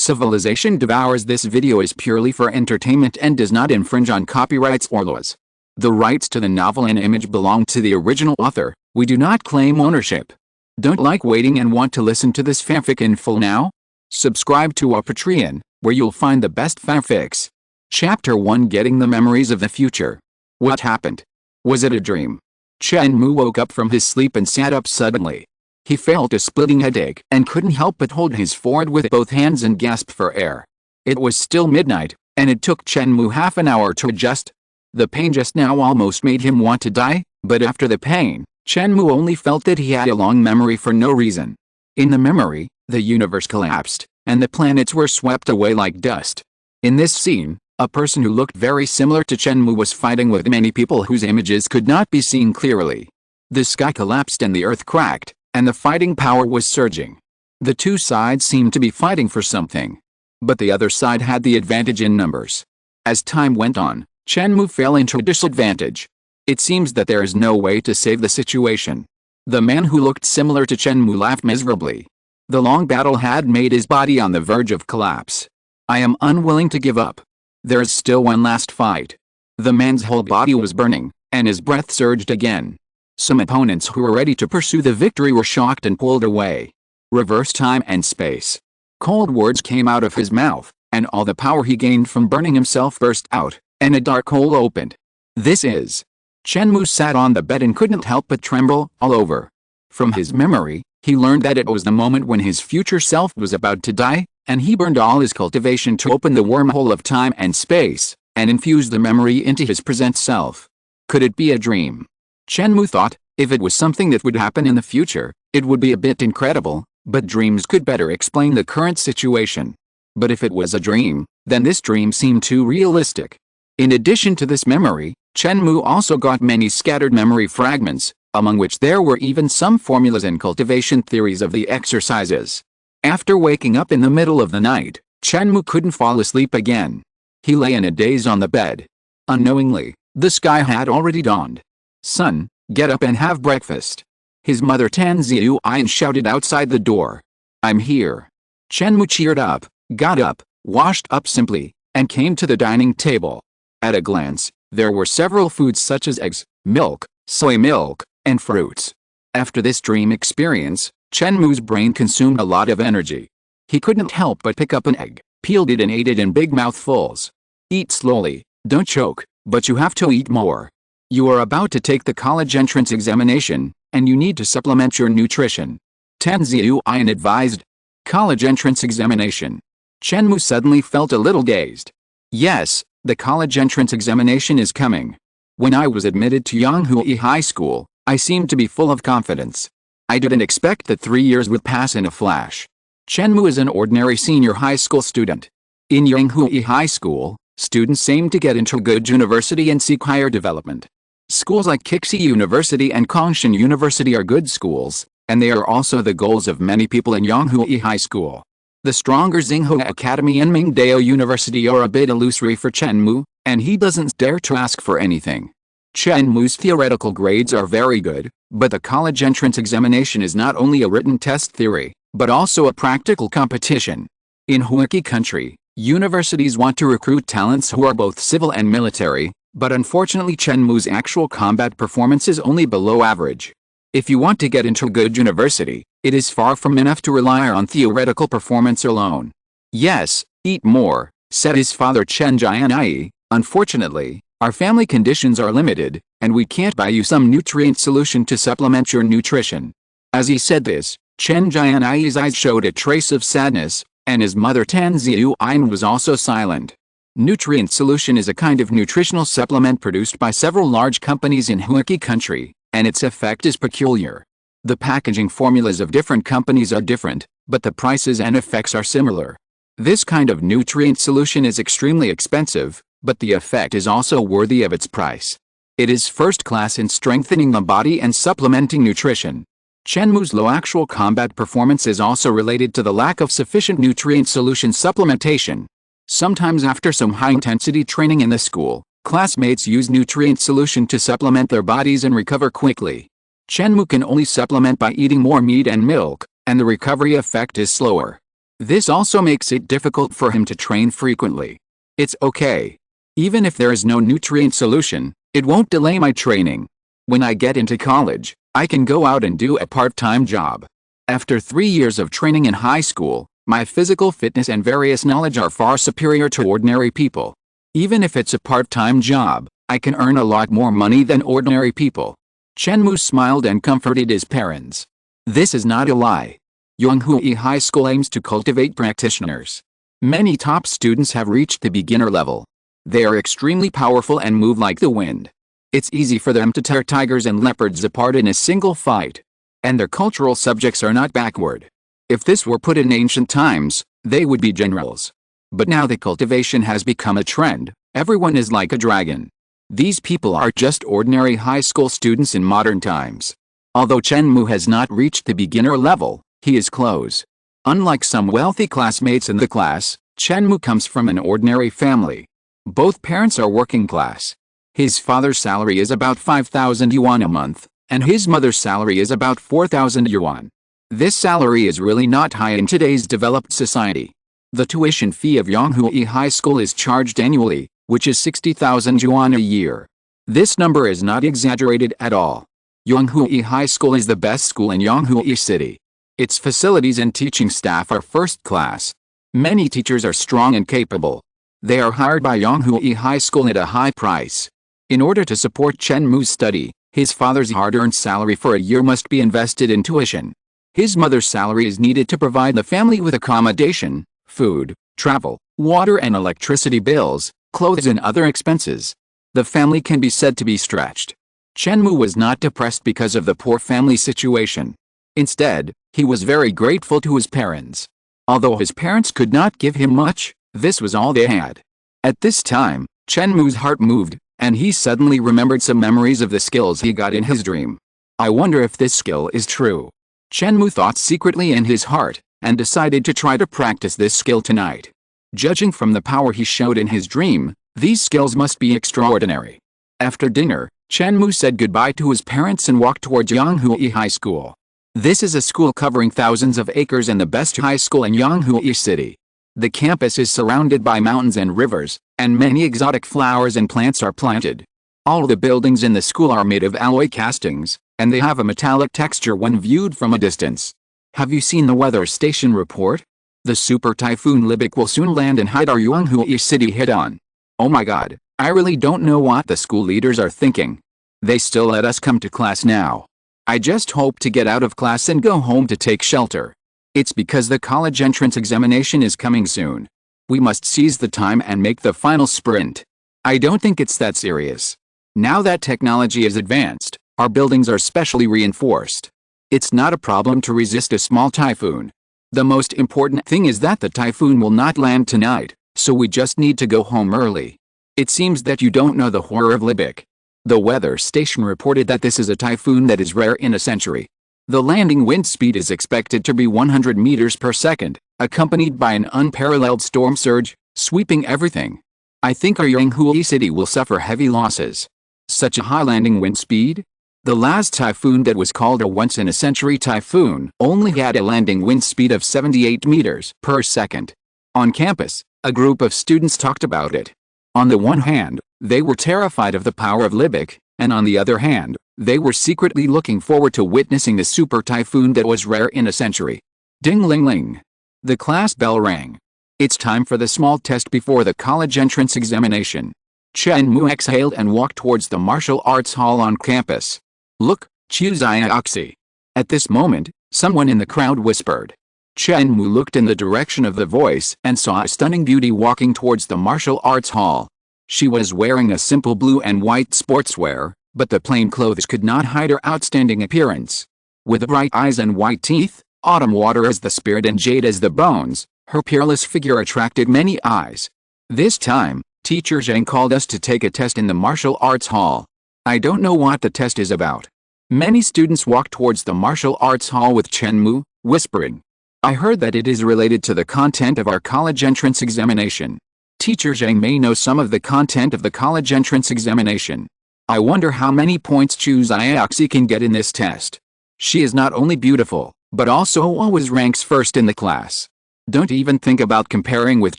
Civilization Devours. This video is purely for entertainment and does not infringe on copyrights or laws. The rights to the novel and image belong to the original author. We do not claim ownership. Don't like waiting and want to listen to this fanfic in full now? Subscribe to our Patreon, where you'll find the best fanfics. Chapter 1: Getting the Memories of the Future. What happened? Was it a dream? Chen Mou woke up from his sleep and sat up suddenly. He felt a splitting headache and couldn't help but hold his forehead with both hands and gasp for air. It was still midnight, and it took Chen Mou half an hour to adjust. The pain just now almost made him want to die, but after the pain, Chen Mou only felt that he had a long memory for no reason. In the memory, the universe collapsed, and the planets were swept away like dust. In this scene, a person who looked very similar to Chen Mou was fighting with many people whose images could not be seen clearly. The sky collapsed and the earth cracked, and the fighting power was surging. The two sides seemed to be fighting for something. But the other side had the advantage in numbers. As time went on, Chen Mou fell into a disadvantage. It seems that there is no way to save the situation. The man who looked similar to Chen Mou laughed miserably. The long battle had made his body on the verge of collapse. I am unwilling to give up. There is still one last fight. The man's whole body was burning, and his breath surged again. Some opponents who were ready to pursue the victory were shocked and pulled away. Reverse time and space. Cold words came out of his mouth, and all the power he gained from burning himself burst out, and a dark hole opened. This is. Chen Mou sat on the bed and couldn't help but tremble all over. From his memory, he learned that it was the moment when his future self was about to die, and he burned all his cultivation to open the wormhole of time and space, and infuse the memory into his present self. Could it be a dream? Chen Mou thought, if it was something that would happen in the future, it would be a bit incredible, but dreams could better explain the current situation. But if it was a dream, then this dream seemed too realistic. In addition to this memory, Chen Mou also got many scattered memory fragments, among which there were even some formulas and cultivation theories of the exercises. After waking up in the middle of the night, Chen Mou couldn't fall asleep again. He lay in a daze on the bed. Unknowingly, the sky had already dawned. "Son, get up and have breakfast." His mother Tan Ziyuan shouted outside the door. "I'm here." Chen Mou cheered up, got up, washed up simply, and came to the dining table. At a glance, there were several foods such as eggs, milk, soy milk, and fruits. After this dream experience, Chen Mou's brain consumed a lot of energy. He couldn't help but pick up an egg, peeled it and ate it in big mouthfuls. Eat slowly, don't choke, but you have to eat more. You are about to take the college entrance examination, and you need to supplement your nutrition. Tan Ziyuan advised. College entrance examination. Chen Mou suddenly felt a little dazed. Yes, the college entrance examination is coming. When I was admitted to Yanghui High School, I seemed to be full of confidence. I didn't expect that 3 years would pass in a flash. Chen Mou is an ordinary senior high school student. In Yanghui High School, students aim to get into a good university and seek higher development. Schools like Kixi University and Kongshan University are good schools, and they are also the goals of many people in Yanghui High School. The stronger Tsinghua Academy and Mingdao University are a bit illusory for Chen Mou, and he doesn't dare to ask for anything. Chen Mou's theoretical grades are very good, but the college entrance examination is not only a written test theory, but also a practical competition. In Huaki country, universities want to recruit talents who are both civil and military, but unfortunately Chen Mou's actual combat performance is only below average. If you want to get into a good university, it is far from enough to rely on theoretical performance alone. Yes, eat more, said his father Chen Jianai. Unfortunately, our family conditions are limited, and we can't buy you some nutrient solution to supplement your nutrition. As he said this, Chen Jianai's eyes showed a trace of sadness, and his mother Tan Ziyuan was also silent. Nutrient solution is a kind of nutritional supplement produced by several large companies in Huaki country, and its effect is peculiar. The packaging formulas of different companies are different, but the prices and effects are similar. This kind of nutrient solution is extremely expensive, but the effect is also worthy of its price. It is first class in strengthening the body and supplementing nutrition. Chen Mou's low actual combat performance is also related to the lack of sufficient nutrient solution supplementation. Sometimes after some high-intensity training in the school, classmates use nutrient solution to supplement their bodies and recover quickly. Chen Mou can only supplement by eating more meat and milk, and the recovery effect is slower. This also makes it difficult for him to train frequently. It's okay. Even if there is no nutrient solution, it won't delay my training. When I get into college, I can go out and do a part-time job. After 3 years of training in high school, my physical fitness and various knowledge are far superior to ordinary people. Even if it's a part-time job, I can earn a lot more money than ordinary people. Chen Mou smiled and comforted his parents. This is not a lie. Yonghui High School aims to cultivate practitioners. Many top students have reached the beginner level. They are extremely powerful and move like the wind. It's easy for them to tear tigers and leopards apart in a single fight. And their cultural subjects are not backward. If this were put in ancient times, they would be generals. But now the cultivation has become a trend. Everyone is like a dragon. These people are just ordinary high school students in modern times. Although Chen Mou has not reached the beginner level, he is close. Unlike some wealthy classmates in the class, Chen Mou comes from an ordinary family. Both parents are working class. His father's salary is about 5,000 yuan a month, and his mother's salary is about 4,000 yuan. This salary is really not high in today's developed society. The tuition fee of Yonghui High School is charged annually, which is 60,000 yuan a year. This number is not exaggerated at all. Yonghui High School is the best school in Yonghui City. Its facilities and teaching staff are first class. Many teachers are strong and capable. They are hired by Yonghui High School at a high price. In order to support Chen Mou's study, his father's hard-earned salary for a year must be invested in tuition. His mother's salary is needed to provide the family with accommodation, food, travel, water and electricity bills, clothes and other expenses. The family can be said to be stretched. Chen Mou was not depressed because of the poor family situation. Instead, he was very grateful to his parents. Although his parents could not give him much, this was all they had. At this time, Chen Mou's heart moved, and he suddenly remembered some memories of the skills he got in his dream. I wonder if this skill is true. Chen Mou thought secretly in his heart, and decided to try to practice this skill tonight. Judging from the power he showed in his dream, these skills must be extraordinary. After dinner, Chen Mou said goodbye to his parents and walked towards Yonghui High School. This is a school covering thousands of acres and the best high school in Yonghui City. The campus is surrounded by mountains and rivers, and many exotic flowers and plants are planted. All the buildings in the school are made of alloy castings, and they have a metallic texture when viewed from a distance. Have you seen the weather station report? The super typhoon Libik will soon land and hit our Yonghui City head-on. Oh my god, I really don't know what the school leaders are thinking. They still let us come to class now. I just hope to get out of class and go home to take shelter. It's because the college entrance examination is coming soon. We must seize the time and make the final sprint. I don't think it's that serious. Now that technology is advanced, our buildings are specially reinforced. It's not a problem to resist a small typhoon. The most important thing is that the typhoon will not land tonight, so we just need to go home early. It seems that you don't know the horror of Libik. The weather station reported that this is a typhoon that is rare in a century. The landing wind speed is expected to be 100 meters per second, accompanied by an unparalleled storm surge, sweeping everything. I think our Yonghui City will suffer heavy losses. Such a high landing wind speed? The last typhoon that was called a once-in-a-century typhoon only had a landing wind speed of 78 meters per second. On campus, a group of students talked about it. On the one hand, they were terrified of the power of Libik, and on the other hand, they were secretly looking forward to witnessing the super typhoon that was rare in a century. Ding-ling-ling. The class bell rang. It's time for the small test before the college entrance examination. Chen Mou exhaled and walked towards the martial arts hall on campus. Look, Chu Xiaoxi. At this moment, someone in the crowd whispered. Chen Mou looked in the direction of the voice and saw a stunning beauty walking towards the martial arts hall. She was wearing a simple blue and white sportswear, but the plain clothes could not hide her outstanding appearance. With bright eyes and white teeth, autumn water as the spirit and jade as the bones, her peerless figure attracted many eyes. This time, Teacher Zhang called us to take a test in the martial arts hall. I don't know what the test is about. Many students walked towards the martial arts hall with Chen Mou, whispering. I heard that it is related to the content of our college entrance examination. Teacher Zhang may know some of the content of the college entrance examination. I wonder how many points Chu Xiaoxi can get in this test. She is not only beautiful, but also always ranks first in the class. Don't even think about comparing with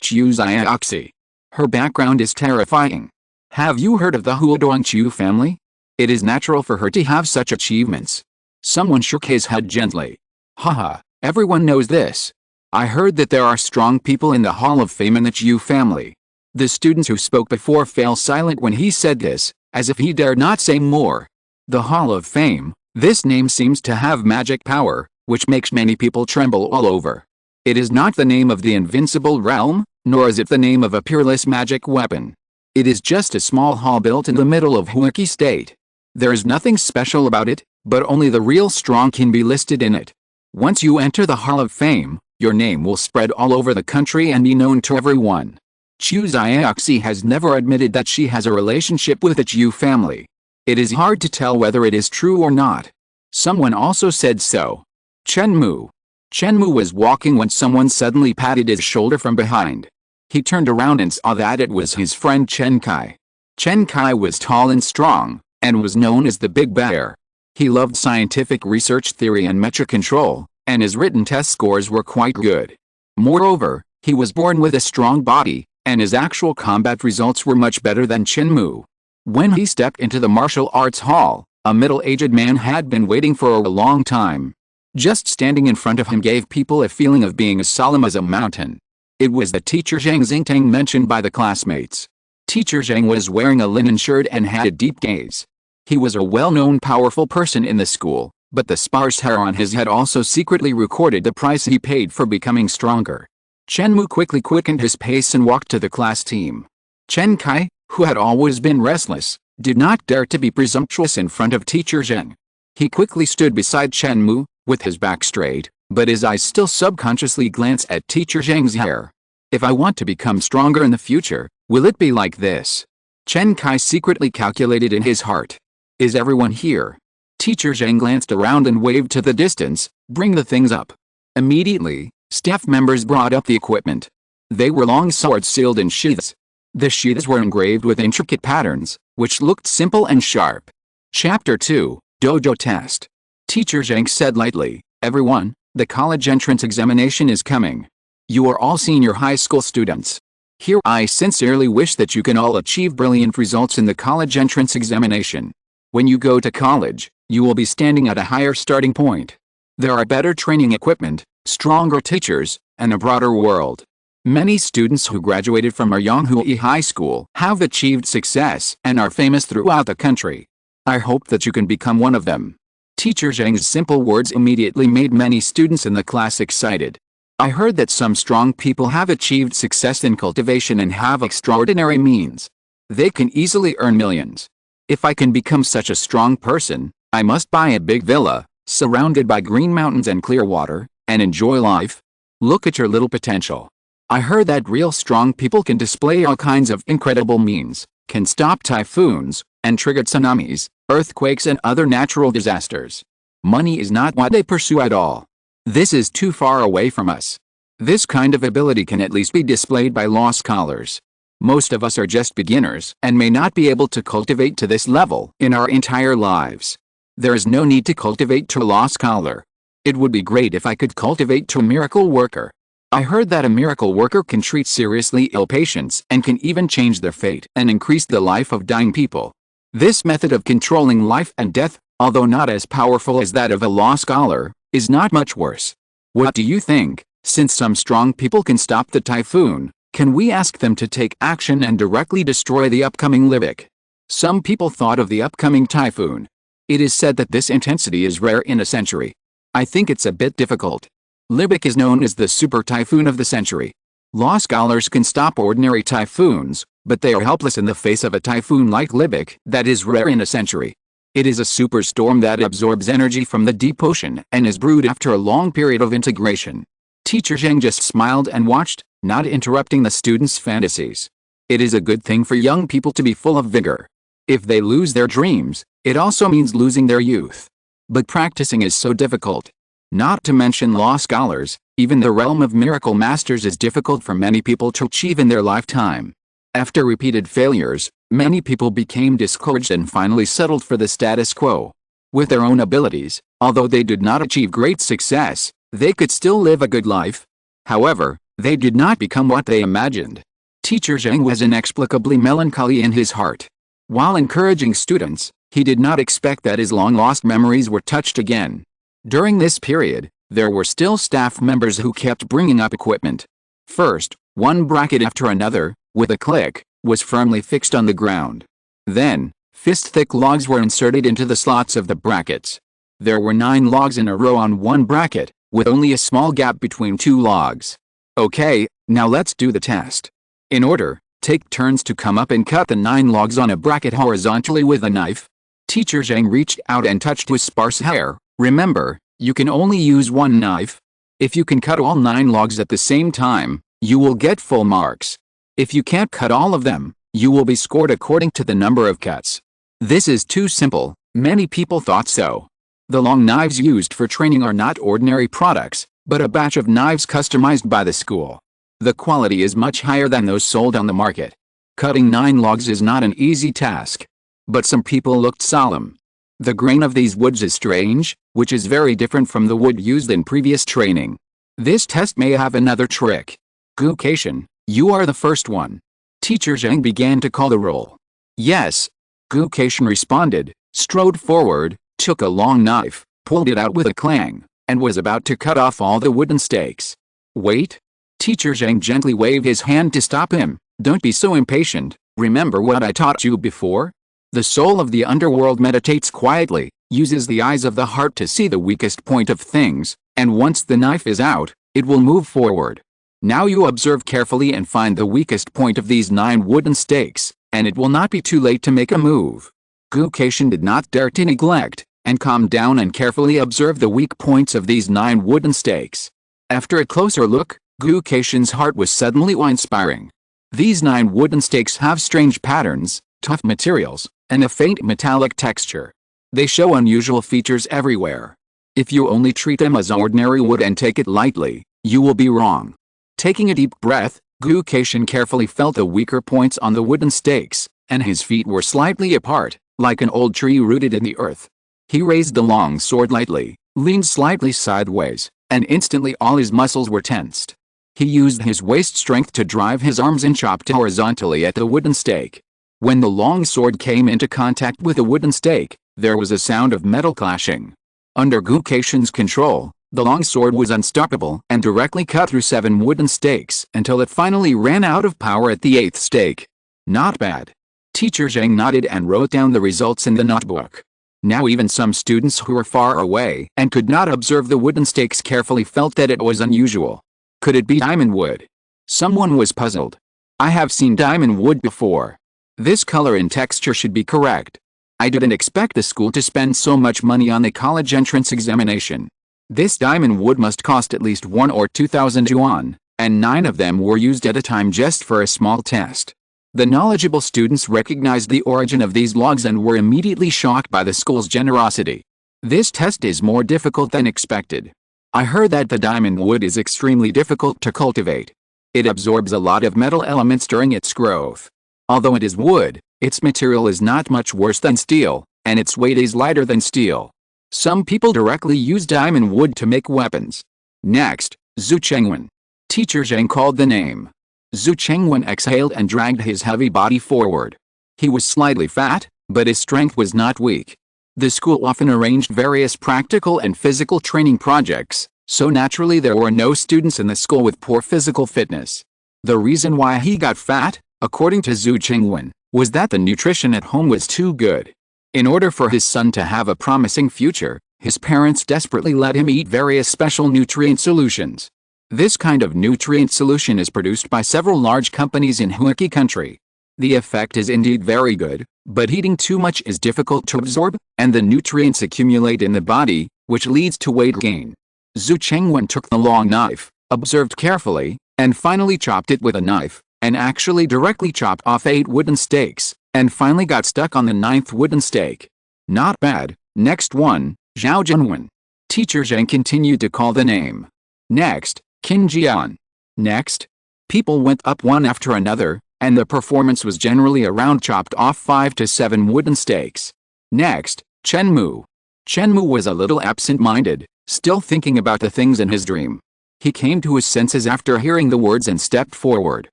Chu Xiaoxi. Her background is terrifying. Have you heard of the Huodongqiu family? It is natural for her to have such achievements. Someone shook his head gently. Haha, everyone knows this. I heard that there are strong people in the Hall of Fame in the Chu family. The students who spoke before fell silent when he said this, as if he dared not say more. The Hall of Fame, this name seems to have magic power, which makes many people tremble all over. It is not the name of the invincible realm, nor is it the name of a peerless magic weapon. It is just a small hall built in the middle of Huaki State. There is nothing special about it, but only the real strong can be listed in it. Once you enter the Hall of Fame, your name will spread all over the country and be known to everyone. Chu Xiaoxi has never admitted that she has a relationship with the Chu family. It is hard to tell whether it is true or not. Someone also said so. Chen Mou. Chen Mou was walking when someone suddenly patted his shoulder from behind. He turned around and saw that it was his friend Chen Kai. Chen Kai was tall and strong, and was known as the Big Bear. He loved scientific research theory and metric control, and his written test scores were quite good. Moreover, he was born with a strong body, and his actual combat results were much better than Chen Mou. When he stepped into the martial arts hall, a middle-aged man had been waiting for a long time. Just standing in front of him gave people a feeling of being as solemn as a mountain. It was the teacher Zhang Xingtang mentioned by the classmates. Teacher Zhang was wearing a linen shirt and had a deep gaze. He was a well-known powerful person in the school, but the sparse hair on his head also secretly recorded the price he paid for becoming stronger. Chen Mou quickly quickened his pace and walked to the class team. Chen Kai, who had always been restless, did not dare to be presumptuous in front of teacher Zhang. He quickly stood beside Chen Mou, with his back straight, but his eyes still subconsciously glanced at teacher Zhang's hair. If I want to become stronger in the future, will it be like this? Chen Kai secretly calculated in his heart. Is everyone here? Teacher Zhang glanced around and waved to the distance, bring the things up. Immediately, staff members brought up the equipment. They were long swords sealed in sheaths. The sheaths were engraved with intricate patterns, which looked simple and sharp. Chapter 2, Dojo Test. Teacher Zhang said lightly, everyone, the college entrance examination is coming. You are all senior high school students. Here I sincerely wish that you can all achieve brilliant results in the college entrance examination. When you go to college, you will be standing at a higher starting point. There are better training equipment, stronger teachers, and a broader world. Many students who graduated from our Yanghui High School have achieved success and are famous throughout the country. I hope that you can become one of them. Teacher Zhang's simple words immediately made many students in the class excited. I heard that some strong people have achieved success in cultivation and have extraordinary means. They can easily earn millions. If I can become such a strong person, I must buy a big villa, surrounded by green mountains and clear water, and enjoy life. Look at your little potential. I heard that real strong people can display all kinds of incredible means, can stop typhoons, and trigger tsunamis, earthquakes and other natural disasters. Money is not what they pursue at all. This is too far away from us. This kind of ability can at least be displayed by law scholars. Most of us are just beginners and may not be able to cultivate to this level in our entire lives. There is no need to cultivate to a law scholar. It would be great if I could cultivate to a miracle worker. I heard that a miracle worker can treat seriously ill patients and can even change their fate and increase the life of dying people. This method of controlling life and death, although not as powerful as that of a law scholar, is not much worse. What do you think? Since some strong people can stop the typhoon, can we ask them to take action and directly destroy the upcoming Libic? Some people thought of the upcoming typhoon. It is said that this intensity is rare in a century. I think it's a bit difficult. Libic is known as the super typhoon of the century. Law scholars can stop ordinary typhoons, but they are helpless in the face of a typhoon like Libic that is rare in a century. It is a superstorm that absorbs energy from the deep ocean and is brewed after a long period of integration. Teacher Zhang just smiled and watched, not interrupting the students' fantasies. It is a good thing for young people to be full of vigor. If they lose their dreams, it also means losing their youth. But practicing is so difficult. Not to mention law scholars, even the realm of miracle masters is difficult for many people to achieve in their lifetime. After repeated failures, many people became discouraged and finally settled for the status quo. With their own abilities, although they did not achieve great success, they could still live a good life. However, they did not become what they imagined. Teacher Zhang was inexplicably melancholy in his heart. While encouraging students, he did not expect that his long-lost memories were touched again. During this period, there were still staff members who kept bringing up equipment. First, one bracket after another, with a click, was firmly fixed on the ground. Then, fist-thick logs were inserted into the slots of the brackets. There were 9 logs in a row on one bracket, with only a small gap between 2 logs. Okay, now let's do the test. In order, take turns to come up and cut the 9 logs on a bracket horizontally with a knife. Teacher Zhang reached out and touched his sparse hair. Remember, you can only use one knife. If you can cut all 9 logs at the same time, you will get full marks. If you can't cut all of them, you will be scored according to the number of cuts. This is too simple, many people thought so. The long knives used for training are not ordinary products, but a batch of knives customized by the school. The quality is much higher than those sold on the market. Cutting 9 logs is not an easy task. But some people looked solemn. The grain of these woods is strange, which is very different from the wood used in previous training. This test may have another trick. Gu-cation, you are the first one. Teacher Zhang began to call the roll. Yes. Gu-cation responded, strode forward, took a long knife, pulled it out with a clang, and was about to cut off all the wooden stakes. Wait. Teacher Zhang gently waved his hand to stop him. Don't be so impatient, remember what I taught you before? The soul of the underworld meditates quietly, uses the eyes of the heart to see the weakest point of things, and once the knife is out, it will move forward. Now you observe carefully and find the weakest point of these 9 wooden stakes, and it will not be too late to make a move. Gu-cation did not dare to neglect, and calmed down and carefully observed the weak points of these 9 wooden stakes. After a closer look, Gu-cation's heart was suddenly awe-inspiring. These 9 wooden stakes have strange patterns, tough materials, and a faint metallic texture. They show unusual features everywhere. If you only treat them as ordinary wood and take it lightly, you will be wrong. Taking a deep breath, Gu-cation carefully felt the weaker points on the wooden stakes, and his feet were slightly apart, like an old tree rooted in the earth. He raised the long sword lightly, leaned slightly sideways, and instantly all his muscles were tensed. He used his waist strength to drive his arms and chopped horizontally at the wooden stake. When the long sword came into contact with the wooden stake, there was a sound of metal clashing. Under Gu-cation's control, the long sword was unstoppable and directly cut through 7 wooden stakes until it finally ran out of power at the 8th stake. Not bad. Teacher Zhang nodded and wrote down the results in the notebook. Now even some students who were far away and could not observe the wooden stakes carefully felt that it was unusual. Could it be diamond wood? Someone was puzzled. I have seen diamond wood before. This color and texture should be correct. I didn't expect the school to spend so much money on the college entrance examination. This diamond wood must cost at least 1 or 2,000 yuan, and 9 of them were used at a time just for a small test. The knowledgeable students recognized the origin of these logs and were immediately shocked by the school's generosity. This test is more difficult than expected. I heard that the diamond wood is extremely difficult to cultivate. It absorbs a lot of metal elements during its growth. Although it is wood, its material is not much worse than steel, and its weight is lighter than steel. Some people directly use diamond wood to make weapons. Next, Zhu Chengwen. Teacher Zhang called the name. Zhu Chengwen exhaled and dragged his heavy body forward. He was slightly fat, but his strength was not weak. The school often arranged various practical and physical training projects, so naturally there were no students in the school with poor physical fitness. The reason why he got fat, according to Zhu Chengwen, was that the nutrition at home was too good. In order for his son to have a promising future, his parents desperately let him eat various special nutrient solutions. This kind of nutrient solution is produced by several large companies in Huaki country. The effect is indeed very good, but eating too much is difficult to absorb, and the nutrients accumulate in the body, which leads to weight gain. Zhu Chengwen took the long knife, observed carefully, and finally chopped it with a knife, and actually directly chopped off 8 wooden stakes, and finally got stuck on the 9th wooden stake. Not bad. Next one, Zhao Zhenwen. Teacher Zhang continued to call the name. Next, Qin Jian. Next. People went up one after another, and the performance was generally around chopped off 5 to 7 wooden stakes. Next, Chen Mou. Chen Mou was a little absent-minded, still thinking about the things in his dream. He came to his senses after hearing the words and stepped forward.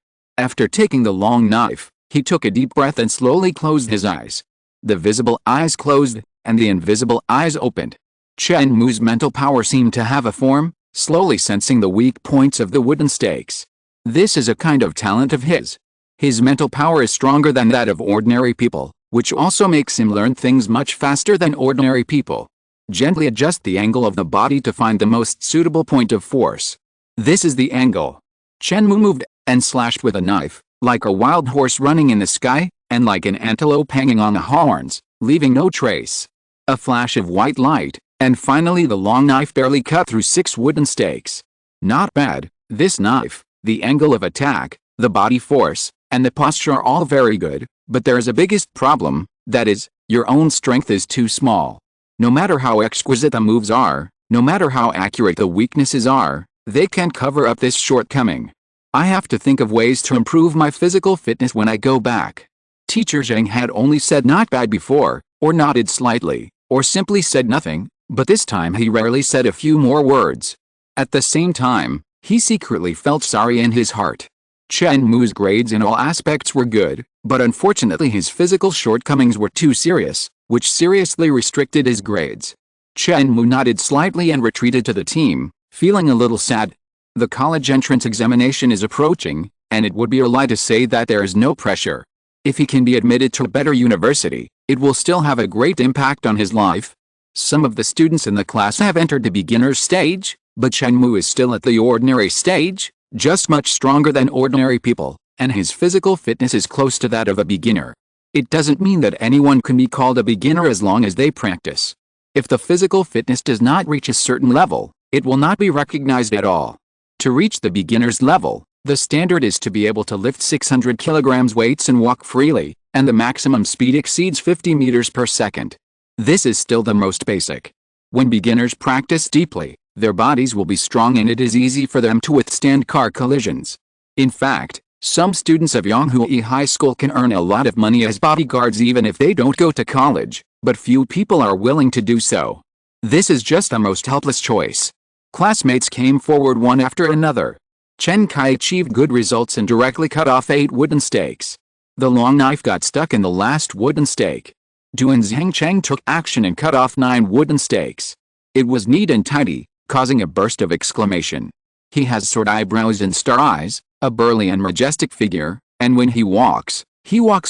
After taking the long knife, he took a deep breath and slowly closed his eyes. The visible eyes closed, and the invisible eyes opened. Chen Mou's mental power seemed to have a form, slowly sensing the weak points of the wooden stakes. This is a kind of talent of his. His mental power is stronger than that of ordinary people, which also makes him learn things much faster than ordinary people. Gently adjust the angle of the body to find the most suitable point of force. This is the angle. Chen Mou moved and slashed with a knife, like a wild horse running in the sky, and like an antelope hanging on the horns, leaving no trace. A flash of white light, and finally the long knife barely cut through 6 wooden stakes. Not bad, this knife, the angle of attack, the body force, and the posture are all very good, but there is a biggest problem, that is, your own strength is too small. No matter how exquisite the moves are, no matter how accurate the weaknesses are, they can't cover up this shortcoming. I have to think of ways to improve my physical fitness when I go back. Teacher Zhang had only said not bad before, or nodded slightly, or simply said nothing, but this time he rarely said a few more words. At the same time, he secretly felt sorry in his heart. Chen Mou's grades in all aspects were good, but unfortunately his physical shortcomings were too serious, which seriously restricted his grades. Chen Mou nodded slightly and retreated to the team, feeling a little sad. The college entrance examination is approaching, and it would be a lie to say that there is no pressure. If he can be admitted to a better university, it will still have a great impact on his life. Some of the students in the class have entered the beginner stage, but Chen Mou is still at the ordinary stage, just much stronger than ordinary people, and his physical fitness is close to that of a beginner. It doesn't mean that anyone can be called a beginner as long as they practice. If the physical fitness does not reach a certain level, it will not be recognized at all. To reach the beginner's level, the standard is to be able to lift 600 kilograms weights and walk freely, and the maximum speed exceeds 50 meters per second. This is still the most basic. When beginners practice deeply, their bodies will be strong and it is easy for them to withstand car collisions. In fact, some students of Yonghui High School can earn a lot of money as bodyguards even if they don't go to college, but few people are willing to do so. This is just the most helpless choice. Classmates came forward one after another. Chen Kai achieved good results and directly cut off 8 wooden stakes. The long knife got stuck in the last wooden stake. Duan Zhangcheng took action and cut off 9 wooden stakes. It was neat and tidy, causing a burst of exclamation. He has sword eyebrows and star eyes, a burly and majestic figure, and when he walks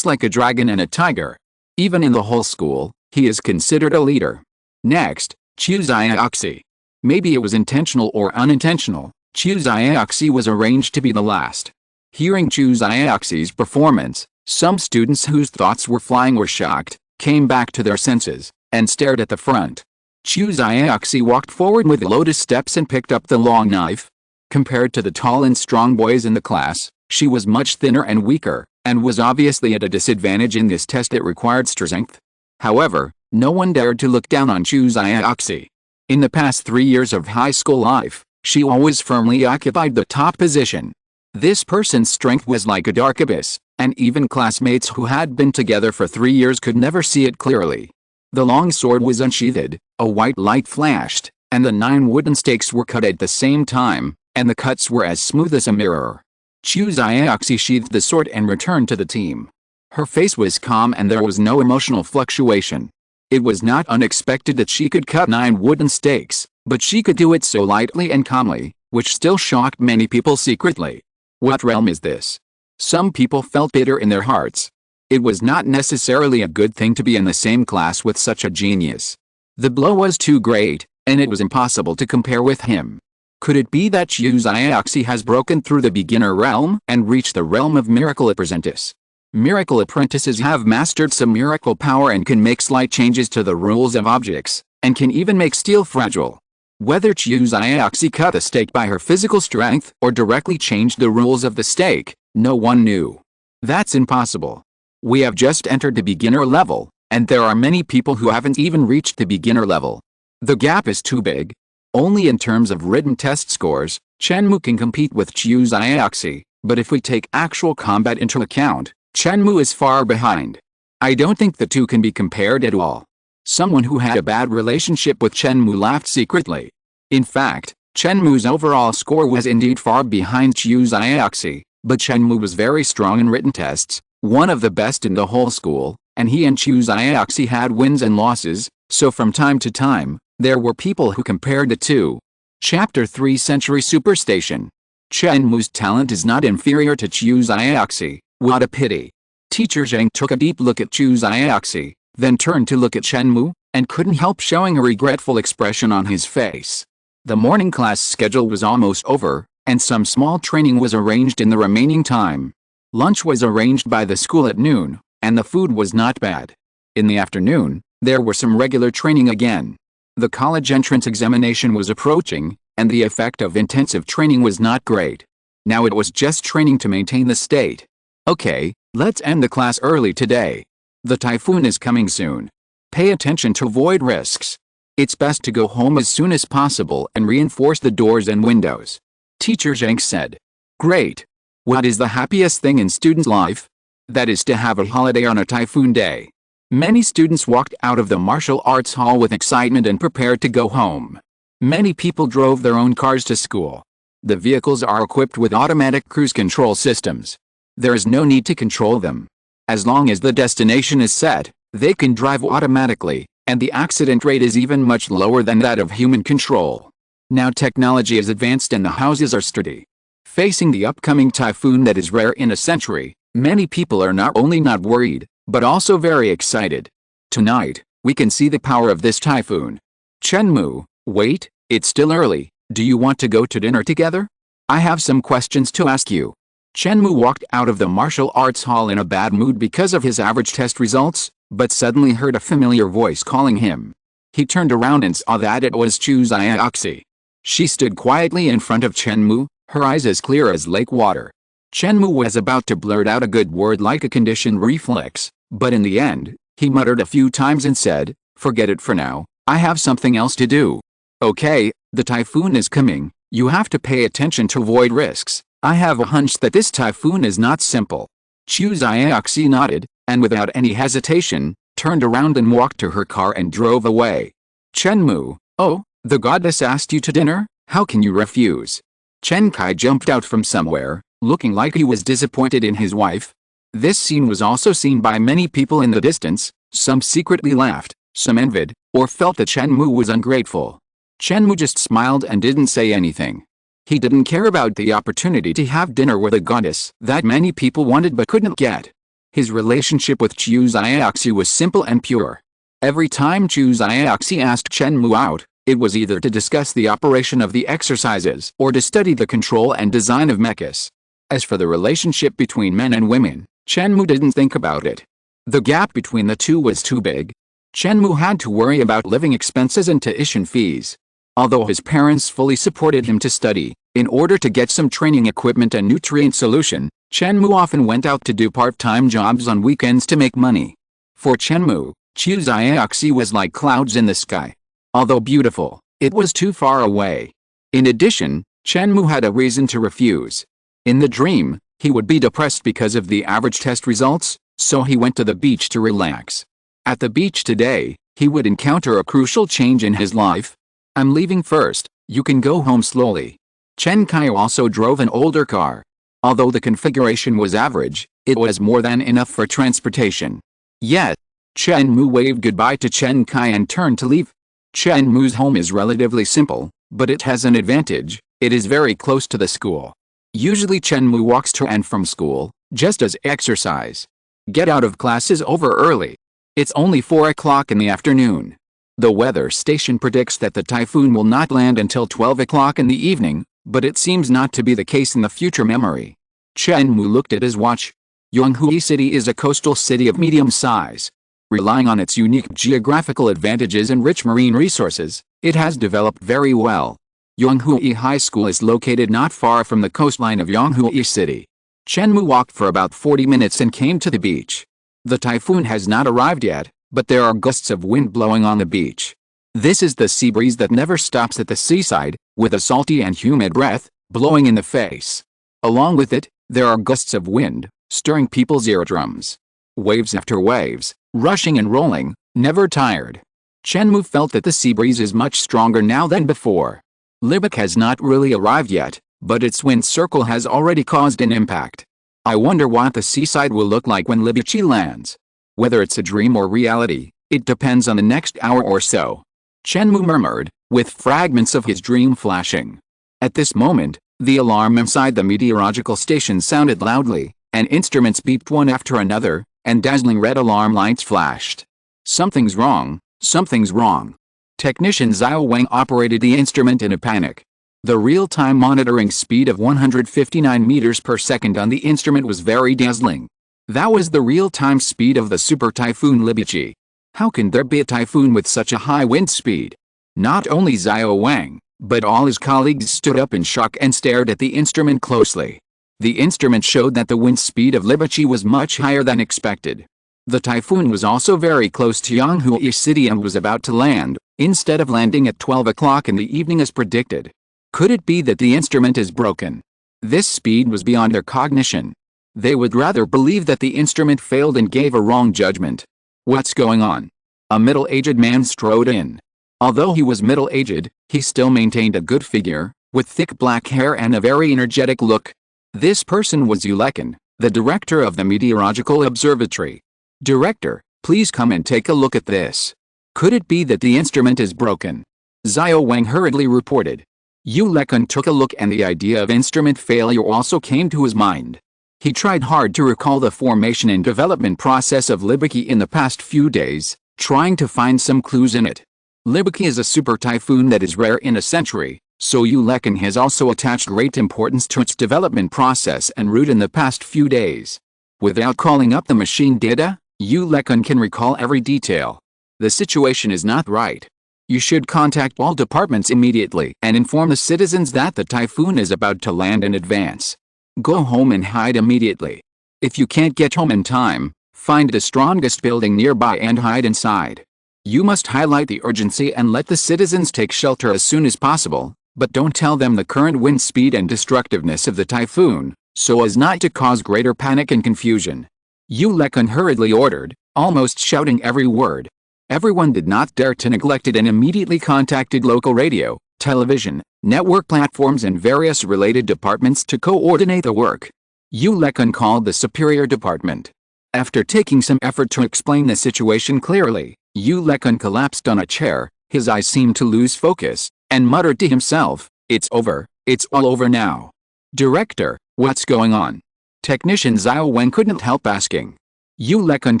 like a dragon and a tiger. Even in the whole school, he is considered a leader. Next, Chu Xiaoxi. Maybe it was intentional or unintentional, Chu Xiaoxi was arranged to be the last. Hearing Chu Xiaoxi's performance, some students whose thoughts were flying were shocked, came back to their senses, and stared at the front. Chu Xiaoxi walked forward with lotus steps and picked up the long knife. Compared to the tall and strong boys in the class, she was much thinner and weaker, and was obviously at a disadvantage in this test that required strength. However, no one dared to look down on Chu Xiaoxi. In the past 3 years of high school life, she always firmly occupied the top position. This person's strength was like a dark abyss, and even classmates who had been together for 3 years could never see it clearly. The long sword was unsheathed, a white light flashed, and the 9 wooden stakes were cut at the same time, and the cuts were as smooth as a mirror. Chu Xiaoxi sheathed the sword and returned to the team. Her face was calm and there was no emotional fluctuation. It was not unexpected that she could cut 9 wooden stakes, but she could do it so lightly and calmly, which still shocked many people secretly. What realm is this? Some people felt bitter in their hearts. It was not necessarily a good thing to be in the same class with such a genius. The blow was too great, and it was impossible to compare with him. Could it be that Chu Xiaoxi has broken through the beginner realm and reached the realm of miracle apprentice? Miracle apprentices have mastered some miracle power and can make slight changes to the rules of objects, and can even make steel fragile. Whether Chu Xiaoxi cut a stake by her physical strength or directly changed the rules of the stake, no one knew. That's impossible. We have just entered the beginner level, and there are many people who haven't even reached the beginner level. The gap is too big. Only in terms of written test scores, Chen Mou can compete with Chu Xiaoxi, but if we take actual combat into account, Chen Mou is far behind. I don't think the two can be compared at all. Someone who had a bad relationship with Chen Mou laughed secretly. In fact, Chen Mou's overall score was indeed far behind Chiu Xiaoxi, but Chen Mou was very strong in written tests, one of the best in the whole school, and he and Chiu Xiaoxi had wins and losses, so from time to time, there were people who compared the two. Chapter 3 Century Superstation. Chen Mou's talent is not inferior to Chiu Xiaoxi, what a pity. Teacher Zhang took a deep look at Chiu Xiaoxi, then turned to look at Chen Mou, and couldn't help showing a regretful expression on his face. The morning class schedule was almost over, and some small training was arranged in the remaining time. Lunch was arranged by the school at noon, and the food was not bad. In the afternoon, there were some regular training again. The college entrance examination was approaching, and the effect of intensive training was not great. Now it was just training to maintain the state. Okay, let's end the class early today. The typhoon is coming soon. Pay attention to avoid risks. It's best to go home as soon as possible and reinforce the doors and windows. Teacher Zhang said. Great. What is the happiest thing in student life? That is to have a holiday on a typhoon day. Many students walked out of the martial arts hall with excitement and prepared to go home. Many people drove their own cars to school. The vehicles are equipped with automatic cruise control systems. There is no need to control them. As long as the destination is set, they can drive automatically, and the accident rate is even much lower than that of human control. Now technology is advanced and the houses are sturdy. Facing the upcoming typhoon that is rare in a century, many people are not only not worried, but also very excited. Tonight, we can see the power of this typhoon. Chen Mou, wait, it's still early. Do you want to go to dinner together? I have some questions to ask you. Chen Mou walked out of the martial arts hall in a bad mood because of his average test results, but suddenly heard a familiar voice calling him. He turned around and saw that it was Chiu Xiaoxi. She stood quietly in front of Chen Mou, her eyes as clear as lake water. Chen Mou was about to blurt out a good word like a conditioned reflex, but in the end, he muttered a few times and said, forget it for now, I have something else to do. Okay, the typhoon is coming, you have to pay attention to avoid risks. I have a hunch that this typhoon is not simple. Chiu Xiaoxi nodded, and without any hesitation, turned around and walked to her car and drove away. Chen Mou, oh, the goddess asked you to dinner? How can you refuse? Chen Kai jumped out from somewhere, looking like he was disappointed in his wife. This scene was also seen by many people in the distance, some secretly laughed, some envied, or felt that Chen Mou was ungrateful. Chen Mou just smiled and didn't say anything. He didn't care about the opportunity to have dinner with a goddess that many people wanted but couldn't get. His relationship with Chiu Xiaoxi was simple and pure. Every time Chiu Xiaoxi asked Chen Mou out, it was either to discuss the operation of the exercises or to study the control and design of mechas. As for the relationship between men and women, Chen Mou didn't think about it. The gap between the two was too big. Chen Mou had to worry about living expenses and tuition fees. Although his parents fully supported him to study, in order to get some training equipment and nutrient solution, Chen Mou often went out to do part-time jobs on weekends to make money. For Chen Mou, Chiu Xiaoxi was like clouds in the sky. Although beautiful, it was too far away. In addition, Chen Mou had a reason to refuse. In the dream, he would be depressed because of the average test results, so he went to the beach to relax. At the beach today, he would encounter a crucial change in his life. I'm leaving first, you can go home slowly. Chen Kai also drove an older car. Although the configuration was average, it was more than enough for transportation. Yet, Chen Mou waved goodbye to Chen Kai and turned to leave. Chen Mou's home is relatively simple, but it has an advantage, it is very close to the school. Usually Chen Mou walks to and from school, just as exercise. Get out of class is over early. It's only 4 o'clock in the afternoon. The weather station predicts that the typhoon will not land until 12 o'clock in the evening, but it seems not to be the case in the future memory. Chen Mou looked at his watch. Yonghui City is a coastal city of medium size. Relying on its unique geographical advantages and rich marine resources, it has developed very well. Yonghui High School is located not far from the coastline of Yonghui City. Chen Mou walked for about 40 minutes and came to the beach. The typhoon has not arrived yet, but there are gusts of wind blowing on the beach. This is the sea breeze that never stops at the seaside, with a salty and humid breath, blowing in the face. Along with it, there are gusts of wind, stirring people's eardrums. Waves after waves, rushing and rolling, never tired. Chen Mou felt that the sea breeze is much stronger now than before. Libic has not really arrived yet, but its wind circle has already caused an impact. I wonder what the seaside will look like when Libichi lands. Whether it's a dream or reality, it depends on the next hour or so. Chen Mou murmured, with fragments of his dream flashing. At this moment, the alarm inside the meteorological station sounded loudly, and instruments beeped one after another, and dazzling red alarm lights flashed. Something's wrong, something's wrong. Technician Xiao Wang operated the instrument in a panic. The real-time monitoring speed of 159 meters per second on the instrument was very dazzling. That was the real-time speed of the super typhoon Libichi. How can there be a typhoon with such a high wind speed? Not only Xiao Wang, but all his colleagues stood up in shock and stared at the instrument closely. The instrument showed that the wind speed of Libichi was much higher than expected. The typhoon was also very close to Yanghui City and was about to land, instead of landing at 12 o'clock in the evening as predicted. Could it be that the instrument is broken? This speed was beyond their cognition. They would rather believe that the instrument failed and gave a wrong judgment. What's going on? A middle-aged man strode in. Although he was middle-aged, he still maintained a good figure, with thick black hair and a very energetic look. This person was Yu Lekan, the director of the meteorological observatory. Director, please come and take a look at this. Could it be that the instrument is broken? Xiao Wang hurriedly reported. Yu Lekan took a look and the idea of instrument failure also came to his mind. He tried hard to recall the formation and development process of Libichi in the past few days, trying to find some clues in it. Libichi is a super typhoon that is rare in a century, so Yu Lekan has also attached great importance to its development process and route in the past few days. Without calling up the machine data, Yu Lekan can recall every detail. The situation is not right. You should contact all departments immediately and inform the citizens that the typhoon is about to land in advance. Go home and hide immediately. If you can't get home in time, find the strongest building nearby and hide inside. You must highlight the urgency and let the citizens take shelter as soon as possible, but don't tell them the current wind speed and destructiveness of the typhoon, so as not to cause greater panic and confusion. Yu Lekan hurriedly ordered, almost shouting every word. Everyone did not dare to neglect it and immediately contacted local radio, television, network platforms and various related departments to coordinate the work. Yu Lekan called the superior department. After taking some effort to explain the situation clearly, Yu Lekan collapsed on a chair, his eyes seemed to lose focus, and muttered to himself, "It's over, it's all over now." Director, what's going on? Technician Xiao Wang couldn't help asking. Yu Lekan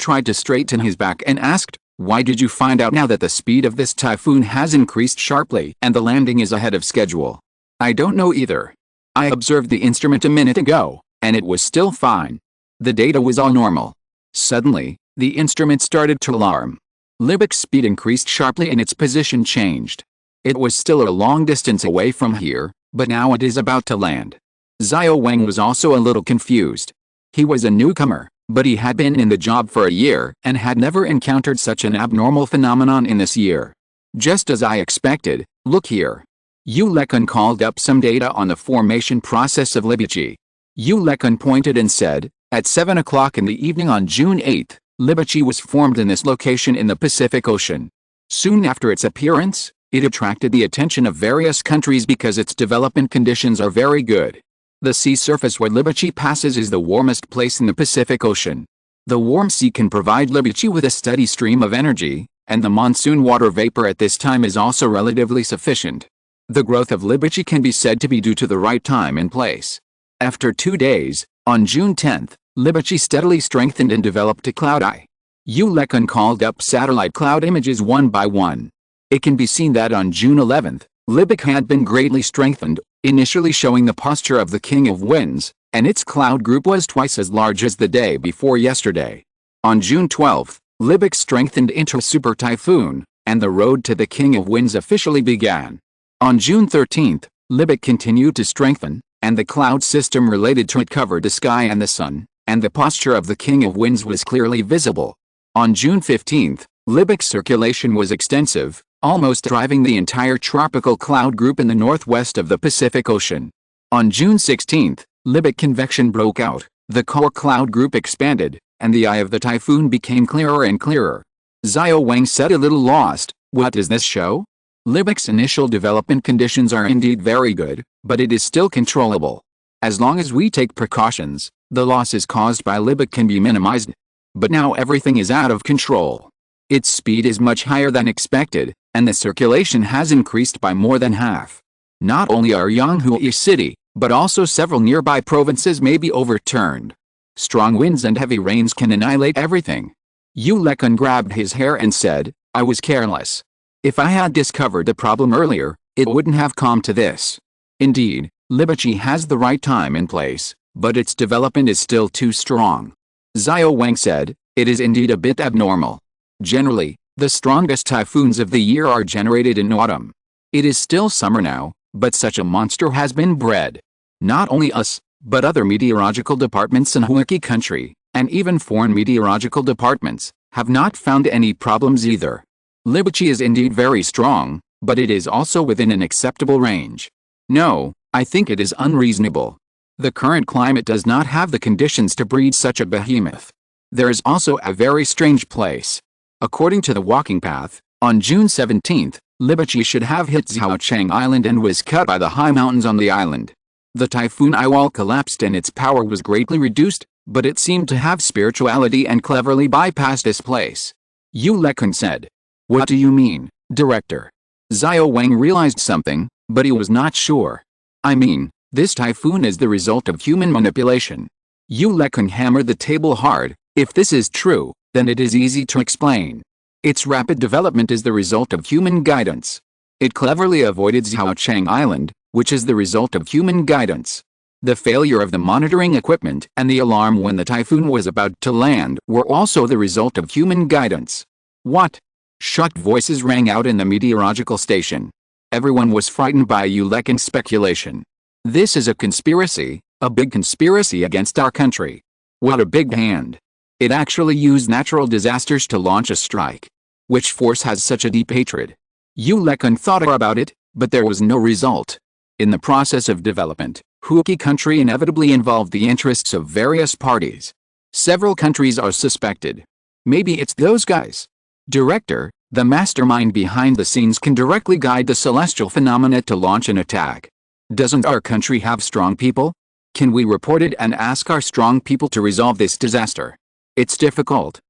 tried to straighten his back and asked, "Why did you find out now that the speed of this typhoon has increased sharply and the landing is ahead of schedule?" "I don't know either. I observed the instrument a minute ago, and it was still fine. The data was all normal. Suddenly, the instrument started to alarm. Libic's speed increased sharply and its position changed. It was still a long distance away from here, but now it is about to land." Xiao Wang was also a little confused. He was a newcomer, but he had been in the job for a year and had never encountered such an abnormal phenomenon in this year. "Just as I expected, look here." Yu Lekan called up some data on the formation process of Libichi. Yu Lekan pointed and said, "At 7 o'clock in the evening on June 8, Libichi was formed in this location in the Pacific Ocean. Soon after its appearance, it attracted the attention of various countries because its development conditions are very good. The sea surface where Libichi passes is the warmest place in the Pacific Ocean. The warm sea can provide Libichi with a steady stream of energy, and the monsoon water vapor at this time is also relatively sufficient. The growth of Libichi can be said to be due to the right time and place. After 2 days, on June 10, Libichi steadily strengthened and developed a cloud eye. Yu Lekan called up satellite cloud images one by one. It can be seen that on June 11, Libic had been greatly strengthened, initially showing the posture of the King of Winds, and its cloud group was twice as large as the day before yesterday. On June 12, Libic strengthened into a super typhoon, and the road to the King of Winds officially began. On June 13, Libic continued to strengthen, and the cloud system related to it covered the sky and the sun, and the posture of the King of Winds was clearly visible. On June 15, Libic's circulation was extensive, almost driving the entire tropical cloud group in the northwest of the Pacific Ocean. On June 16, Libic convection broke out, the core cloud group expanded, and the eye of the typhoon became clearer and clearer. Xiao Wang said a little lost, "What does this show?" Libic's initial development conditions are indeed very good, but it is still controllable. As long as we take precautions, the losses caused by Libic can be minimized. But now everything is out of control. Its speed is much higher than expected, and the circulation has increased by more than half. Not only our Yanghui city, but also several nearby provinces may be overturned. Strong winds and heavy rains can annihilate everything. Yu Lekun grabbed his hair and said, I was careless. If I had discovered the problem earlier, it wouldn't have come to this. Indeed, Libichi has the right time and place, but its development is still too strong. Xiao Wang said, it is indeed a bit abnormal. Generally, the strongest typhoons of the year are generated in autumn. It is still summer now, but such a monster has been bred. Not only us, but other meteorological departments in Huaki country, and even foreign meteorological departments, have not found any problems either. Libichi is indeed very strong, but it is also within an acceptable range. No, I think it is unreasonable. The current climate does not have the conditions to breed such a behemoth. There is also a very strange place. According to the walking path, on June 17th, Libichi should have hit Zhaocheng Island and was cut by the high mountains on the island. The typhoon Iwal collapsed and its power was greatly reduced, but it seemed to have spirituality and cleverly bypassed this place. Yu Lekun said. What do you mean, Director? Xiao Wang realized something, but he was not sure. I mean, this typhoon is the result of human manipulation. Yu Lekun hammered the table hard. If this is true, then it is easy to explain. Its rapid development is the result of human guidance. It cleverly avoided Zhaocheng Island, which is the result of human guidance. The failure of the monitoring equipment and the alarm when the typhoon was about to land were also the result of human guidance. What? Shocked voices rang out in the meteorological station. Everyone was frightened by Yu Lekun's speculation. This is a conspiracy, a big conspiracy against our country. What a big hand. It actually used natural disasters to launch a strike. Which force has such a deep hatred? Yu Lekun thought about it, but there was no result. In the process of development, Huaki country inevitably involved the interests of various parties. Several countries are suspected. Maybe it's those guys. Director, the mastermind behind the scenes can directly guide the celestial phenomena to launch an attack. Doesn't our country have strong people? Can we report it and ask our strong people to resolve this disaster? It's difficult.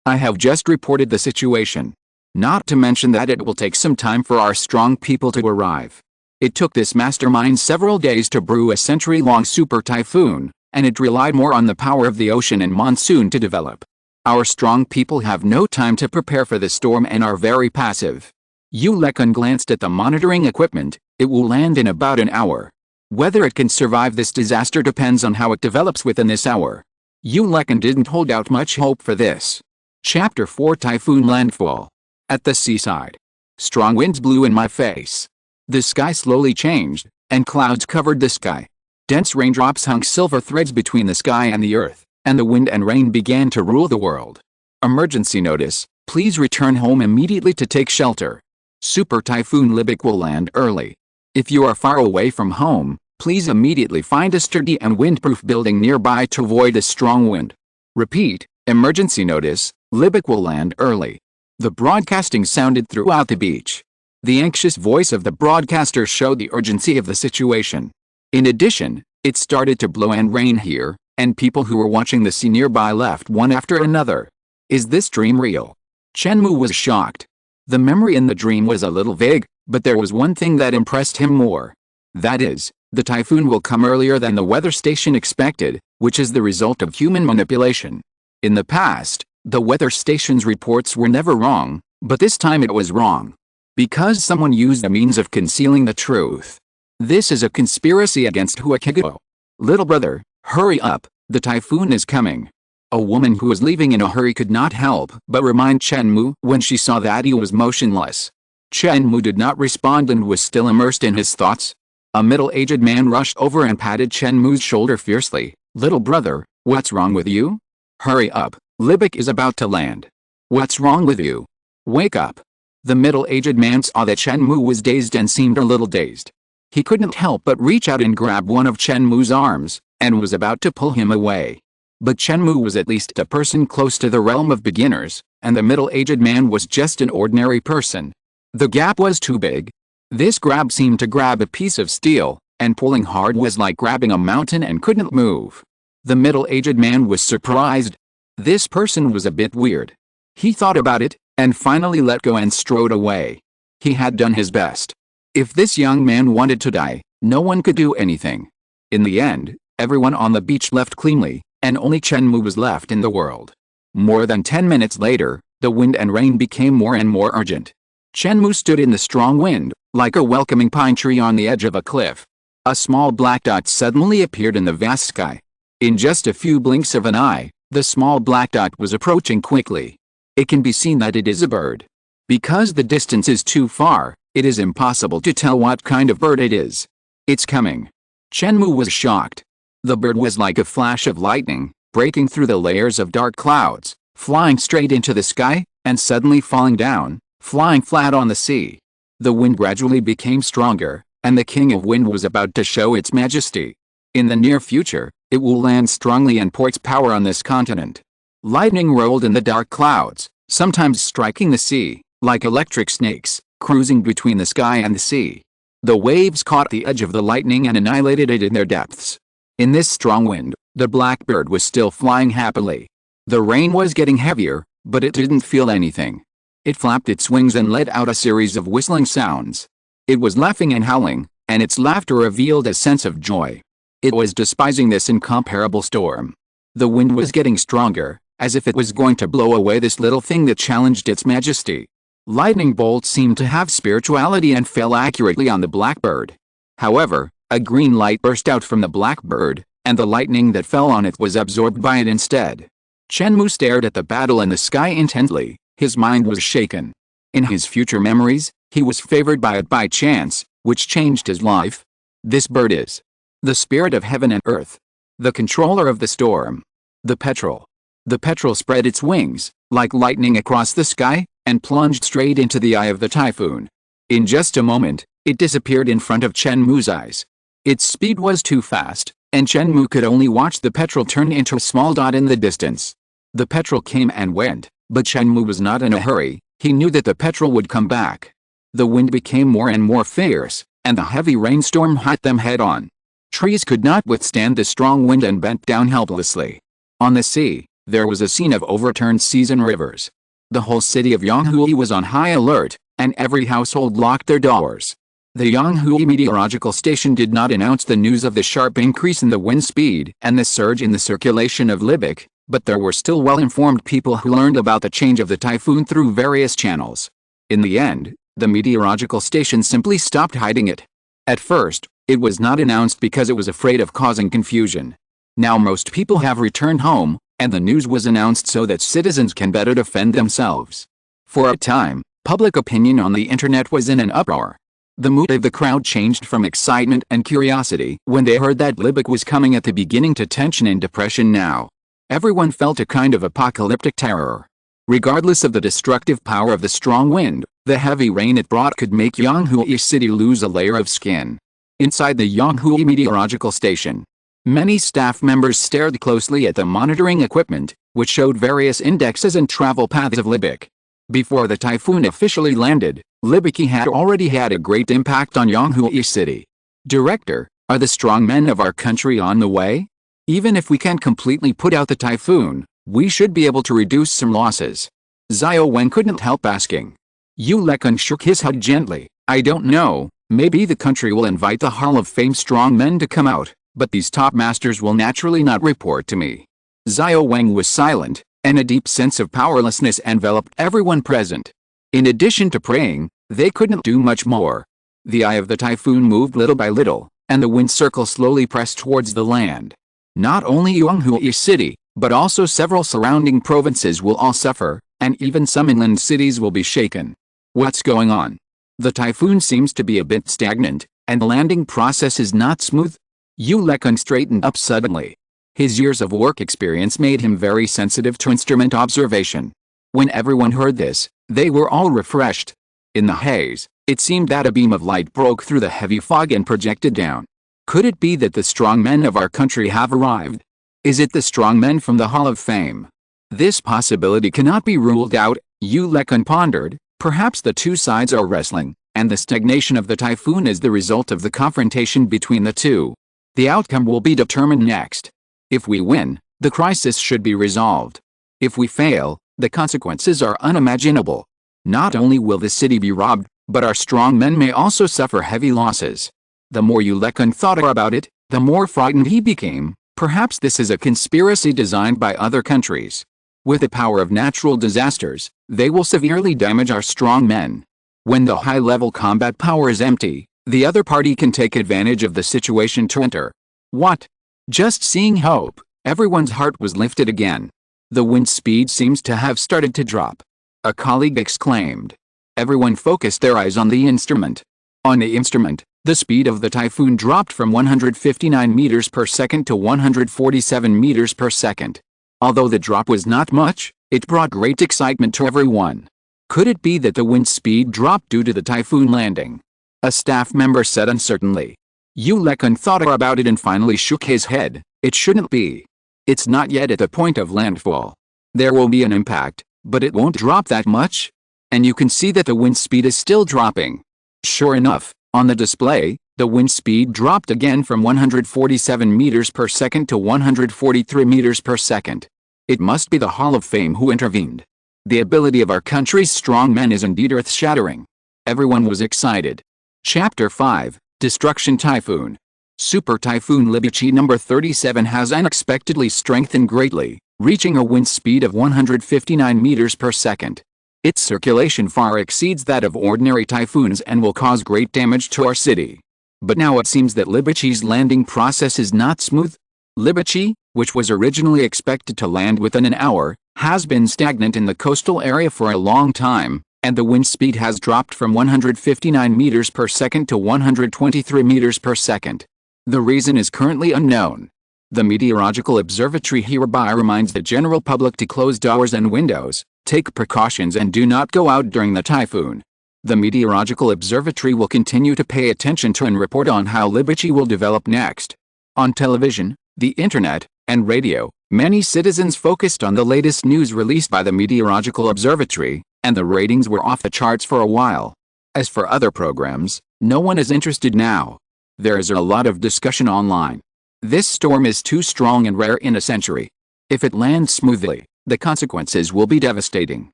I have just reported the situation. Not to mention that it will take some time for our strong people to arrive. It took this mastermind several days to brew a century-long super typhoon, and it relied more on the power of the ocean and monsoon to develop. Our strong people have no time to prepare for the storm and are very passive. Yu Lekun glanced at the monitoring equipment. It will land in about an hour. Whether it can survive this disaster depends on how it develops within this hour. Yu Lekun didn't hold out much hope for this. Chapter 4 Typhoon Landfall. At the seaside. Strong winds blew in my face. The sky slowly changed, and clouds covered the sky. Dense raindrops hung silver threads between the sky and the earth, and the wind and rain began to rule the world. Emergency notice, please return home immediately to take shelter. Super Typhoon Libic will land early. If you are far away from home, please immediately find a sturdy and windproof building nearby to avoid a strong wind. Repeat, emergency notice, Libic will land early. The broadcasting sounded throughout the beach. The anxious voice of the broadcaster showed the urgency of the situation. In addition, it started to blow and rain here, and people who were watching the sea nearby left one after another. Is this dream real? Chen Mou was shocked. The memory in the dream was a little vague, but there was one thing that impressed him more. That is, the typhoon will come earlier than the weather station expected, which is the result of human manipulation. In the past, the weather station's reports were never wrong, but this time it was wrong. Because someone used a means of concealing the truth. This is a conspiracy against Huakigo. Little brother, hurry up, the typhoon is coming. A woman who was leaving in a hurry could not help but remind Chen Mou when she saw that he was motionless. Chen Mou did not respond and was still immersed in his thoughts. A middle-aged man rushed over and patted Chen Mou's shoulder fiercely. Little brother, what's wrong with you? Hurry up, Libic is about to land. What's wrong with you? Wake up. The middle-aged man saw that Chen Mou was dazed and seemed a little dazed. He couldn't help but reach out and grab one of Chen Mou's arms, and was about to pull him away. But Chen Mou was at least a person close to the realm of beginners, and the middle-aged man was just an ordinary person. The gap was too big. This grab seemed to grab a piece of steel, and pulling hard was like grabbing a mountain and couldn't move. The middle-aged man was surprised. This person was a bit weird. He thought about it, and finally let go and strode away. He had done his best. If this young man wanted to die, no one could do anything. In the end, everyone on the beach left cleanly, and only Chen Mou was left in the world. More than 10 minutes later, the wind and rain became more and more urgent. Chen Mou stood in the strong wind, like a welcoming pine tree on the edge of a cliff. A small black dot suddenly appeared in the vast sky. In just a few blinks of an eye, the small black dot was approaching quickly. It can be seen that it is a bird. Because the distance is too far, it is impossible to tell what kind of bird it is. It's coming. Chen Mou was shocked. The bird was like a flash of lightning, breaking through the layers of dark clouds, flying straight into the sky, and suddenly falling down, flying flat on the sea. The wind gradually became stronger, and the King of Wind was about to show its majesty. In the near future, it will land strongly and pour its power on this continent. Lightning rolled in the dark clouds, sometimes striking the sea, like electric snakes, cruising between the sky and the sea. The waves caught the edge of the lightning and annihilated it in their depths. In this strong wind, the blackbird was still flying happily. The rain was getting heavier, but it didn't feel anything. It flapped its wings and let out a series of whistling sounds. It was laughing and howling, and its laughter revealed a sense of joy. It was despising this incomparable storm. The wind was getting stronger, as if it was going to blow away this little thing that challenged its majesty. Lightning bolts seemed to have spirituality and fell accurately on the blackbird. However, a green light burst out from the blackbird, and the lightning that fell on it was absorbed by it instead. Chen Mou stared at the battle in the sky intently. His mind was shaken. In his future memories, he was favored by it by chance, which changed his life. This bird is the spirit of heaven and earth, the controller of the storm, the petrel. The petrel spread its wings, like lightning across the sky, and plunged straight into the eye of the typhoon. In just a moment, it disappeared in front of Chen Mou's eyes. Its speed was too fast, and Chen Mou could only watch the petrel turn into a small dot in the distance. The petrel came and went, but Chen Mou was not in a hurry. He knew that the petrel would come back. The wind became more and more fierce, and the heavy rainstorm hit them head-on. Trees could not withstand the strong wind and bent down helplessly. On the sea, there was a scene of overturned seas and rivers. The whole city of Yanghui was on high alert, and every household locked their doors. The Yanghui meteorological station did not announce the news of the sharp increase in the wind speed and the surge in the circulation of Libic, but there were still well-informed people who learned about the change of the typhoon through various channels. In the end, the meteorological station simply stopped hiding it. At first, it was not announced because it was afraid of causing confusion. Now most people have returned home, and the news was announced so that citizens can better defend themselves. For a time, public opinion on the internet was in an uproar. The mood of the crowd changed from excitement and curiosity when they heard that Libic was coming at the beginning to tension and depression now. Everyone felt a kind of apocalyptic terror. Regardless of the destructive power of the strong wind, the heavy rain it brought could make Yanghui City lose a layer of skin. Inside the Yanghui meteorological station, many staff members stared closely at the monitoring equipment, which showed various indexes and travel paths of Libic. Before the typhoon officially landed, Libic had already had a great impact on Yanghui City. Director, are the strong men of our country on the way? Even if we can't completely put out the typhoon, we should be able to reduce some losses. Xiao Wen couldn't help asking. Yu Lekun shook his head gently. I don't know, maybe the country will invite the Hall of Fame strong men to come out, but these top masters will naturally not report to me. Xiao Wang was silent, and a deep sense of powerlessness enveloped everyone present. In addition to praying, they couldn't do much more. The eye of the typhoon moved little by little, and the wind circle slowly pressed towards the land. Not only Yanghui City, but also several surrounding provinces will all suffer, and even some inland cities will be shaken. What's going on? The typhoon seems to be a bit stagnant, and the landing process is not smooth. Yu Lekun straightened up suddenly. His years of work experience made him very sensitive to instrument observation. When everyone heard this, they were all refreshed. In the haze, it seemed that a beam of light broke through the heavy fog and projected down. Could it be that the strong men of our country have arrived? Is it the strong men from the Hall of Fame? This possibility cannot be ruled out, Yu Lekun pondered. Perhaps the two sides are wrestling, and the stagnation of the typhoon is the result of the confrontation between the two. The outcome will be determined next. If we win, the crisis should be resolved. If we fail, the consequences are unimaginable. Not only will the city be robbed, but our strong men may also suffer heavy losses. The more Yu Lekun thought about it, the more frightened he became. Perhaps this is a conspiracy designed by other countries. With the power of natural disasters, they will severely damage our strong men. When the high-level combat power is empty, the other party can take advantage of the situation to enter. What? Just seeing hope, everyone's heart was lifted again. The wind speed seems to have started to drop. A colleague exclaimed. Everyone focused their eyes on the instrument. On the instrument, the speed of the typhoon dropped from 159 meters per second to 147 meters per second. Although the drop was not much, it brought great excitement to everyone. Could it be that the wind speed dropped due to the typhoon landing? A staff member said uncertainly. Yu Lekun thought about it and finally shook his head. It shouldn't be. It's not yet at the point of landfall. There will be an impact, but it won't drop that much. And you can see that the wind speed is still dropping. Sure enough, on the display, the wind speed dropped again from 147 meters per second to 143 meters per second. It must be the Hall of Fame who intervened. The ability of our country's strong men is indeed earth-shattering. Everyone was excited. Chapter 5, Destruction Typhoon. Super Typhoon Libichi number 37 has unexpectedly strengthened greatly, reaching a wind speed of 159 meters per second. Its circulation far exceeds that of ordinary typhoons and will cause great damage to our city. But now it seems that Libichi's landing process is not smooth. Libichi, which was originally expected to land within an hour, has been stagnant in the coastal area for a long time, and the wind speed has dropped from 159 meters per second to 123 meters per second. The reason is currently unknown. The Meteorological Observatory hereby reminds the general public to close doors and windows, take precautions and do not go out during the typhoon. The Meteorological Observatory will continue to pay attention to and report on how Libichi will develop next. On television, the internet, and radio, many citizens focused on the latest news released by the Meteorological Observatory, and the ratings were off the charts for a while. As for other programs, no one is interested now. There is a lot of discussion online. This storm is too strong and rare in a century. If it lands smoothly, the consequences will be devastating.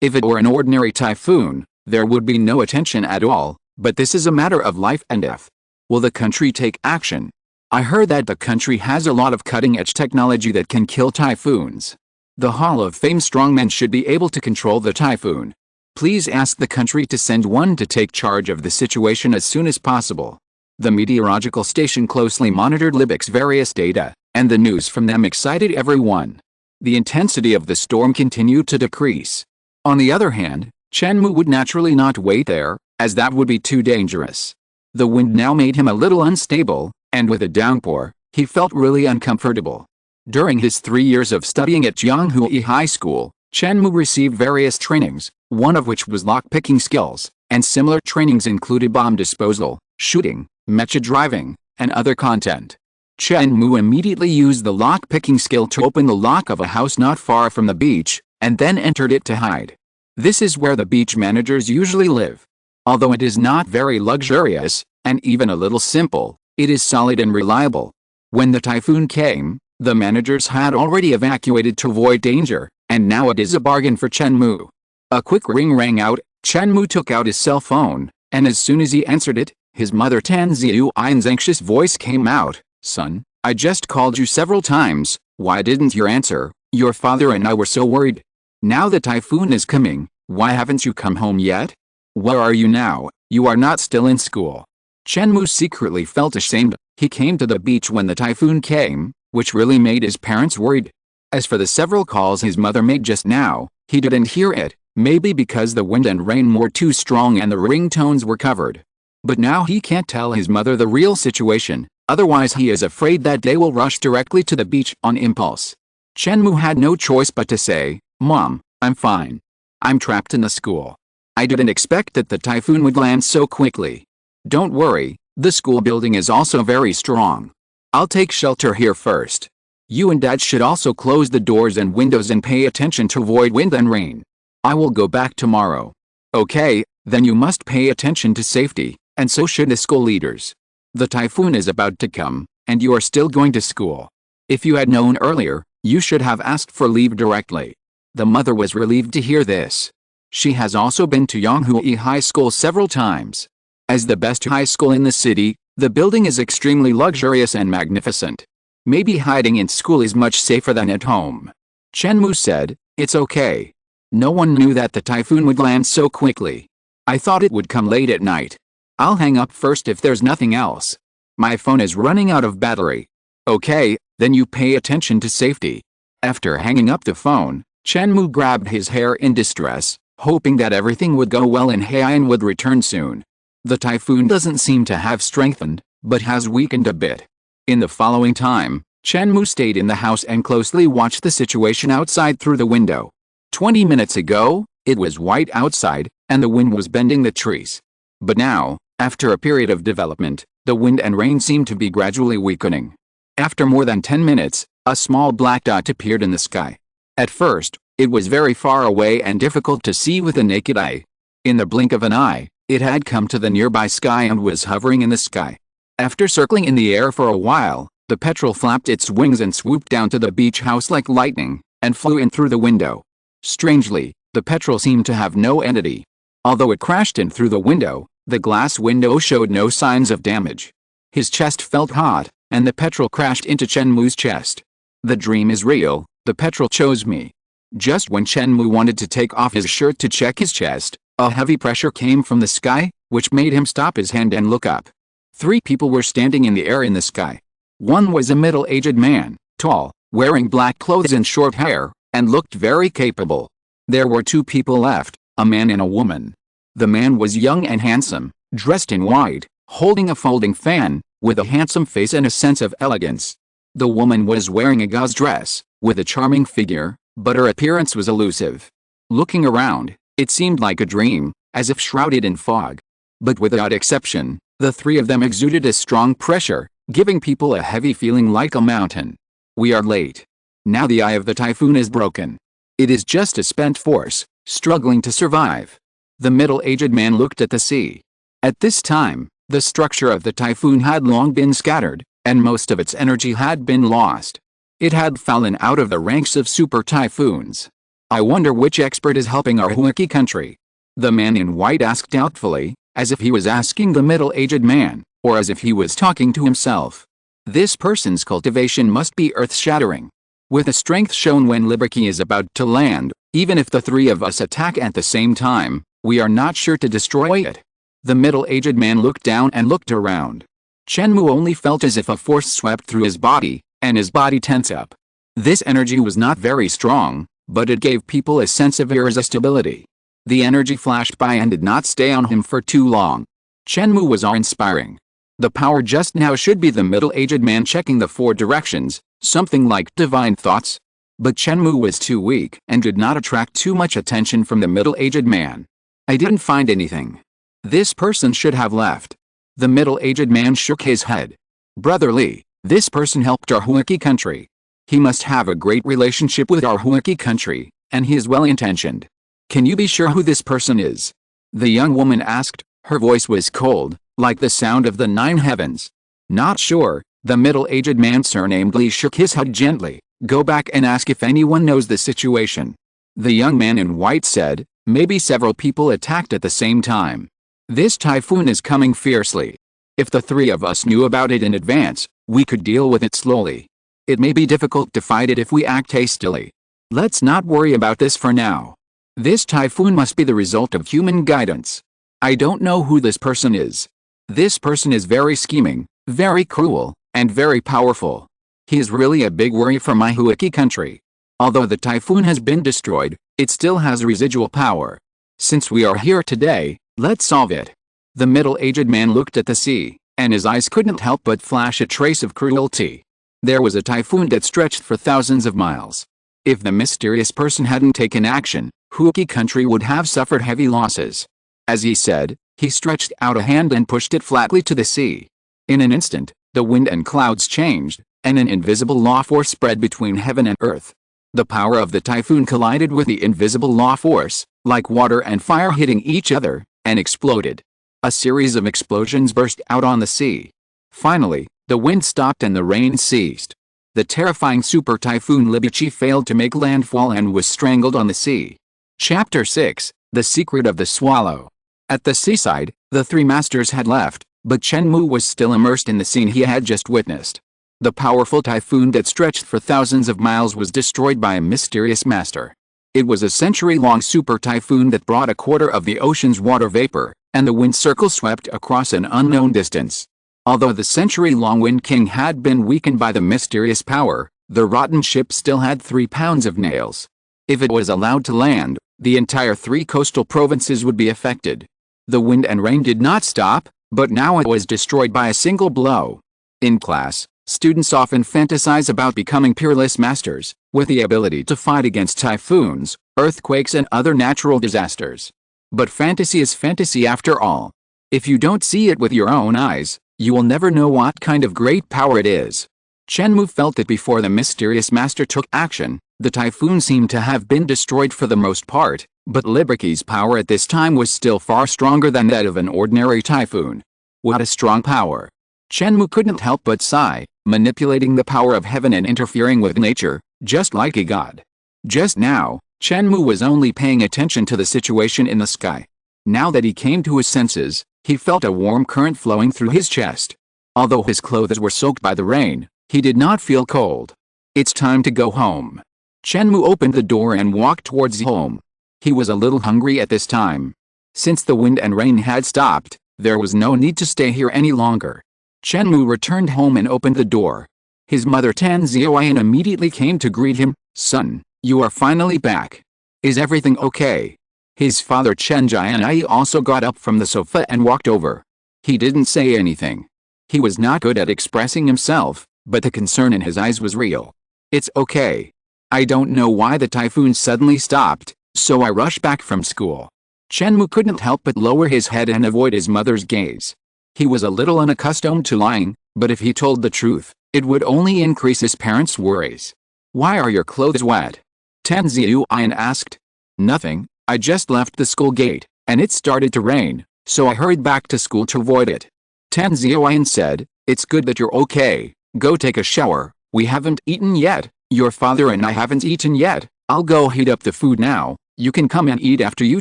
If it were an ordinary typhoon, there would be no attention at all, but this is a matter of life and death. Will the country take action? I heard that the country has a lot of cutting-edge technology that can kill typhoons. The Hall of Fame strongmen should be able to control the typhoon. Please ask the country to send one to take charge of the situation as soon as possible. The meteorological station closely monitored Libic's various data, and the news from them excited everyone. The intensity of the storm continued to decrease. On the other hand, Chen Mou would naturally not wait there, as that would be too dangerous. The wind now made him a little unstable, and with a downpour, he felt really uncomfortable. During his 3 years of studying at Jianghui High School, Chen Mou received various trainings, one of which was lock-picking skills, and similar trainings included bomb disposal, shooting, mecha driving, and other content. Chen Mou immediately used the lock-picking skill to open the lock of a house not far from the beach, and then entered it to hide. This is where the beach managers usually live. Although it is not very luxurious, and even a little simple, it is solid and reliable. When the typhoon came, the managers had already evacuated to avoid danger, and now it is a bargain for Chen Mou. A quick ring rang out. Chen Mou took out his cell phone, and as soon as he answered it, his mother Tan Ziyuan's anxious voice came out. "Son, I just called you several times, why didn't you answer? Your father and I were so worried. Now the typhoon is coming, why haven't you come home yet? Where are you now? You are not still in school." Chen Mou secretly felt ashamed. He came to the beach when the typhoon came, which really made his parents worried. As for the several calls his mother made just now, he didn't hear it, maybe because the wind and rain were too strong and the ringtones were covered. But now he can't tell his mother the real situation, otherwise he is afraid that they will rush directly to the beach on impulse. Chen Mou had no choice but to say, "Mom, I'm fine. I'm trapped in the school. I didn't expect that the typhoon would land so quickly. Don't worry, the school building is also very strong. I'll take shelter here first. You and Dad should also close the doors and windows and pay attention to avoid wind and rain. I will go back tomorrow. Okay, then you must pay attention to safety, and so should the school leaders. The typhoon is about to come, and you are still going to school. If you had known earlier, you should have asked for leave directly. The mother was relieved to hear this. She has also been to Yonghui High School several times. As the best high school in the city, the building is extremely luxurious and magnificent. Maybe hiding in school is much safer than at home. Chen Mou said, "It's okay. No one knew that the typhoon would land so quickly. I thought it would come late at night. I'll hang up first if there's nothing else. My phone is running out of battery." "Okay, then you pay attention to safety." After hanging up the phone, Chen Mou grabbed his hair in distress, hoping that everything would go well and Haiyan would return soon. The typhoon doesn't seem to have strengthened, but has weakened a bit. In the following time, Chen Mou stayed in the house and closely watched the situation outside through the window. 20 minutes ago, it was white outside, and the wind was bending the trees. But now, after a period of development, the wind and rain seemed to be gradually weakening. After more than 10 minutes, a small black dot appeared in the sky. At first, it was very far away and difficult to see with the naked eye. In the blink of an eye, it had come to the nearby sky and was hovering in the sky. After circling in the air for a while, the petrel flapped its wings and swooped down to the beach house like lightning, and flew in through the window. Strangely, the petrel seemed to have no entity. Although it crashed in through the window, the glass window showed no signs of damage. His chest felt hot, and the petrel crashed into Chen Mou's chest. The dream is real, the petrel chose me. Just when Chen Mou wanted to take off his shirt to check his chest, a heavy pressure came from the sky, which made him stop his hand and look up. 3 people were standing in the air in the sky. One was a middle-aged man, tall, wearing black clothes and short hair, and looked very capable. There were 2 people left, a man and a woman. The man was young and handsome, dressed in white, holding a folding fan, with a handsome face and a sense of elegance. The woman was wearing a gauze dress, with a charming figure, but her appearance was elusive. Looking around, it seemed like a dream, as if shrouded in fog. But without exception, the 3 of them exuded a strong pressure, giving people a heavy feeling like a mountain. We are late. Now the eye of the typhoon is broken. It is just a spent force, struggling to survive. The middle-aged man looked at the sea. At this time, the structure of the typhoon had long been scattered, and most of its energy had been lost. It had fallen out of the ranks of super typhoons. I wonder which expert is helping our Huiki country? The man in white asked doubtfully, as if he was asking the middle-aged man, or as if he was talking to himself. This person's cultivation must be earth-shattering. With a strength shown when Liberty is about to land, even if the 3 of us attack at the same time, we are not sure to destroy it. The middle-aged man looked down and looked around. Chen Mou only felt as if a force swept through his body, and his body tensed up. This energy was not very strong, but it gave people a sense of irresistibility. The energy flashed by and did not stay on him for too long. Chen Mou was awe-inspiring. The power just now should be the middle-aged man checking the 4 directions, something like divine thoughts. But Chen Mou was too weak and did not attract too much attention from the middle-aged man. I didn't find anything. This person should have left. The middle-aged man shook his head. Brother Li, this person helped our Huiki country. He must have a great relationship with our Huiki country, and he is well-intentioned. Can you be sure who this person is? The young woman asked. Her voice was cold, like the sound of the 9 heavens. Not sure, the middle-aged man surnamed Li shook his head gently. Go back and ask if anyone knows the situation. The young man in white said, maybe several people attacked at the same time. This typhoon is coming fiercely. If the 3 of us knew about it in advance, we could deal with it slowly. It may be difficult to fight it if we act hastily. Let's not worry about this for now. This typhoon must be the result of human guidance. I don't know who this person is. This person is very scheming, very cruel, and very powerful. He is really a big worry for my Huiki country. Although the typhoon has been destroyed, it still has residual power. Since we are here today, let's solve it. The middle-aged man looked at the sea, and his eyes couldn't help but flash a trace of cruelty. There was a typhoon that stretched for thousands of miles. If the mysterious person hadn't taken action, Huiki country would have suffered heavy losses. As he said, he stretched out a hand and pushed it flatly to the sea. In an instant, the wind and clouds changed, and an invisible law force spread between heaven and earth. The power of the typhoon collided with the invisible law force, like water and fire hitting each other, and exploded. A series of explosions burst out on the sea. Finally, the wind stopped and the rain ceased. The terrifying super typhoon Libichi failed to make landfall and was strangled on the sea. Chapter 6, The Secret of the Swallow. At the seaside, the three masters had left, but Chen Mou was still immersed in the scene he had just witnessed. The powerful typhoon that stretched for thousands of miles was destroyed by a mysterious master. It was a century-long super typhoon that brought a quarter of the ocean's water vapor, and the wind circle swept across an unknown distance. Although the century-long Wind King had been weakened by the mysterious power, the rotten ship still had 3 pounds of nails. If it was allowed to land, the entire 3 coastal provinces would be affected. The wind and rain did not stop, but now it was destroyed by a single blow. In class, students often fantasize about becoming peerless masters, with the ability to fight against typhoons, earthquakes and other natural disasters. But fantasy is fantasy after all. If you don't see it with your own eyes, you will never know what kind of great power it is. Chen Mou felt that before the mysterious master took action, the typhoon seemed to have been destroyed for the most part, but Libichi's power at this time was still far stronger than that of an ordinary typhoon. What a strong power! Chen Mou couldn't help but sigh, manipulating the power of heaven and interfering with nature, just like a god. Just now, Chen Mou was only paying attention to the situation in the sky. Now that he came to his senses, he felt a warm current flowing through his chest. Although his clothes were soaked by the rain, he did not feel cold. It's time to go home. Chen Mou opened the door and walked towards home. He was a little hungry at this time. Since the wind and rain had stopped, there was no need to stay here any longer. Chen Mou returned home and opened the door. His mother Tan Xiaoyan immediately came to greet him. "Son, you are finally back. Is everything okay?" His father Chen Jianai also got up from the sofa and walked over. He didn't say anything. He was not good at expressing himself, but the concern in his eyes was real. "It's okay. I don't know why the typhoon suddenly stopped, so I rushed back from school." Chen Mou couldn't help but lower his head and avoid his mother's gaze. He was a little unaccustomed to lying, but if he told the truth, it would only increase his parents' worries. "Why are your clothes wet?" Tan Xiaoyan asked. "Nothing. I just left the school gate, and it started to rain, so I hurried back to school to avoid it." Tan Xiaoyan said, "It's good that you're okay. Go take a shower. We haven't eaten yet. Your father and I haven't eaten yet. I'll go heat up the food now. You can come and eat after you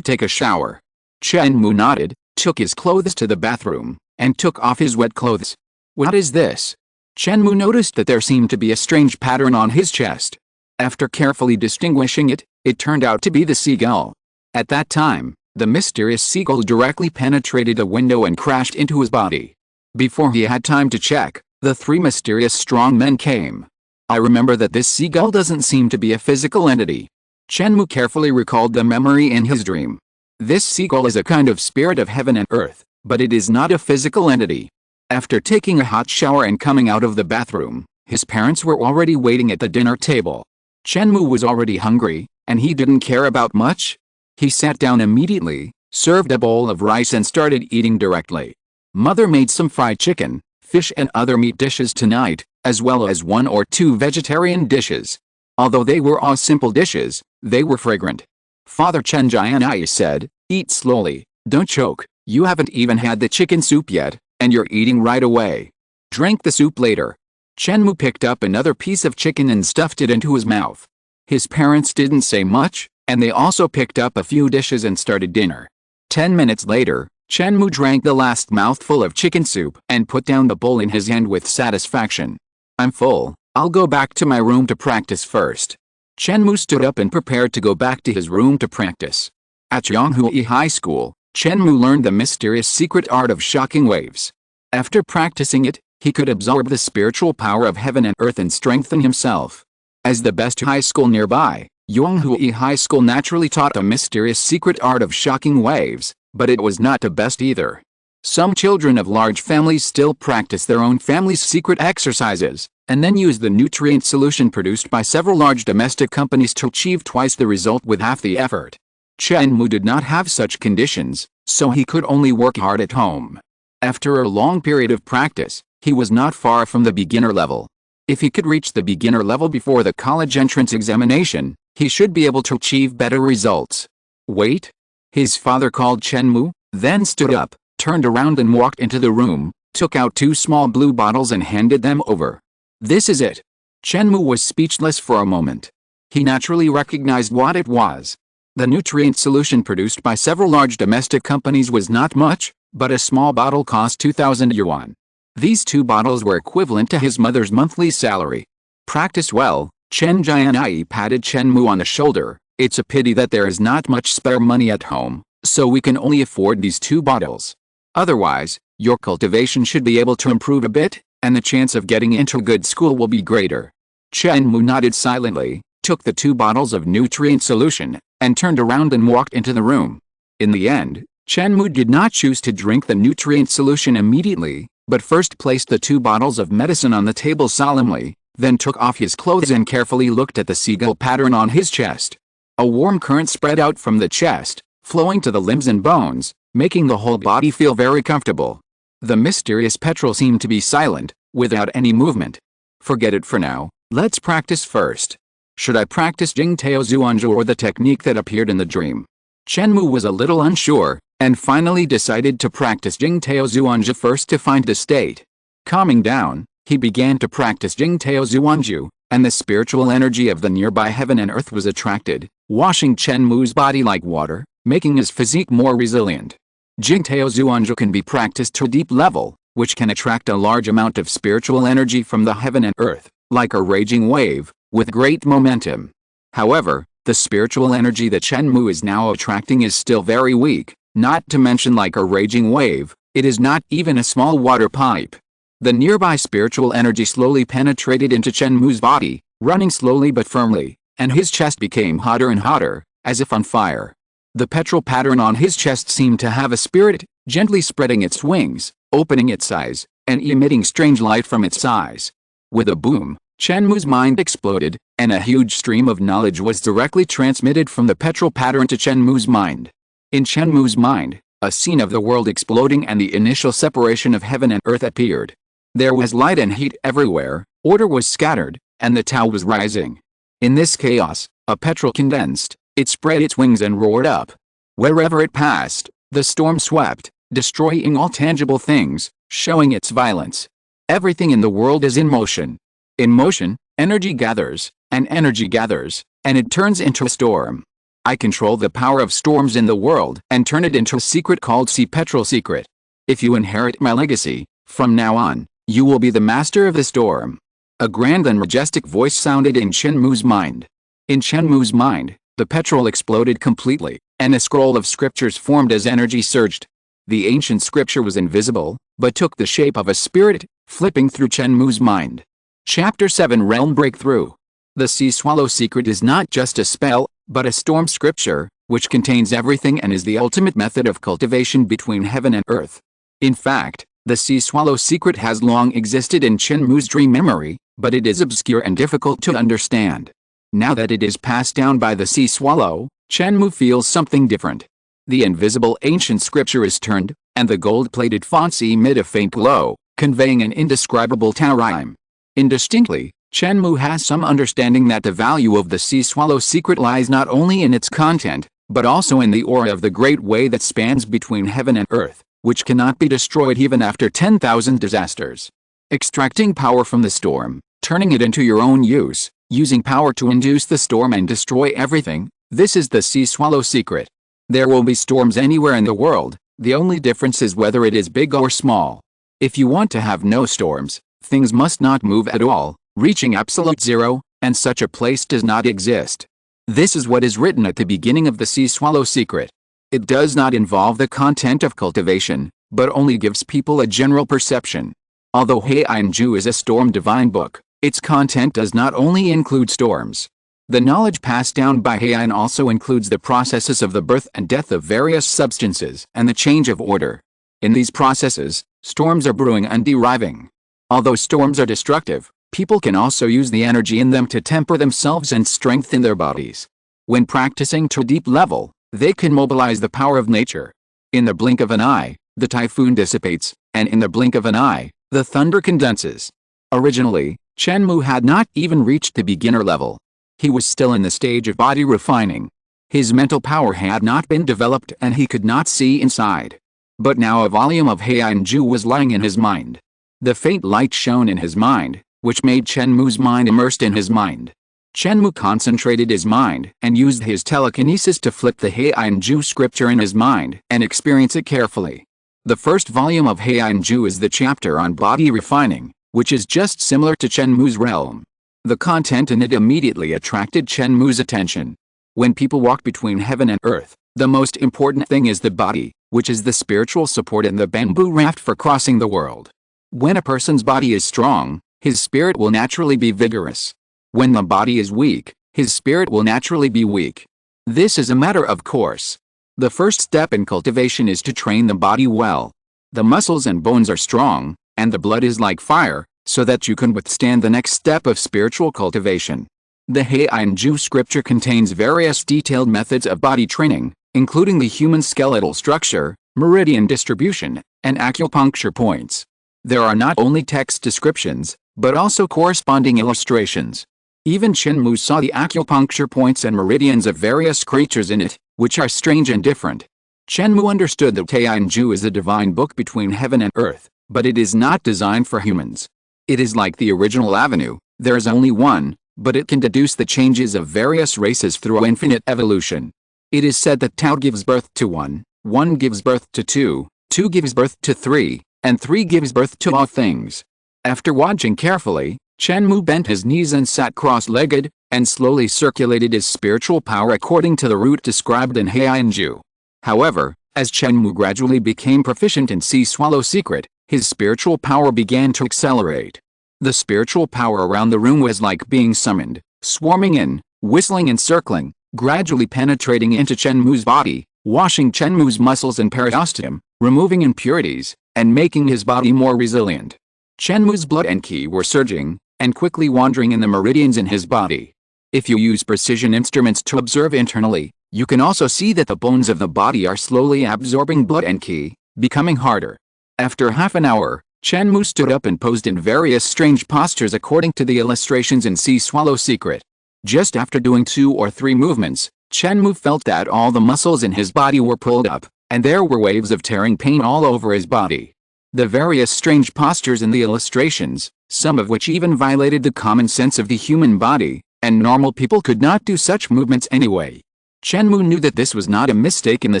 take a shower." Chen Mou nodded, took his clothes to the bathroom, and took off his wet clothes. "What is this?" Chen Mou noticed that there seemed to be a strange pattern on his chest. After carefully distinguishing it, it turned out to be the seagull. At that time, the mysterious seagull directly penetrated a window and crashed into his body. Before he had time to check, the 3 mysterious strong men came. "I remember that this seagull doesn't seem to be a physical entity." Chen Mou carefully recalled the memory in his dream. This seagull is a kind of spirit of heaven and earth, but it is not a physical entity. After taking a hot shower and coming out of the bathroom, his parents were already waiting at the dinner table. Chen Mou was already hungry, and he didn't care about much. He sat down immediately, served a bowl of rice and started eating directly. Mother made some fried chicken, fish and other meat dishes tonight, as well as 1 or 2 vegetarian dishes. Although they were all simple dishes, they were fragrant. Father Chen Jianai said, "Eat slowly, don't choke, you haven't even had the chicken soup yet, and you're eating right away. Drink the soup later." Chen Mou picked up another piece of chicken and stuffed it into his mouth. His parents didn't say much, and they also picked up a few dishes and started dinner. 10 minutes later, Chen Mou drank the last mouthful of chicken soup and put down the bowl in his hand with satisfaction. "I'm full, I'll go back to my room to practice first." Chen Mou stood up and prepared to go back to his room to practice. At Yonghui High School, Chen Mou learned the mysterious secret art of shocking waves. After practicing it, he could absorb the spiritual power of heaven and earth and strengthen himself. As the best high school nearby, Yonghui High School naturally taught the mysterious secret art of shocking waves, but it was not the best either. Some children of large families still practice their own family's secret exercises, and then use the nutrient solution produced by several large domestic companies to achieve twice the result with half the effort. Chen Mou did not have such conditions, so he could only work hard at home. After a long period of practice, he was not far from the beginner level. If he could reach the beginner level before the college entrance examination, he should be able to achieve better results. Wait. His father called Chen Mou, then stood up, turned around and walked into the room, took out 2 small blue bottles and handed them over. This is it. Chen Mou was speechless for a moment. He naturally recognized what it was. The nutrient solution produced by several large domestic companies was not much, but a small bottle cost 2,000 yuan. These 2 bottles were equivalent to his mother's monthly salary. Practice well. Chen Jianyi patted Chen Mou on the shoulder. It's a pity that there is not much spare money at home, so we can only afford these 2 bottles. Otherwise, your cultivation should be able to improve a bit, and the chance of getting into a good school will be greater. Chen Mou nodded silently, took the 2 bottles of nutrient solution, and turned around and walked into the room. In the end, Chen Mou did not choose to drink the nutrient solution immediately, but first placed the 2 bottles of medicine on the table solemnly, then took off his clothes and carefully looked at the seagull pattern on his chest. A warm current spread out from the chest, flowing to the limbs and bones, making the whole body feel very comfortable. The mysterious petrel seemed to be silent, without any movement. Forget it for now, let's practice first. Should I practice Jingtao Zuanzhu or the technique that appeared in the dream? Chen Mou was a little unsure, and finally decided to practice Jingtao Zuanzhu first to find the state. Calming down, he began to practice Jingtao Zuanzhu, and the spiritual energy of the nearby heaven and earth was attracted, washing Chen Mou's body like water, making his physique more resilient. Jingtao Zuanzhu can be practiced to a deep level, which can attract a large amount of spiritual energy from the heaven and earth, like a raging wave, with great momentum. However, the spiritual energy that Chen Mou is now attracting is still very weak, not to mention like a raging wave, it is not even a small water pipe. The nearby spiritual energy slowly penetrated into Chen Mou's body, running slowly but firmly, and his chest became hotter and hotter, as if on fire. The petrel pattern on his chest seemed to have a spirit, gently spreading its wings, opening its eyes, and emitting strange light from its eyes. With a boom, Chen Mou's mind exploded, and a huge stream of knowledge was directly transmitted from the petrel pattern to Chen Mou's mind. In Chen Mou's mind, a scene of the world exploding and the initial separation of heaven and earth appeared. There was light and heat everywhere, order was scattered, and the Tao was rising. In this chaos, a petrel condensed, it spread its wings and roared up. Wherever it passed, the storm swept, destroying all tangible things, showing its violence. Everything in the world is in motion. In motion, energy gathers, and it turns into a storm. I control the power of storms in the world and turn it into a secret called Sea Petrel Secret. If you inherit my legacy, from now on, you will be the master of the storm. A grand and majestic voice sounded in Chen Mou's mind. In Chen Mou's mind, the petrel exploded completely, and a scroll of scriptures formed as energy surged. The ancient scripture was invisible, but took the shape of a spirit, flipping through Chen Mou's mind. Chapter 7 Realm Breakthrough. The Sea Swallow Secret is not just a spell, but a storm scripture, which contains everything and is the ultimate method of cultivation between heaven and earth. In fact, the Sea Swallow Secret has long existed in Chen Mou's dream memory, but it is obscure and difficult to understand. Now that it is passed down by the Sea Swallow, Chen Mou feels something different. The invisible ancient scripture is turned, and the gold-plated fonts emit a faint glow, conveying an indescribable Tao rhyme. Indistinctly, Chen Mou has some understanding that the value of the Sea Swallow Secret lies not only in its content, but also in the aura of the great way that spans between heaven and earth, which cannot be destroyed even after 10,000 disasters. Extracting power from the storm, turning it into your own use, using power to induce the storm and destroy everything, this is the Sea Swallow Secret. There will be storms anywhere in the world, the only difference is whether it is big or small. If you want to have no storms, things must not move at all, reaching absolute zero, and such a place does not exist. This is what is written at the beginning of the Sea Swallow Secret. It does not involve the content of cultivation, but only gives people a general perception. Although Haiyan Jue is a storm divine book, its content does not only include storms. The knowledge passed down by Haiyan also includes the processes of the birth and death of various substances and the change of order. In these processes, storms are brewing and deriving. Although storms are destructive, people can also use the energy in them to temper themselves and strengthen their bodies. When practicing to a deep level, they can mobilize the power of nature. In the blink of an eye, the typhoon dissipates, and in the blink of an eye, the thunder condenses. Originally, Chen Mou had not even reached the beginner level. He was still in the stage of body refining. His mental power had not been developed and he could not see inside. But now a volume of Haiyan Jue was lying in his mind. The faint light shone in his mind, which made Chen Mou's mind immersed in his mind. Chen Mou concentrated his mind and used his telekinesis to flip the Haiyan Jue scripture in his mind and experience it carefully. The first volume of Haiyan Jue is the chapter on body refining, which is just similar to Chen Mou's realm. The content in it immediately attracted Chen Mou's attention. When people walk between heaven and earth, the most important thing is the body, which is the spiritual support and the bamboo raft for crossing the world. When a person's body is strong, his spirit will naturally be vigorous. When the body is weak, his spirit will naturally be weak. This is a matter of course. The first step in cultivation is to train the body well. The muscles and bones are strong, and the blood is like fire, so that you can withstand the next step of spiritual cultivation. The Haiyan Jue scripture contains various detailed methods of body training, including the human skeletal structure, meridian distribution, and acupuncture points. There are not only text descriptions, but also corresponding illustrations. Even Chen Mou saw the acupuncture points and meridians of various creatures in it, which are strange and different. Chen Mou understood that Haiyan Jue is a divine book between heaven and earth, but it is not designed for humans. It is like the original avenue, there is only one, but it can deduce the changes of various races through infinite evolution. It is said that Tao gives birth to one, one gives birth to two, two gives birth to three, and three gives birth to all things. After watching carefully, Chen Mou bent his knees and sat cross-legged, and slowly circulated his spiritual power according to the route described in Haiyan Jue. However, as Chen Mou gradually became proficient in Sea Swallow Secret, his spiritual power began to accelerate. The spiritual power around the room was like being summoned, swarming in, whistling and circling, gradually penetrating into Chen Mou's body, washing Chen Mou's muscles and periosteum, removing impurities, and making his body more resilient. Chen Mou's blood and qi were surging, and quickly wandering in the meridians in his body. If you use precision instruments to observe internally, you can also see that the bones of the body are slowly absorbing blood and qi, becoming harder. After half an hour, Chen Mou stood up and posed in various strange postures according to the illustrations in Sea Swallow Secret. Just after doing 2 or 3 movements, Chen Mou felt that all the muscles in his body were pulled up, and there were waves of tearing pain all over his body. The various strange postures in the illustrations, some of which even violated the common sense of the human body, and normal people could not do such movements anyway. Chen Mou knew that this was not a mistake in the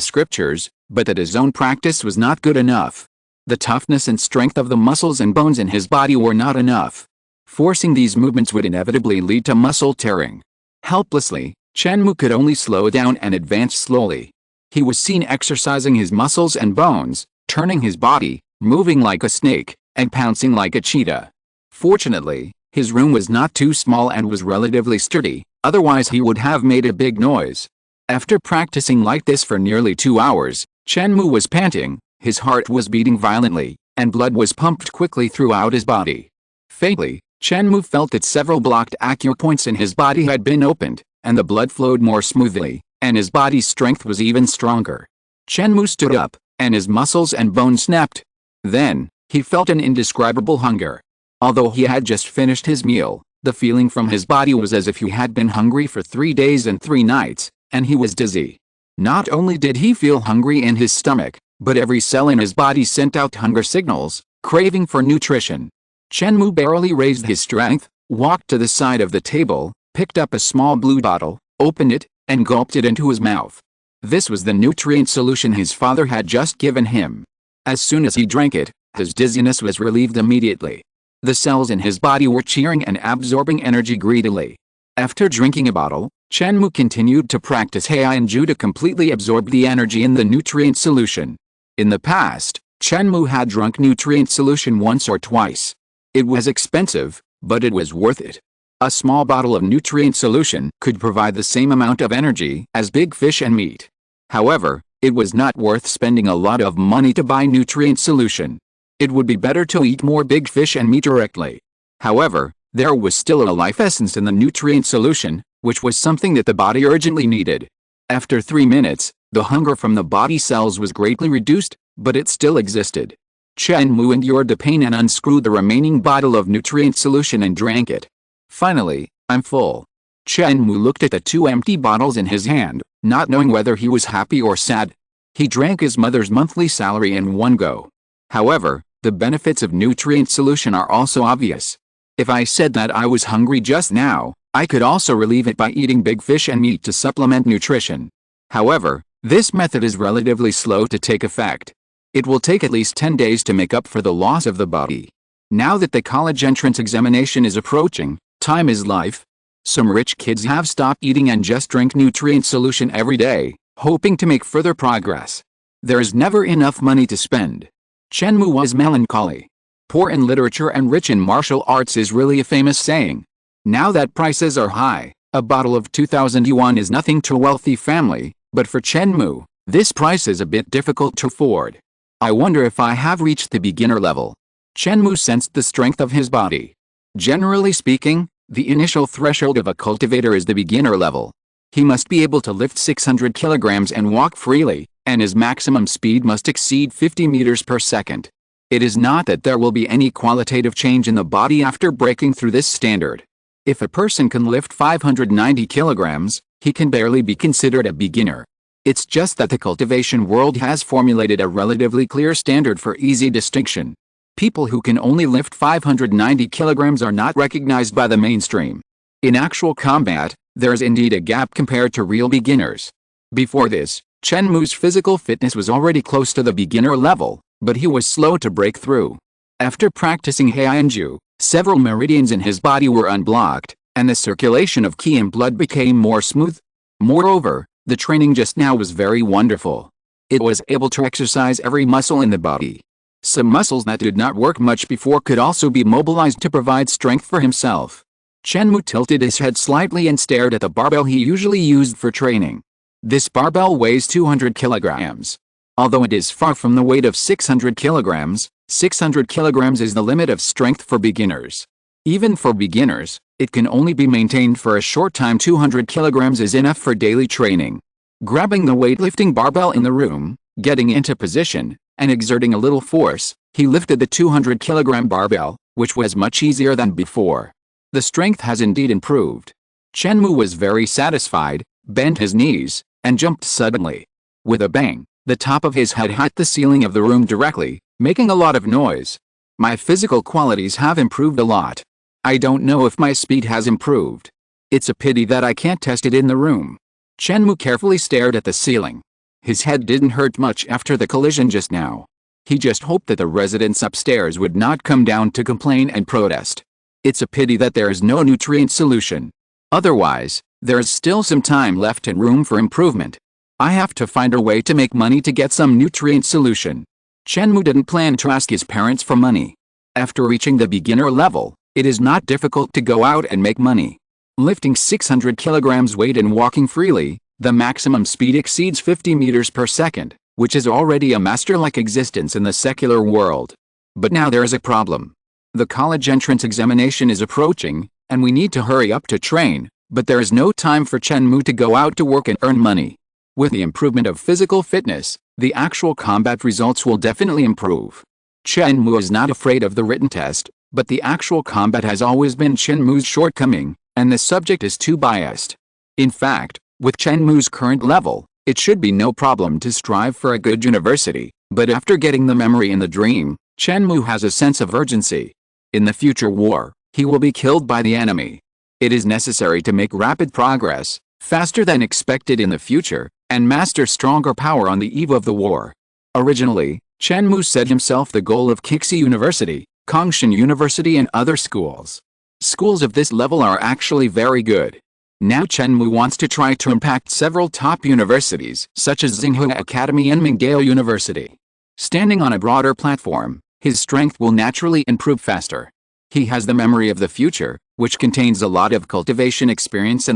scriptures, but that his own practice was not good enough. The toughness and strength of the muscles and bones in his body were not enough. Forcing these movements would inevitably lead to muscle tearing. Helplessly, Chen Mou could only slow down and advance slowly. He was seen exercising his muscles and bones, turning his body, moving like a snake, and pouncing like a cheetah. Fortunately, his room was not too small and was relatively sturdy, otherwise he would have made a big noise. After practicing like this for nearly 2 hours, Chen Mou was panting, his heart was beating violently, and blood was pumped quickly throughout his body. Faintly, Chen Mou felt that several blocked acupoints in his body had been opened, and the blood flowed more smoothly, and his body's strength was even stronger. Chen Mou stood up, and his muscles and bones snapped. Then, he felt an indescribable hunger. Although he had just finished his meal, the feeling from his body was as if he had been hungry for 3 days and 3 nights, and he was dizzy. Not only did he feel hungry in his stomach, but every cell in his body sent out hunger signals, craving for nutrition. Chen Mou barely raised his strength, walked to the side of the table, picked up a small blue bottle, opened it, and gulped it into his mouth. This was the nutrient solution his father had just given him. As soon as he drank it, his dizziness was relieved immediately. The cells in his body were cheering and absorbing energy greedily. After drinking a bottle, Chen Mou continued to practice Haiyan Jue to completely absorb the energy in the nutrient solution. In the past, Chen Mou had drunk nutrient solution once or twice. It was expensive, but it was worth it. A small bottle of nutrient solution could provide the same amount of energy as big fish and meat. However, it was not worth spending a lot of money to buy nutrient solution. It would be better to eat more big fish and meat directly. However, there was still a life essence in the nutrient solution, which was something that the body urgently needed. After 3 minutes, the hunger from the body cells was greatly reduced, but it still existed. Chen Mou endured the pain and unscrewed the remaining bottle of nutrient solution and drank it. Finally, I'm full. Chen Mou looked at the 2 empty bottles in his hand, not knowing whether he was happy or sad. He drank his mother's monthly salary in one go. However, the benefits of nutrient solution are also obvious. If I said that I was hungry just now, I could also relieve it by eating big fish and meat to supplement nutrition. However, this method is relatively slow to take effect. It will take at least 10 days to make up for the loss of the body. Now that the college entrance examination is approaching, time is life. Some rich kids have stopped eating and just drink nutrient solution every day, hoping to make further progress. There is never enough money to spend. Chen Mou was melancholy. Poor in literature and rich in martial arts is really a famous saying. Now that prices are high, a bottle of 2,000 yuan is nothing to a wealthy family, but for Chen Mou, this price is a bit difficult to afford. I wonder if I have reached the beginner level. Chen Mou sensed the strength of his body. Generally speaking, the initial threshold of a cultivator is the beginner level. He must be able to lift 600 kilograms and walk freely, and his maximum speed must exceed 50 meters per second. It is not that there will be any qualitative change in the body after breaking through this standard. If a person can lift 590 kilograms, he can barely be considered a beginner. It's just that the cultivation world has formulated a relatively clear standard for easy distinction. People who can only lift 590 kilograms are not recognized by the mainstream. In actual combat, there is indeed a gap compared to real beginners. Before this, Chen Mou's physical fitness was already close to the beginner level, but he was slow to break through. After practicing Haiyan Jue, several meridians in his body were unblocked, and the circulation of qi and blood became more smooth. Moreover, the training just now was very wonderful. It was able to exercise every muscle in the body. Some muscles that did not work much before could also be mobilized to provide strength for himself. Chen Mou tilted his head slightly and stared at the barbell he usually used for training. This barbell weighs 200 kilograms. Although it is far from the weight of 600 kilograms, 600 kilograms is the limit of strength for beginners. Even for beginners, it can only be maintained for a short time. 200 kilograms is enough for daily training. Grabbing the weightlifting barbell in the room, getting into position, and exerting a little force, he lifted the 200 kilogram barbell, which was much easier than before. The strength has indeed improved. Chen Mou was very satisfied, bent his knees, and jumped suddenly. With a bang, the top of his head hit the ceiling of the room directly, making a lot of noise. My physical qualities have improved a lot. I don't know if my speed has improved. It's a pity that I can't test it in the room. Chen Mou carefully stared at the ceiling. His head didn't hurt much after the collision just now. He just hoped that the residents upstairs would not come down to complain and protest. It's a pity that there is no nutrient solution. Otherwise, there is still some time left and room for improvement. I have to find a way to make money to get some nutrient solution. Chen Mou didn't plan to ask his parents for money. After reaching the beginner level, it is not difficult to go out and make money. Lifting 600 kilograms weight and walking freely, the maximum speed exceeds 50 meters per second, which is already a master-like existence in the secular world. But now there is a problem. The college entrance examination is approaching, and we need to hurry up to train, but there is no time for Chen Mou to go out to work and earn money. With the improvement of physical fitness, the actual combat results will definitely improve. Chen Mou is not afraid of the written test, but the actual combat has always been Chen Mou's shortcoming, and the subject is too biased. In fact, with Chen Mou's current level, it should be no problem to strive for a good university, but after getting the memory in the dream, Chen Mou has a sense of urgency. In the future war, he will be killed by the enemy. It is necessary to make rapid progress, faster than expected in the future, and master stronger power on the eve of the war. Originally, Chen Mou set himself the goal of Kixi University, Kongshan University and other schools. Schools of this level are actually very good. Now Chen Mou wants to try to impact several top universities such as Tsinghua Academy and Mingdao University. Standing on a broader platform, his strength will naturally improve faster. He has the memory of the future, which contains a lot of cultivation experience.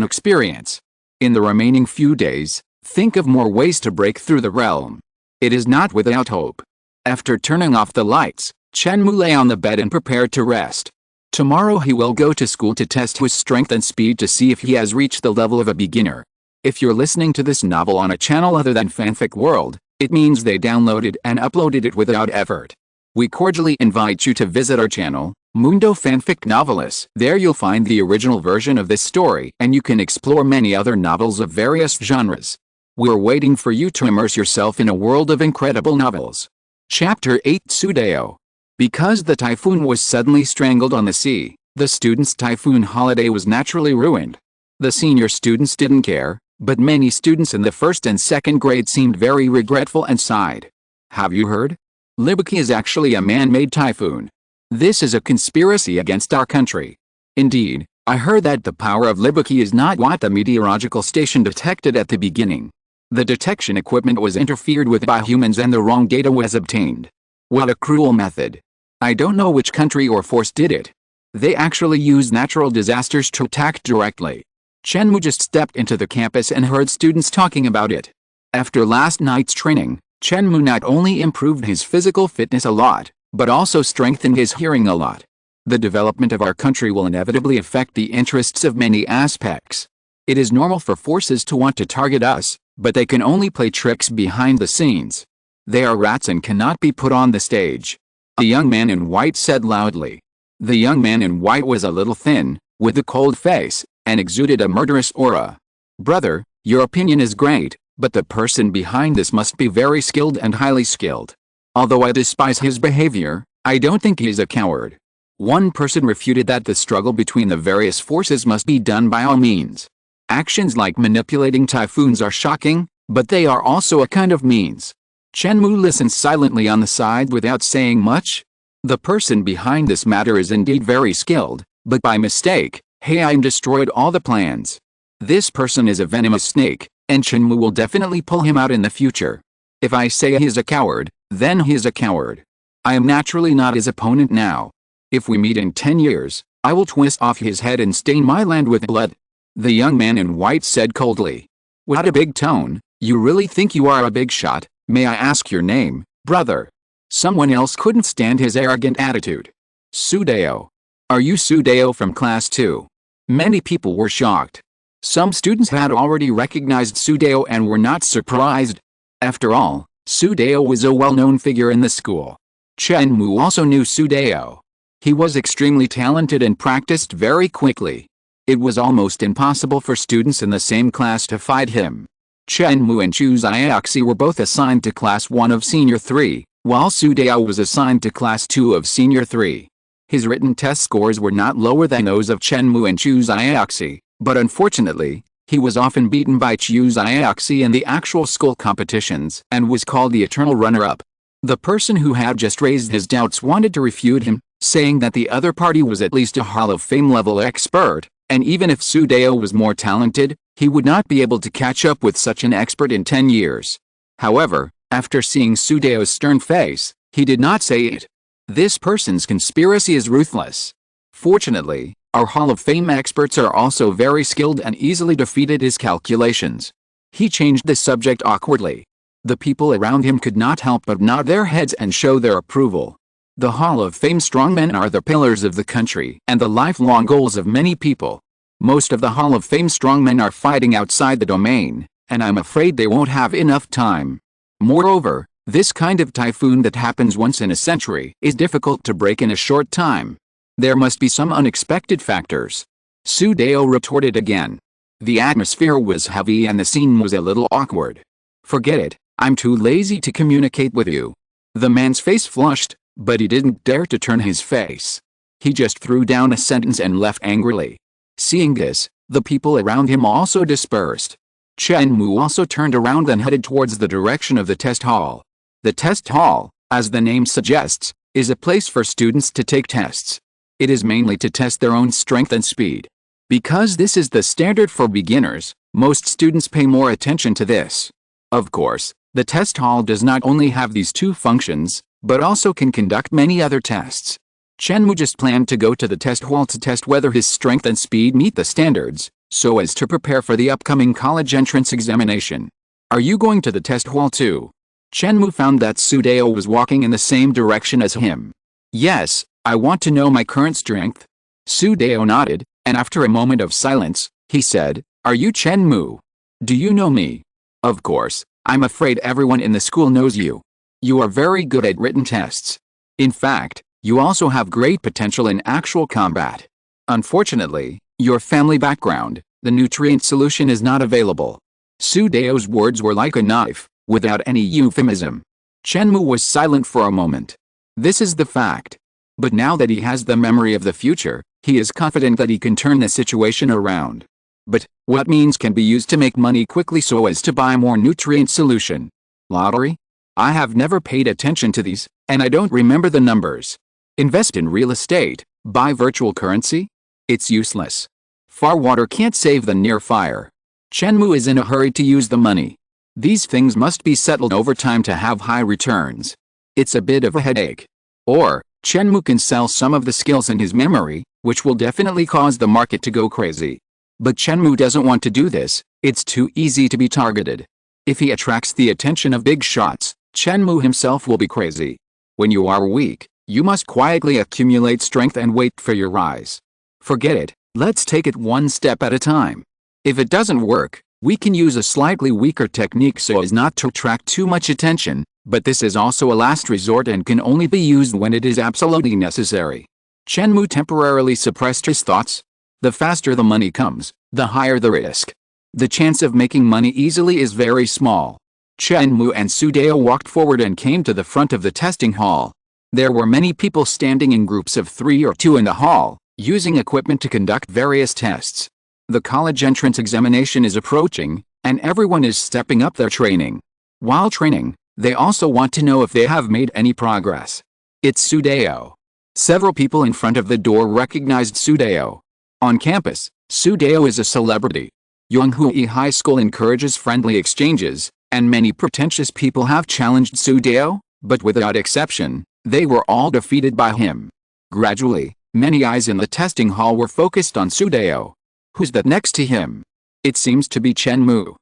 In the remaining few days, think of more ways to break through the realm. It is not without hope. After turning off the lights, Chen Mou lay on the bed and prepared to rest. Tomorrow he will go to school to test his strength and speed to see if he has reached the level of a beginner. If you're listening to this novel on a channel other than Fanfic World, it means they downloaded and uploaded it without effort. We cordially invite you to visit our channel, Mundo Fanfic Novelist. There you'll find the original version of this story, and you can explore many other novels of various genres. We're waiting for you to immerse yourself in a world of incredible novels. Chapter 8 Sudeo. Because the typhoon was suddenly strangled on the sea, the students' typhoon holiday was naturally ruined. The senior students didn't care, but many students in the first and second grade seemed very regretful and sighed. Have you heard? Libaki is actually a man-made typhoon. This is a conspiracy against our country. Indeed, I heard that the power of Libaki is not what the meteorological station detected at the beginning. The detection equipment was interfered with by humans and the wrong data was obtained. What a cruel method. I don't know which country or force did it. They actually used natural disasters to attack directly. Chen Mou just stepped into the campus and heard students talking about it. After last night's training, Chen Mou not only improved his physical fitness a lot, but also strengthened his hearing a lot. The development of our country will inevitably affect the interests of many aspects. It is normal for forces to want to target us, but they can only play tricks behind the scenes. They are rats and cannot be put on the stage. A young man in white said loudly. The young man in white was a little thin, with a cold face, and exuded a murderous aura. Brother, your opinion is great, but the person behind this must be very skilled and highly skilled. Although I despise his behavior, I don't think he's a coward. One person refuted that the struggle between the various forces must be done by all means. Actions like manipulating typhoons are shocking, but they are also a kind of means. Chen Mou listened silently on the side without saying much. The person behind this matter is indeed very skilled, but by mistake, Haiyan destroyed all the plans. This person is a venomous snake, and Chen Mou will definitely pull him out in the future. If I say he is a coward, then he is a coward. I am naturally not his opponent now. If we meet in 10 years, I will twist off his head and stain my land with blood. The young man in white said coldly. What a big tone, you really think you are a big shot? May I ask your name, brother? Someone else couldn't stand his arrogant attitude. Sudeo. Are you Sudeo from class 2? Many people were shocked. Some students had already recognized Sudeo and were not surprised. After all, Sudeo was a well-known figure in the school. Chen Mou also knew Sudeo. He was extremely talented and practiced very quickly. It was almost impossible for students in the same class to fight him. Chen Mou and Chu Xiaoxi were both assigned to class 1 of senior 3, while Sudeo was assigned to class 2 of senior 3. His written test scores were not lower than those of Chen Mou and Chu Xiaoxi, but unfortunately, he was often beaten by Chu Xiaoxi in the actual school competitions and was called the eternal runner-up. The person who had just raised his doubts wanted to refute him, saying that the other party was at least a Hall of Fame level expert, and even if Sudeo was more talented, he would not be able to catch up with such an expert in 10 years. However, after seeing Sudeo's stern face, he did not say it. This person's conspiracy is ruthless. Fortunately, our Hall of Fame experts are also very skilled and easily defeated his calculations. He changed the subject awkwardly. The people around him could not help but nod their heads and show their approval. The Hall of Fame strongmen are the pillars of the country and the lifelong goals of many people. Most of the Hall of Fame strongmen are fighting outside the domain, and I'm afraid they won't have enough time. Moreover, this kind of typhoon that happens once in a century is difficult to break in a short time. There must be some unexpected factors. Sudeo retorted again. The atmosphere was heavy and the scene was a little awkward. Forget it, I'm too lazy to communicate with you. The man's face flushed, but he didn't dare to turn his face. He just threw down a sentence and left angrily. Seeing this, the people around him also dispersed. Chen Mou also turned around and headed towards the direction of the test hall. The test hall, as the name suggests, is a place for students to take tests. It is mainly to test their own strength and speed. Because this is the standard for beginners, most students pay more attention to this. Of course, the test hall does not only have these two functions, but also can conduct many other tests. Chen Mou just planned to go to the test hall to test whether his strength and speed meet the standards, so as to prepare for the upcoming college entrance examination. Are you going to the test hall too? Chen Mou found that Sudeo was walking in the same direction as him. Yes, I want to know my current strength. Sudeo nodded, and after a moment of silence, he said, Are you Chen Mou? Do you know me? Of course, I'm afraid everyone in the school knows you. You are very good at written tests. In fact, you also have great potential in actual combat. Unfortunately, your family background, the nutrient solution is not available. Su Dao's words were like a knife, without any euphemism. Chen Mou was silent for a moment. This is the fact. But now that he has the memory of the future, he is confident that he can turn the situation around. But, what means can be used to make money quickly so as to buy more nutrient solution? Lottery? I have never paid attention to these, and I don't remember the numbers. Invest in real estate, buy virtual currency? It's useless. Far water can't save the near fire. Chen Mou is in a hurry to use the money. These things must be settled over time to have high returns. It's a bit of a headache. Or, Chen Mou can sell some of the skills in his memory, which will definitely cause the market to go crazy. But Chen Mou doesn't want to do this, it's too easy to be targeted. If he attracts the attention of big shots, Chen Mou himself will be crazy. When you are weak, you must quietly accumulate strength and wait for your rise. Forget it, let's take it one step at a time. If it doesn't work, we can use a slightly weaker technique so as not to attract too much attention, but this is also a last resort and can only be used when it is absolutely necessary. Chen Mou temporarily suppressed his thoughts. The faster the money comes, the higher the risk. The chance of making money easily is very small. Chen Mou and Su Dao walked forward and came to the front of the testing hall. There were many people standing in groups of 3 or 2 in the hall, using equipment to conduct various tests. The college entrance examination is approaching, and everyone is stepping up their training. While training, they also want to know if they have made any progress. It's Su Dao. Several people in front of the door recognized Su Dao. On campus, Su Dao is a celebrity. Yonghui High School encourages friendly exchanges, and many pretentious people have challenged Su Dao, but without exception, they were all defeated by him. Gradually, many eyes in the testing hall were focused on Su Dao. Who's that next to him? It seems to be Chen Mou.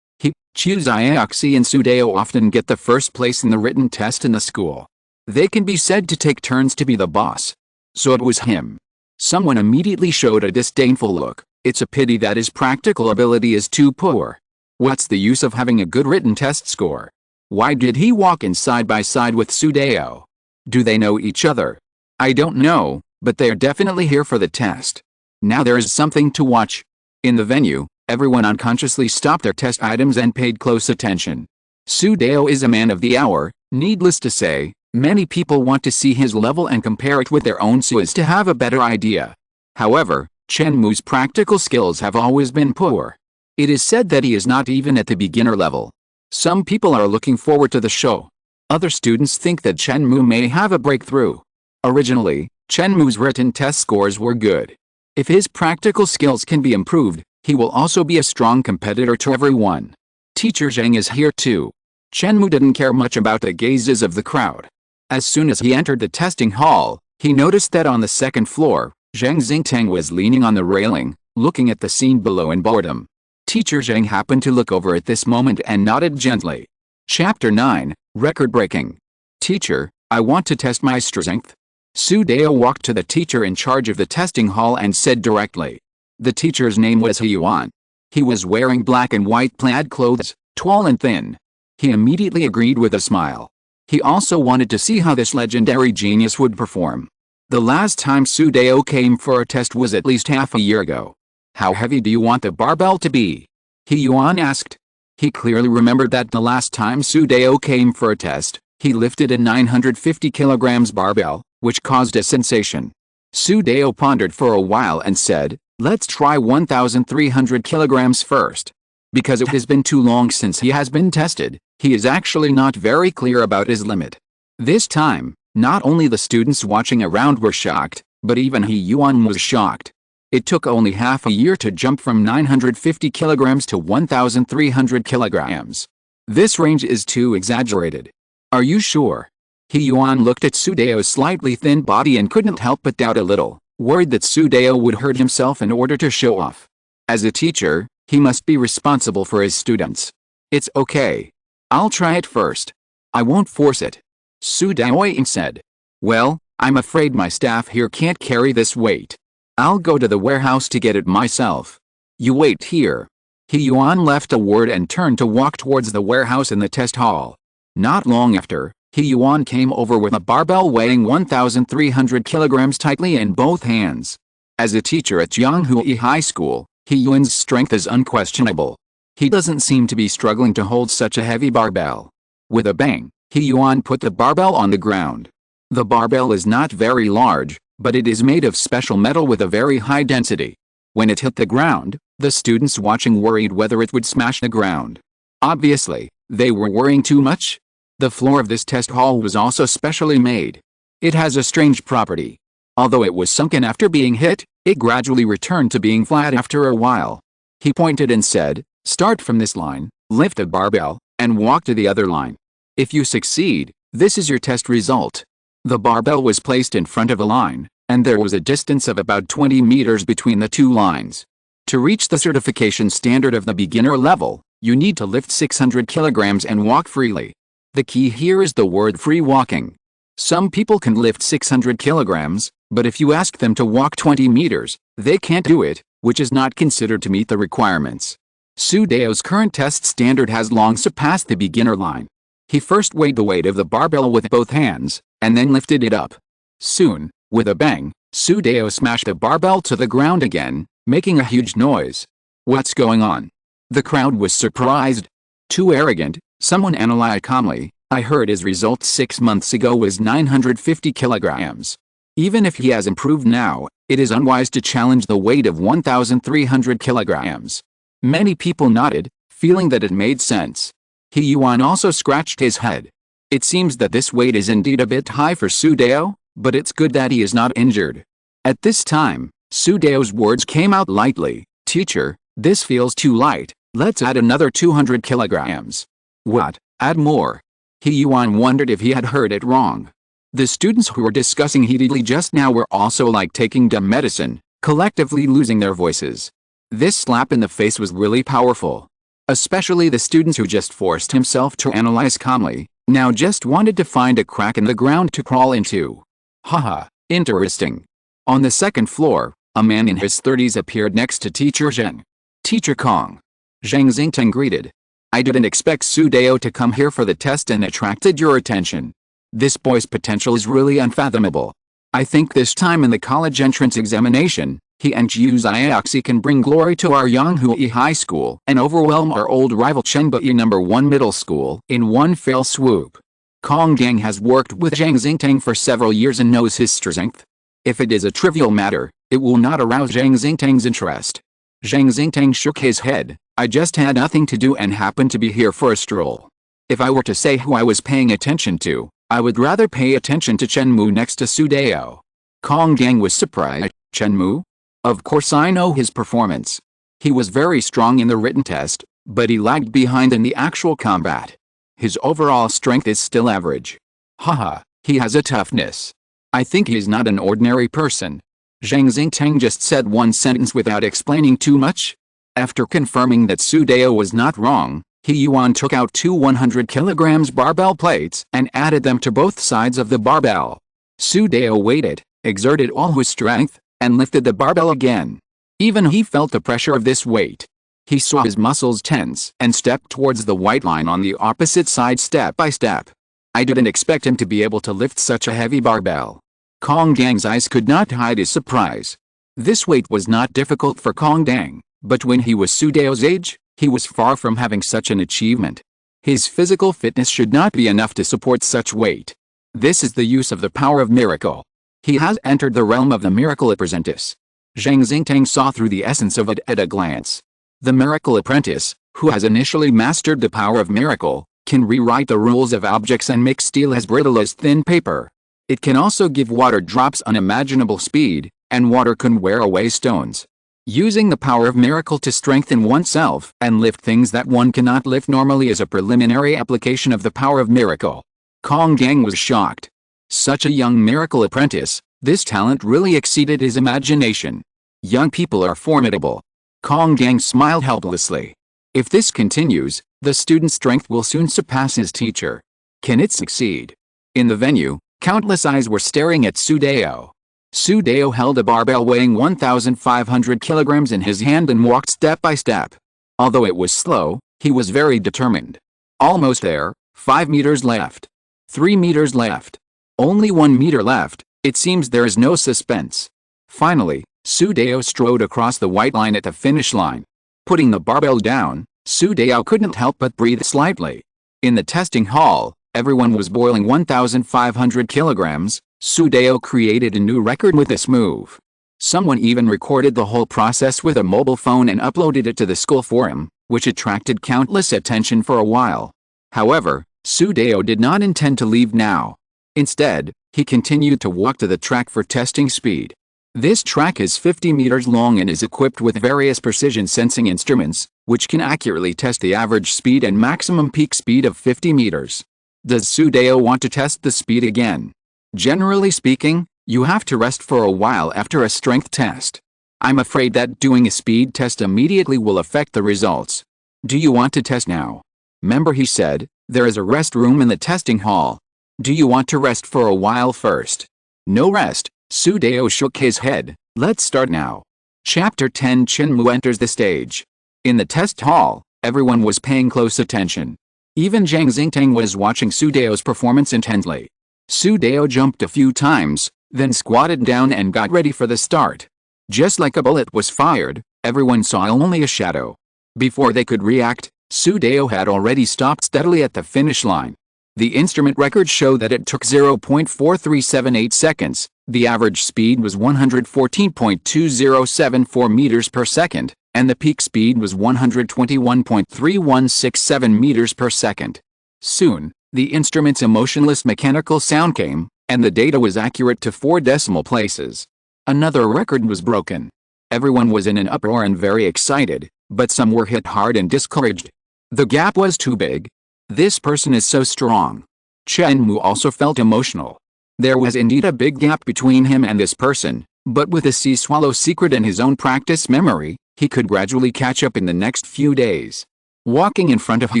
Chu Xiaoxi and Su Dao often get the first place in the written test in the school. They can be said to take turns to be the boss. So it was him. Someone immediately showed a disdainful look. It's a pity that his practical ability is too poor. What's the use of having a good written test score? Why did he walk in side by side with Su Dao? Do they know each other? I don't know, but they are definitely here for the test. Now there is something to watch. In the venue, everyone unconsciously stopped their test items and paid close attention. Su Dao is a man of the hour, needless to say. Many people want to see his level and compare it with their own so as to have a better idea. However, Chen Mou's practical skills have always been poor. It is said that he is not even at the beginner level. Some people are looking forward to the show. Other students think that Chen Mou may have a breakthrough. Originally, Chen Mou's written test scores were good. If his practical skills can be improved, he will also be a strong competitor to everyone. Teacher Zhang is here too. Chen Mou didn't care much about the gazes of the crowd. As soon as he entered the testing hall, he noticed that on the second floor, Zhang Xingtang was leaning on the railing, looking at the scene below in boredom. Teacher Zhang happened to look over at this moment and nodded gently. Chapter 9, Record-Breaking. Teacher, I want to test my strength. Su Dao walked to the teacher in charge of the testing hall and said directly. The teacher's name was Haiyan. He was wearing black and white plaid clothes, tall and thin. He immediately agreed with a smile. He also wanted to see how this legendary genius would perform. The last time Su Dao came for a test was at least half a year ago. How heavy do you want the barbell to be? Haiyan asked. He clearly remembered that the last time Su Dao came for a test, he lifted a 950 kilograms barbell, which caused a sensation. Su Dao pondered for a while and said, let's try 1,300 kilograms first. Because it has been too long since he has been tested, he is actually not very clear about his limit. This time, not only the students watching around were shocked, but even Haiyan was shocked. It took only half a year to jump from 950 kilograms to 1,300 kilograms. This range is too exaggerated. Are you sure? Haiyan looked at Su Dao's slightly thin body and couldn't help but doubt a little, worried that Su Dao would hurt himself in order to show off. As a teacher, he must be responsible for his students. It's okay. I'll try it first. I won't force it. Su Dao said. Well, I'm afraid my staff here can't carry this weight. I'll go to the warehouse to get it myself. You wait here. Haiyan left a word and turned to walk towards the warehouse in the test hall. Not long after, He Yuan came over with a barbell weighing 1,300 kilograms tightly in both hands. As a teacher at Jianghui High School, He Yuan's strength is unquestionable. He doesn't seem to be struggling to hold such a heavy barbell. With a bang, He Yuan put the barbell on the ground. The barbell is not very large, but it is made of special metal with a very high density. When it hit the ground, the students watching worried whether it would smash the ground. Obviously, they were worrying too much. The floor of this test hall was also specially made. It has a strange property. Although it was sunken after being hit, it gradually returned to being flat after a while. He pointed and said, "Start from this line, lift a barbell, and walk to the other line. If you succeed, this is your test result." The barbell was placed in front of a line, and there was a distance of about 20 meters between the two lines. To reach the certification standard of the beginner level, you need to lift 600 kilograms and walk freely. The key here is the word free walking. Some people can lift 600 kilograms, but if you ask them to walk 20 meters, they can't do it, which is not considered to meet the requirements. Su Dao's current test standard has long surpassed the beginner line. He first weighed the weight of the barbell with both hands, and then lifted it up. Soon, with a bang, Su Dao smashed the barbell to the ground again, making a huge noise. "What's going on?" The crowd was surprised. "Too arrogant," someone analyzed calmly. "I heard his result 6 months ago was 950 kilograms. Even if he has improved now, it is unwise to challenge the weight of 1,300 kilograms. Many people nodded, feeling that it made sense. He Yuan also scratched his head. It seems that this weight is indeed a bit high for Su Dao, but it's good that he is not injured. At this time, Su Dao's words came out lightly. "Teacher, this feels too light, let's add another 200 kilograms. "What, add more?" He Yuan wondered if he had heard it wrong. The students who were discussing heatedly just now were also like taking dumb medicine, collectively losing their voices. This slap in the face was really powerful. Especially the students who just forced himself to analyze calmly, now just wanted to find a crack in the ground to crawl into. Haha, interesting. On the second floor, a man in his 30s appeared next to Teacher Zheng. "Teacher Kong." Zhang Xingtang greeted. "I didn't expect Su Dao to come here for the test and attracted your attention. This boy's potential is really unfathomable. I think this time in the college entrance examination, he and Jiu Zioxi can bring glory to our Yanghui High School and overwhelm our old rival Chen Mou No. 1 Middle School in one fell swoop." Kong Gang has worked with Zhang Xingtang for several years and knows his strength. If it is a trivial matter, it will not arouse Zhang Xingtang's interest. Zhang Xingtang shook his head. "I just had nothing to do and happened to be here for a stroll. If I were to say who I was paying attention to, I would rather pay attention to Chen Mou next to Su Dao." Kong Gang was surprised. "Chen Mou? Of course I know his performance. He was very strong in the written test, but he lagged behind in the actual combat. His overall strength is still average. Haha, he has a toughness. I think he is not an ordinary person." Zhang Xingtang just said one sentence without explaining too much. After confirming that Su Dao was not wrong, He Yuan took out two 100 kilograms barbell plates and added them to both sides of the barbell. Su Dao waited, exerted all his strength, and lifted the barbell again. Even he felt the pressure of this weight. He saw his muscles tense and stepped towards the white line on the opposite side step by step. "I didn't expect him to be able to lift such a heavy barbell." Kong Gang's eyes could not hide his surprise. This weight was not difficult for Kong Gang, but when he was Su Dao's age, he was far from having such an achievement. His physical fitness should not be enough to support such weight. This is the use of the power of miracle. He has entered the realm of the miracle apprentice. Zhang Xingtang saw through the essence of it at a glance. The miracle apprentice, who has initially mastered the power of miracle, can rewrite the rules of objects and make steel as brittle as thin paper. It can also give water drops unimaginable speed, and water can wear away stones. Using the power of miracle to strengthen oneself and lift things that one cannot lift normally is a preliminary application of the power of miracle. Kong Gang was shocked. Such a young miracle apprentice, this talent really exceeded his imagination. Young people are formidable. Kong Gang smiled helplessly. If this continues, the student's strength will soon surpass his teacher. Can it succeed? In the venue, countless eyes were staring at Su Dao. Su Dao held a barbell weighing 1,500 kilograms in his hand and walked step by step. Although it was slow, he was very determined. Almost there, 5 meters left. 3 meters left. Only 1 meter left. It seems there is no suspense. Finally, Su Dao strode across the white line at the finish line. Putting the barbell down, Su Dao couldn't help but breathe slightly. In the testing hall, everyone was boiling 1,500 kilograms. Su Dao created a new record with this move. Someone even recorded the whole process with a mobile phone and uploaded it to the school forum, which attracted countless attention for a while. However, Su Dao did not intend to leave now. Instead, he continued to walk to the track for testing speed. This track is 50 meters long and is equipped with various precision sensing instruments, which can accurately test the average speed and maximum peak speed of 50 meters. Does Su Dao want to test the speed again? Generally speaking, you have to rest for a while after a strength test. I'm afraid that doing a speed test immediately will affect the results. Do you want to test now? Remember, he said, there is a rest room in the testing hall. Do you want to rest for a while first? No rest. Su Dao shook his head. Let's start now. Chapter 10. Chen Mou enters the stage. In the test hall, everyone was paying close attention. Even Zhang Xingtang was watching Su Dao's performance intently. Su Dao jumped a few times, then squatted down and got ready for the start. Just like a bullet was fired, everyone saw only a shadow. Before they could react, Su Dao had already stopped steadily at the finish line. The instrument records show that it took 0.4378 seconds, the average speed was 114.2074 meters per second, and the peak speed was 121.3167 meters per second. Soon, the instrument's emotionless mechanical sound came, and the data was accurate to 4 decimal places. Another record was broken. Everyone was in an uproar and very excited, but some were hit hard and discouraged. The gap was too big. This person is so strong. Chen Mou also felt emotional. There was indeed a big gap between him and this person, but with a sea swallow secret and his own practice memory, he could gradually catch up in the next few days. Walking in front of He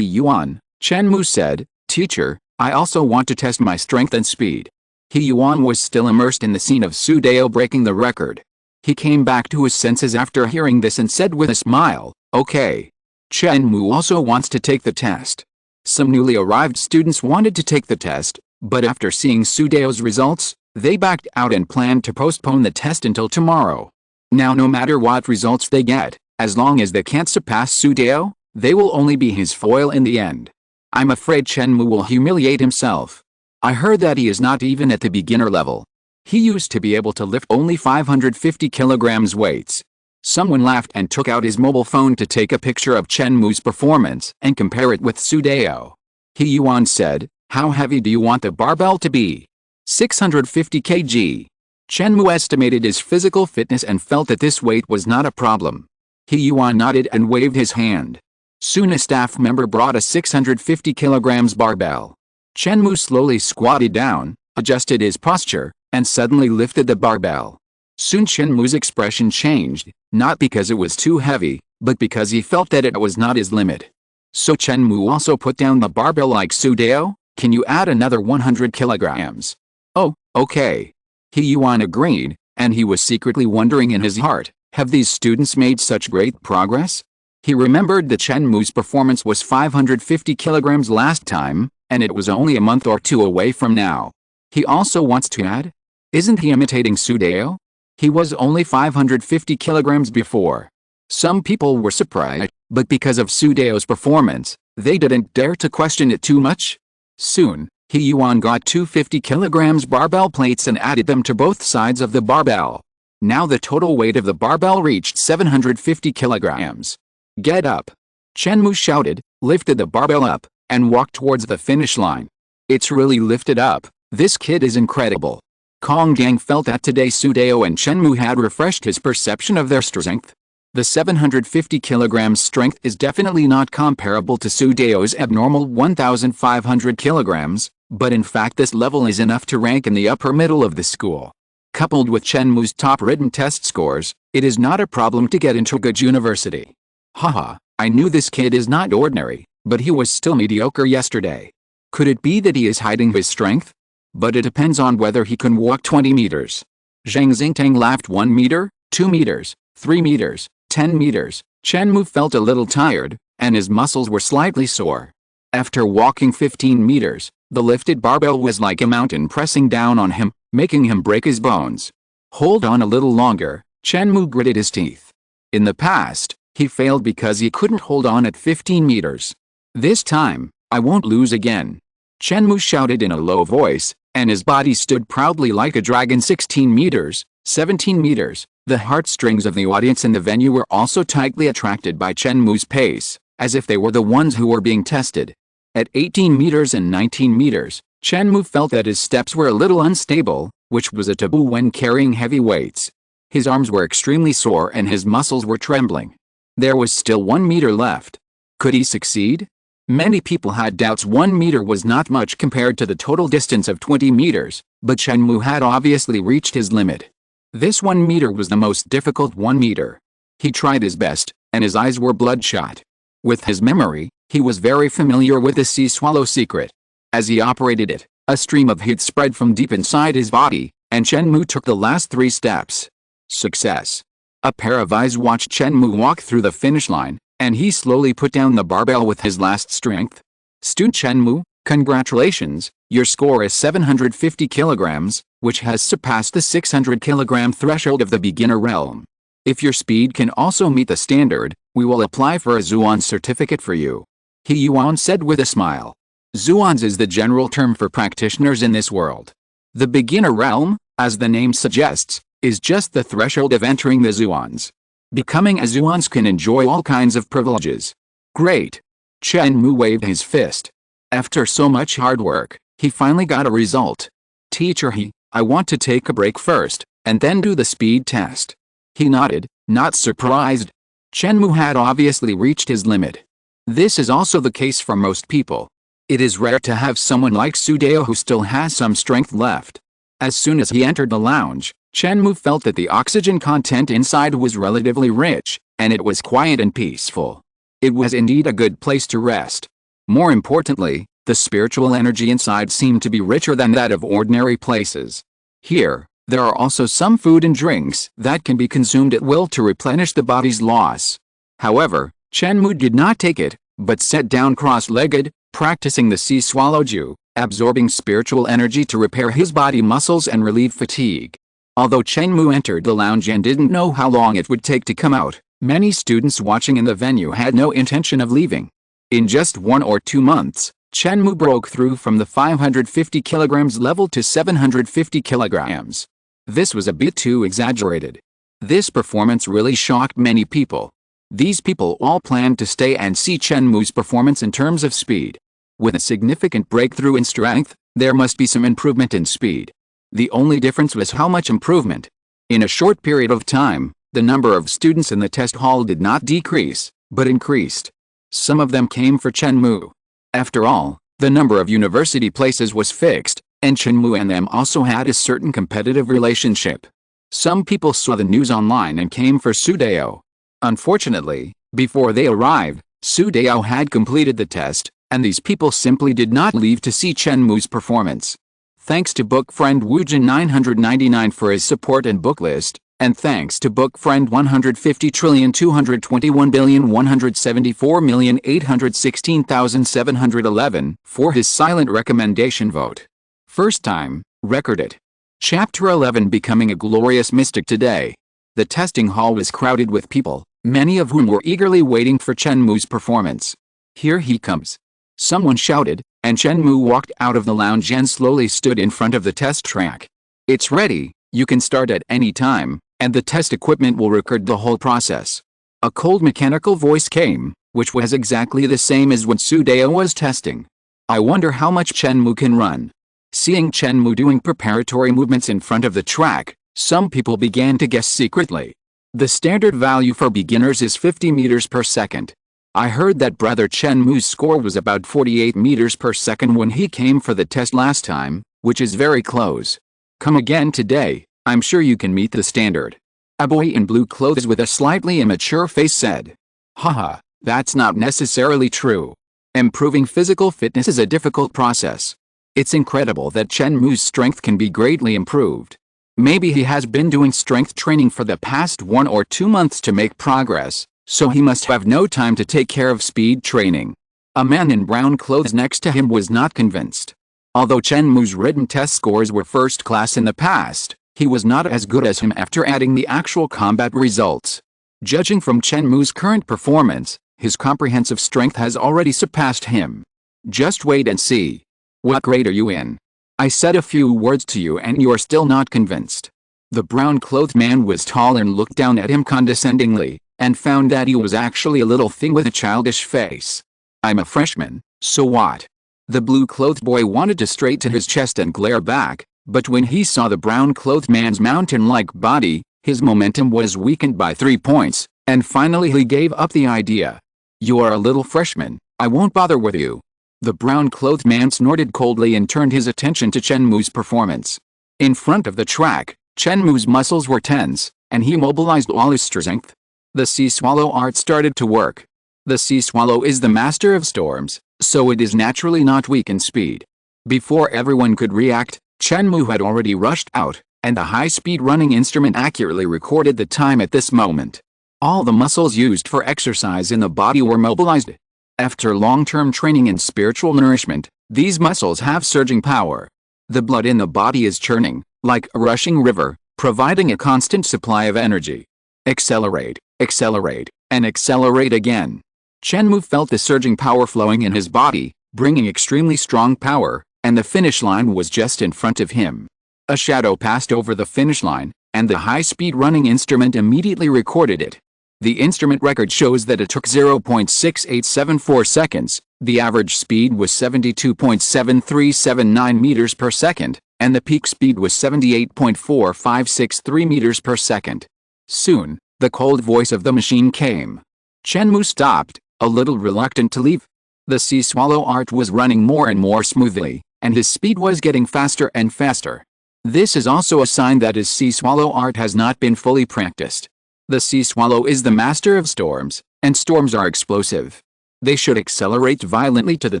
Yuan, Chen Mou said, "Teacher, I also want to test my strength and speed." He Yuan was still immersed in the scene of Su Dao breaking the record. He came back to his senses after hearing this and said with a smile, "Okay." Chen Mou also wants to take the test. Some newly arrived students wanted to take the test, but after seeing Su Dao's results, they backed out and planned to postpone the test until tomorrow. Now no matter what results they get, as long as they can't surpass Su Dao, they will only be his foil in the end. I'm afraid Chen Mou will humiliate himself. I heard that he is not even at the beginner level. He used to be able to lift only 550 kilograms weights. Someone laughed and took out his mobile phone to take a picture of Chen Mou's performance and compare it with Su Dao. He Yuan said, "How heavy do you want the barbell to be?" 650 kg. Chen Mou estimated his physical fitness and felt that this weight was not a problem. He Yuan nodded and waved his hand. Soon a staff member brought a 650 kilograms barbell. Chen Mou slowly squatted down, adjusted his posture, and suddenly lifted the barbell. Soon Chen Mou's expression changed, not because it was too heavy, but because he felt that it was not his limit. So Chen Mou also put down the barbell like Su Dao. "Can you add another 100 kilograms? "Oh, okay." He Yuan agreed, and he was secretly wondering in his heart, have these students made such great progress? He remembered that Chen Mou's performance was 550 kilograms last time, and it was only a month or two away from now. He also wants to add? Isn't he imitating Su Dao? He was only 550 kilograms before. Some people were surprised, but because of Su Dao's performance, they didn't dare to question it too much. Soon, He Yuan got 250 kilograms barbell plates and added them to both sides of the barbell. Now the total weight of the barbell reached 750 kilograms. "Get up!" Chen Mou shouted, lifted the barbell up, and walked towards the finish line. "It's really lifted up. This kid is incredible." Kong Gang felt that today Su Dao and Chen Mou had refreshed his perception of their strength. The 750 kilograms strength is definitely not comparable to Su Dao's abnormal 1,500 kilograms, but in fact this level is enough to rank in the upper middle of the school. Coupled with Chen Mou's top written test scores, it is not a problem to get into a good university. Haha, I knew this kid is not ordinary, but he was still mediocre yesterday. Could it be that he is hiding his strength? But it depends on whether he can walk 20 meters. Zhang Xingtang laughed. 1 meter, 2 meters, 3 meters, 10 meters. Chen Mou felt a little tired, and his muscles were slightly sore. After walking 15 meters, The lifted barbell was like a mountain pressing down on him, making him break his bones. Hold on a little longer, Chen Mou gritted his teeth. In the past, he failed because he couldn't hold on at 15 meters. This time, I won't lose again. Chen Mou shouted in a low voice, and his body stood proudly like a dragon. 16 meters, 17 meters. The heartstrings of the audience in the venue were also tightly attracted by Chen Mou's pace, as if they were the ones who were being tested. At 18 meters and 19 meters, Chen Mou felt that his steps were a little unstable, which was a taboo when carrying heavy weights. His arms were extremely sore and his muscles were trembling. There was still 1 meter left. Could he succeed? Many people had doubts. 1 meter was not much compared to the total distance of 20 meters, but Chen Mou had obviously reached his limit. This 1 meter was the most difficult 1 meter. He tried his best, and his eyes were bloodshot. With his memory, he was very familiar with the sea swallow secret. As he operated it, a stream of heat spread from deep inside his body, and Chen Mou took the last 3 steps. Success. A pair of eyes watched Chen Mou walk through the finish line, and he slowly put down the barbell with his last strength. Student Chen Mou, congratulations, your score is 750 kilograms, which has surpassed the 600 kilogram threshold of the beginner realm. If your speed can also meet the standard, we will apply for a Zhuan certificate for you. He Yuan said with a smile. Zhuans is the general term for practitioners in this world. The beginner realm, as the name suggests, is just the threshold of entering the Zhuans. Becoming a Zhuans can enjoy all kinds of privileges. Great! Chen Mou waved his fist. After so much hard work, he finally got a result. Teacher I want to take a break first, and then do the speed test. He nodded, not surprised. Chen Mou had obviously reached his limit. This is also the case for most people. It is rare to have someone like Su Dao who still has some strength left. As soon as he entered the lounge, Chen Mou felt that the oxygen content inside was relatively rich, and it was quiet and peaceful. It was indeed a good place to rest. More importantly, the spiritual energy inside seemed to be richer than that of ordinary places. Here, there are also some food and drinks that can be consumed at will to replenish the body's loss. However, Chen Mou did not take it, but sat down cross-legged, practicing the sea swallow Ju, absorbing spiritual energy to repair his body muscles and relieve fatigue. Although Chen Mou entered the lounge and didn't know how long it would take to come out, many students watching in the venue had no intention of leaving. In just 1 or 2 months, Chen Mou broke through from the 550 kilograms level to 750 kilograms. This was a bit too exaggerated. This performance really shocked many people. These people all planned to stay and see Chen Mou's performance in terms of speed. With a significant breakthrough in strength, there must be some improvement in speed. The only difference was how much improvement. In a short period of time, the number of students in the test hall did not decrease, but increased. Some of them came for Chen Mou. After all, the number of university places was fixed, and Chen Mou and them also had a certain competitive relationship. Some people saw the news online and came for Su Dao. Unfortunately, before they arrived, Su Dao had completed the test, and these people simply did not leave to see Chen Mou's performance. Thanks to book friend Wujin999 for his support and book list, and thanks to book friend 150,221,174,816,711 for his silent recommendation vote. First time, record it. Chapter 11 Becoming a Glorious Mystic Today. The testing hall was crowded with people, many of whom were eagerly waiting for Chen Mou's performance. Here he comes. Someone shouted, and Chen Mou walked out of the lounge and slowly stood in front of the test track. It's ready, you can start at any time, and the test equipment will record the whole process. A cold mechanical voice came, which was exactly the same as when Su Dao was testing. I wonder how much Chen Mou can run. Seeing Chen Mou doing preparatory movements in front of the track, some people began to guess secretly. The standard value for beginners is 50 meters per second. I heard that brother Chen Mou's score was about 48 meters per second when he came for the test last time, which is very close. Come again today, I'm sure you can meet the standard. A boy in blue clothes with a slightly immature face said. Haha, that's not necessarily true. Improving physical fitness is a difficult process. It's incredible that Chen Mou's strength can be greatly improved. Maybe he has been doing strength training for the past 1 or 2 months to make progress, so he must have no time to take care of speed training. A man in brown clothes next to him was not convinced. Although Chen Mou's written test scores were first class in the past, he was not as good as him after adding the actual combat results. Judging from Chen Mou's current performance, his comprehensive strength has already surpassed him. Just wait and see. What grade are you in? I said a few words to you and you're still not convinced. The brown-clothed man was tall and looked down at him condescendingly, and found that he was actually a little thing with a childish face. I'm a freshman, so what? The blue-clothed boy wanted to straighten his chest and glare back, but when he saw the brown-clothed man's mountain-like body, his momentum was weakened by 3 points, and finally he gave up the idea. You are a little freshman, I won't bother with you. The brown-clothed man snorted coldly and turned his attention to Chen Mou's performance. In front of the track, Chen Mou's muscles were tense, and he mobilized all his strength. The sea swallow art started to work. The sea swallow is the master of storms, so it is naturally not weak in speed. Before everyone could react, Chen Mou had already rushed out, and the high-speed running instrument accurately recorded the time at this moment. All the muscles used for exercise in the body were mobilized. After long-term training and spiritual nourishment, these muscles have surging power. The blood in the body is churning, like a rushing river, providing a constant supply of energy. Accelerate, accelerate, and accelerate again. Chen Mou felt the surging power flowing in his body, bringing extremely strong power, and the finish line was just in front of him. A shadow passed over the finish line, and the high-speed running instrument immediately recorded it. The instrument record shows that it took 0.6874 seconds, the average speed was 72.7379 meters per second, and the peak speed was 78.4563 meters per second. Soon, the cold voice of the machine came. Chen Mou stopped, a little reluctant to leave. The sea swallow art was running more and more smoothly, and his speed was getting faster and faster. This is also a sign that his sea swallow art has not been fully practiced. The sea swallow is the master of storms, and storms are explosive. They should accelerate violently to the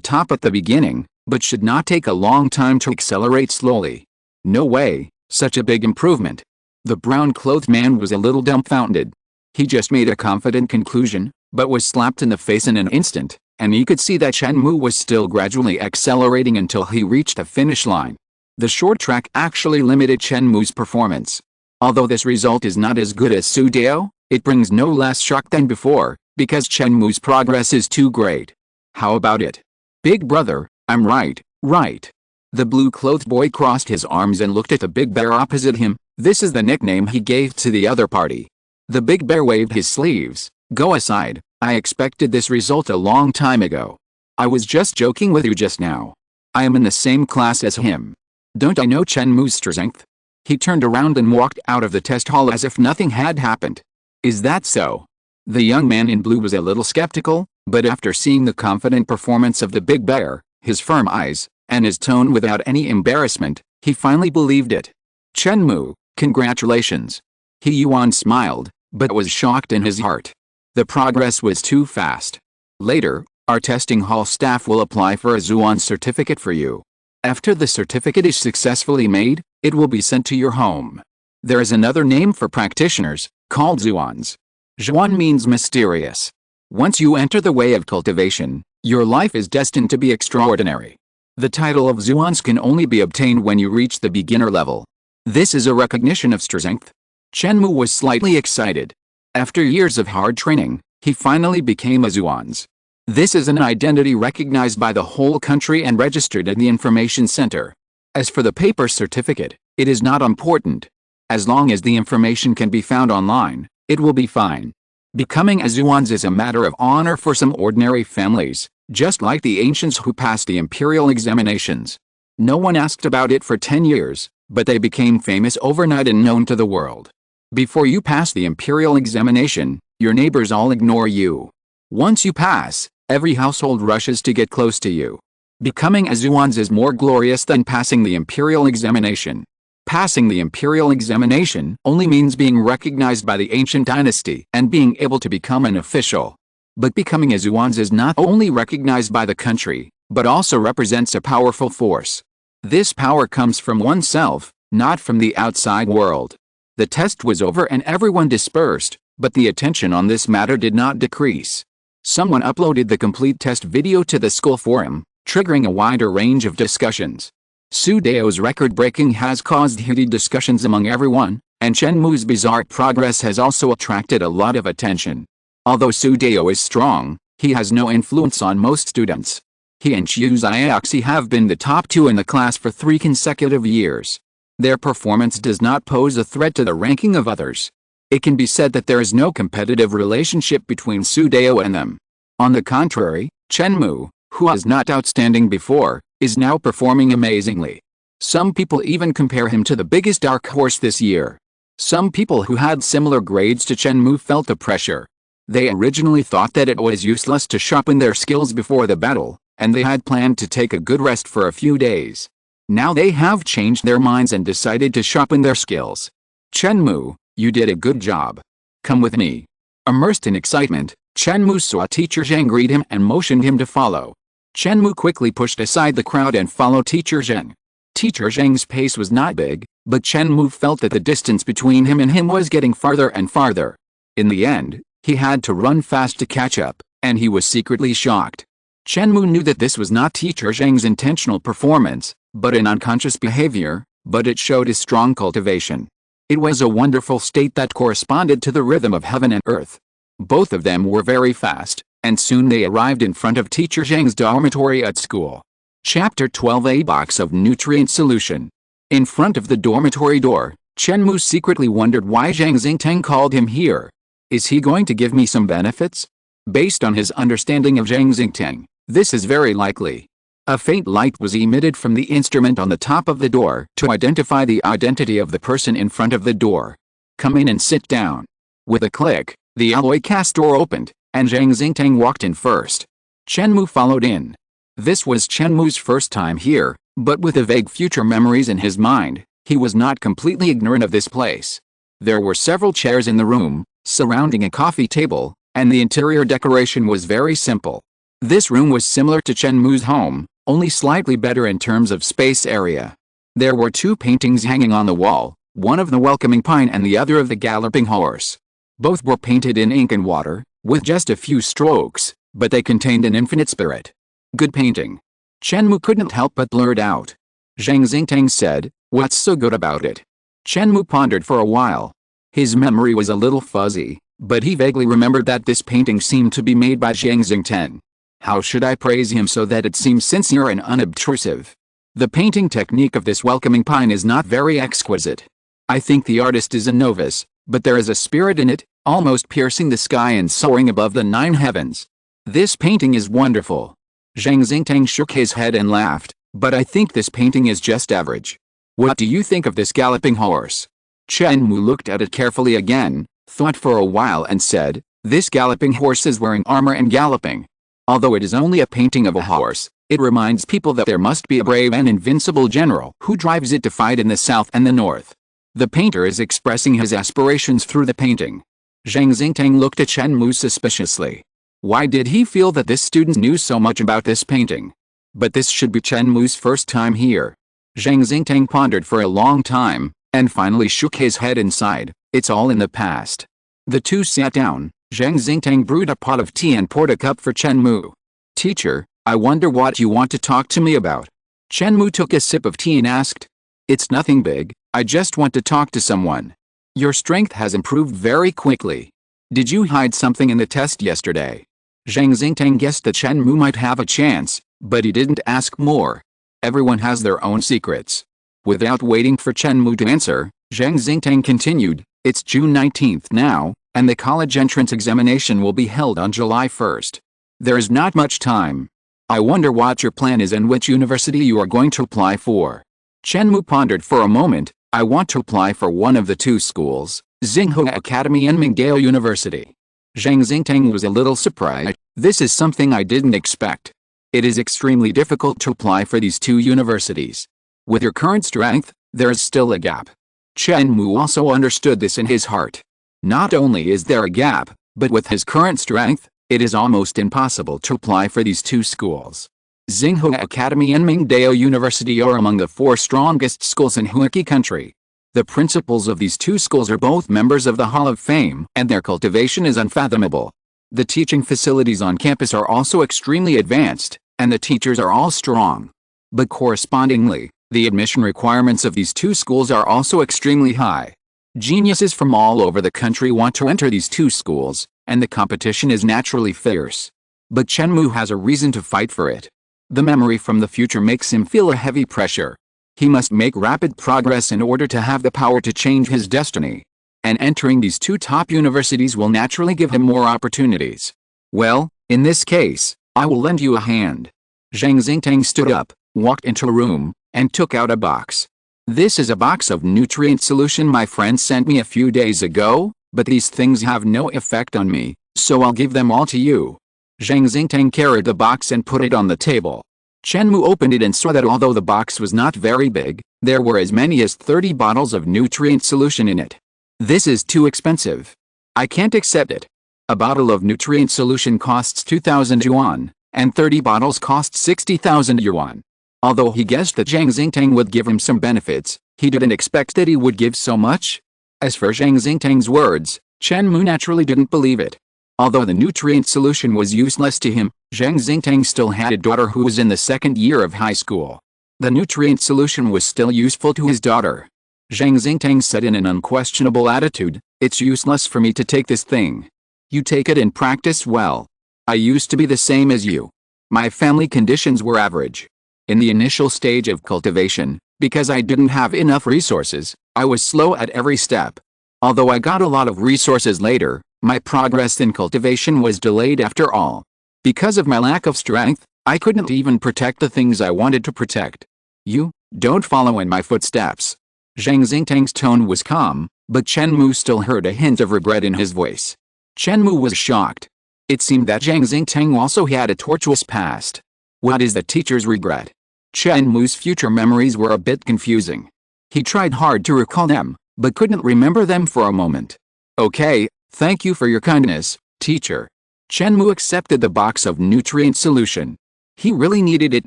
top at the beginning, but should not take a long time to accelerate slowly. No way, such a big improvement. The brown-clothed man was a little dumbfounded. He just made a confident conclusion, but was slapped in the face in an instant, and he could see that Chen Mou was still gradually accelerating until he reached the finish line. The short track actually limited Chen Mou's performance. Although this result is not as good as Su Dao, it brings no less shock than before, because Chen Mou's progress is too great. How about it? Big brother, I'm right, right. The blue-clothed boy crossed his arms and looked at the big bear opposite him. This is the nickname he gave to the other party. The big bear waved his sleeves. Go aside, I expected this result a long time ago. I was just joking with you just now. I am in the same class as him. Don't I know Chen Mou's strength? He turned around and walked out of the test hall as if nothing had happened. Is that so? The young man in blue was a little skeptical, but after seeing the confident performance of the big bear, his firm eyes, and his tone without any embarrassment, he finally believed it. Chen Mou, congratulations. He Yuan smiled, but was shocked in his heart. The progress was too fast. Later, our testing hall staff will apply for a Zhuan certificate for you. After the certificate is successfully made, it will be sent to your home. There is another name for practitioners, called Zhuans. Zhuan means mysterious. Once you enter the way of cultivation, your life is destined to be extraordinary. The title of Zhuans can only be obtained when you reach the beginner level. This is a recognition of strength. Chen Mou was slightly excited. After years of hard training, he finally became a Zhuans. This is an identity recognized by the whole country and registered in the information center. As for the paper certificate, it is not important. As long as the information can be found online, it will be fine. Becoming a Zhuans is a matter of honor for some ordinary families, just like the ancients who passed the imperial examinations. No one asked about it for 10 years, but they became famous overnight and known to the world. Before you pass the imperial examination, your neighbors all ignore you. Once you pass, every household rushes to get close to you. Becoming a Zhuans is more glorious than passing the imperial examination. Passing the imperial examination only means being recognized by the ancient dynasty and being able to become an official. But becoming a Zhuans is not only recognized by the country, but also represents a powerful force. This power comes from oneself, not from the outside world. The test was over and everyone dispersed, but the attention on this matter did not decrease. Someone uploaded the complete test video to the school forum, triggering a wider range of discussions. Su Dao's record-breaking has caused heated discussions among everyone, and Chen Mou's bizarre progress has also attracted a lot of attention. Although Su Dao is strong, he has no influence on most students. He and Qiu Xiaoxi have been the top 2 in the class for 3 consecutive years. Their performance does not pose a threat to the ranking of others. It can be said that there is no competitive relationship between Su Dao and them. On the contrary, Chen Mou, who was not outstanding before, is now performing amazingly. Some people even compare him to the biggest dark horse this year. Some people who had similar grades to Chen Mou felt the pressure. They originally thought that it was useless to sharpen their skills before the battle, and they had planned to take a good rest for a few days. Now they have changed their minds and decided to sharpen their skills. Chen Mou, you did a good job. Come with me. Immersed in excitement, Chen Mou saw Teacher Zheng greet him and motioned him to follow. Chen Mou quickly pushed aside the crowd and followed Teacher Zheng. Teacher Zheng's pace was not big, but Chen Mou felt that the distance between him and him was getting farther and farther. In the end, he had to run fast to catch up, and he was secretly shocked. Chen Mou knew that this was not Teacher Zheng's intentional performance, but an unconscious behavior, but it showed his strong cultivation. It was a wonderful state that corresponded to the rhythm of heaven and earth. Both of them were very fast, and soon they arrived in front of Teacher Zheng's dormitory at school. Chapter 12: A Box of Nutrient Solution. In front of the dormitory door, Chen Mou secretly wondered why Zhang Xingteng called him here. Is he going to give me some benefits? Based on his understanding of Zhang Xingteng, this is very likely. A faint light was emitted from the instrument on the top of the door to identify the identity of the person in front of the door. Come in and sit down. With a click, the alloy cast door opened, and Zhang Xingteng walked in first. Chen Mou followed in. This was Chen Mou's first time here, but with the vague future memories in his mind, he was not completely ignorant of this place. There were several chairs in the room, surrounding a coffee table, and the interior decoration was very simple. This room was similar to Chen Mou's home, only slightly better in terms of space area. There were 2 paintings hanging on the wall, one of the welcoming pine and the other of the galloping horse. Both were painted in ink and water, with just a few strokes, but they contained an infinite spirit. Good painting. Chen Mou couldn't help but blurt out. Zhang Xingteng said, "What's so good about it?" Chen Mou pondered for a while. His memory was a little fuzzy, but he vaguely remembered that this painting seemed to be made by Zhang Xingteng. How should I praise him so that it seems sincere and unobtrusive? The painting technique of this welcoming pine is not very exquisite. I think the artist is a novice, but there is a spirit in it, almost piercing the sky and soaring above the 9 heavens. This painting is wonderful. Zhang Xingteng shook his head and laughed, but I think this painting is just average. What do you think of this galloping horse? Chen Mou looked at it carefully again, thought for a while and said, this galloping horse is wearing armor and galloping. Although it is only a painting of a horse, it reminds people that there must be a brave and invincible general who drives it to fight in the south and the north. The painter is expressing his aspirations through the painting. Zhang Xingteng looked at Chen Mou suspiciously. Why did he feel that this student knew so much about this painting? But this should be Chen Mou's first time here. Zhang Xingteng pondered for a long time, and finally shook his head and sighed. It's all in the past. The two sat down. Zhang Xingteng brewed a pot of tea and poured a cup for Chen Mou. Teacher, I wonder what you want to talk to me about. Chen Mou took a sip of tea and asked. It's nothing big, I just want to talk to someone. Your strength has improved very quickly. Did you hide something in the test yesterday? Zhang Xingteng guessed that Chen Mou might have a chance, but he didn't ask more. Everyone has their own secrets. Without waiting for Chen Mou to answer, Zhang Xingteng continued, it's June 19th now, and the college entrance examination will be held on July 1st. There is not much time. I wonder what your plan is and which university you are going to apply for. Chen Mou pondered for a moment. I want to apply for one of the 2 schools, Xinghua Academy and Mingdao University. Zhang Xingteng was a little surprised. This is something I didn't expect. It is extremely difficult to apply for these 2 universities. With your current strength, there is still a gap. Chen Mou also understood this in his heart. Not only is there a gap, but with his current strength, it is almost impossible to apply for these 2 schools. Xinghua Academy and Mingdao University are among the 4 strongest schools in Huaki country. The principals of these 2 schools are both members of the Hall of Fame, and their cultivation is unfathomable. The teaching facilities on campus are also extremely advanced, and the teachers are all strong. But correspondingly, The admission requirements of these two schools are also extremely high. Geniuses from all over the country want to enter these two schools, and the competition is naturally fierce. But Chen Mou has a reason to fight for it. The memory from the future makes him feel a heavy pressure. He must make rapid progress in order to have the power to change his destiny. And entering these two top universities will naturally give him more opportunities. Well, in this case, I will lend you a hand. Zhang Xingtang stood up, walked into a room, and took out a box. This is a box of nutrient solution my friend sent me a few days ago, but these things have no effect on me, so I'll give them all to you. Zhang Xingtang carried the box and put it on the table. Chen Mou opened it and saw that although the box was not very big, there were as many as 30 bottles of nutrient solution in it. This is too expensive. I can't accept it. A bottle of nutrient solution costs 2,000 yuan, and 30 bottles cost 60,000 yuan. Although he guessed that Zhang Xingtang would give him some benefits, he didn't expect that he would give so much. As for Zhang Xingtang's words, Chen Mou naturally didn't believe it. Although the nutrient solution was useless to him, Zhang Xingtang still had a daughter who was in the second year of high school. The nutrient solution was still useful to his daughter. Zhang Xingtang said in an unquestionable attitude, "It's useless for me to take this thing. You take it and practice well. I used to be the same as you. My family conditions were average. In the initial stage of cultivation, because I didn't have enough resources, I was slow at every step. Although I got a lot of resources later, my progress in cultivation was delayed after all. Because of my lack of strength, I couldn't even protect the things I wanted to protect. You, don't follow in my footsteps." Zhang Xingtang's tone was calm, but Chen Mou still heard a hint of regret in his voice. Chen Mou was shocked. It seemed that Zhang Xingtang also had a tortuous past. What is the teacher's regret? Chen Mou's future memories were a bit confusing. He tried hard to recall them, but couldn't remember them for a moment. "Okay, thank you for your kindness, teacher." Chen Mou accepted the box of nutrient solution. He really needed it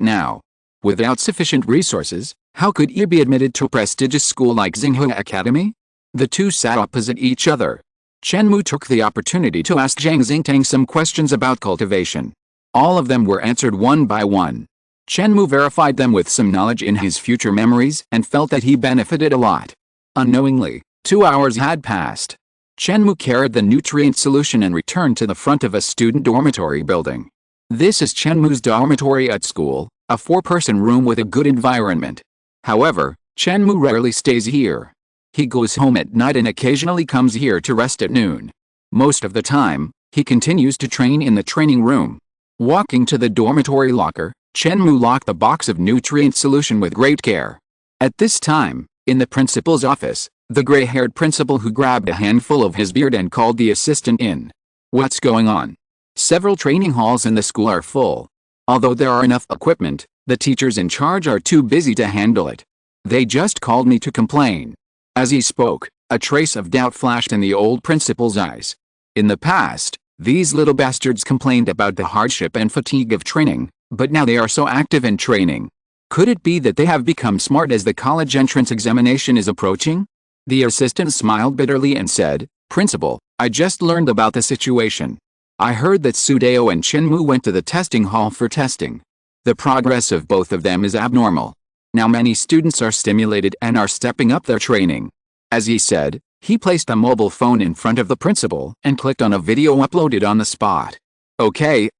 now. Without sufficient resources, how could he be admitted to a prestigious school like Xinghua Academy? The two sat opposite each other. Chen Mou took the opportunity to ask Zhang Xingtang some questions about cultivation. All of them were answered one by one. Chen Mou verified them with some knowledge in his future memories and felt that he benefited a lot. Unknowingly, 2 hours had passed. Chen Mou carried the nutrient solution and returned to the front of a student dormitory building. This is Chen Mou's dormitory at school, a 4-person room with a good environment. However, Chen Mou rarely stays here. He goes home at night and occasionally comes here to rest at noon. Most of the time, he continues to train in the training room. Walking to the dormitory locker, Chen Mou locked the box of nutrient solution with great care. At this time, in the principal's office, the gray-haired principal who grabbed a handful of his beard and called the assistant in. "What's going on?" "Several training halls in the school are full. Although there are enough equipment, the teachers in charge are too busy to handle it. They just called me to complain." As he spoke, a trace of doubt flashed in the old principal's eyes. In the past, these little bastards complained about the hardship and fatigue of training, but now they are so active in training. Could it be that they have become smart as the college entrance examination is approaching? The assistant smiled bitterly and said, "Principal, I just learned about the situation. I heard that Sudeo and Chen Mou went to the testing hall for testing. The progress of both of them is abnormal. Now many students are stimulated and are stepping up their training." As he said, he placed a mobile phone in front of the principal and clicked on a video uploaded on the spot. Okay.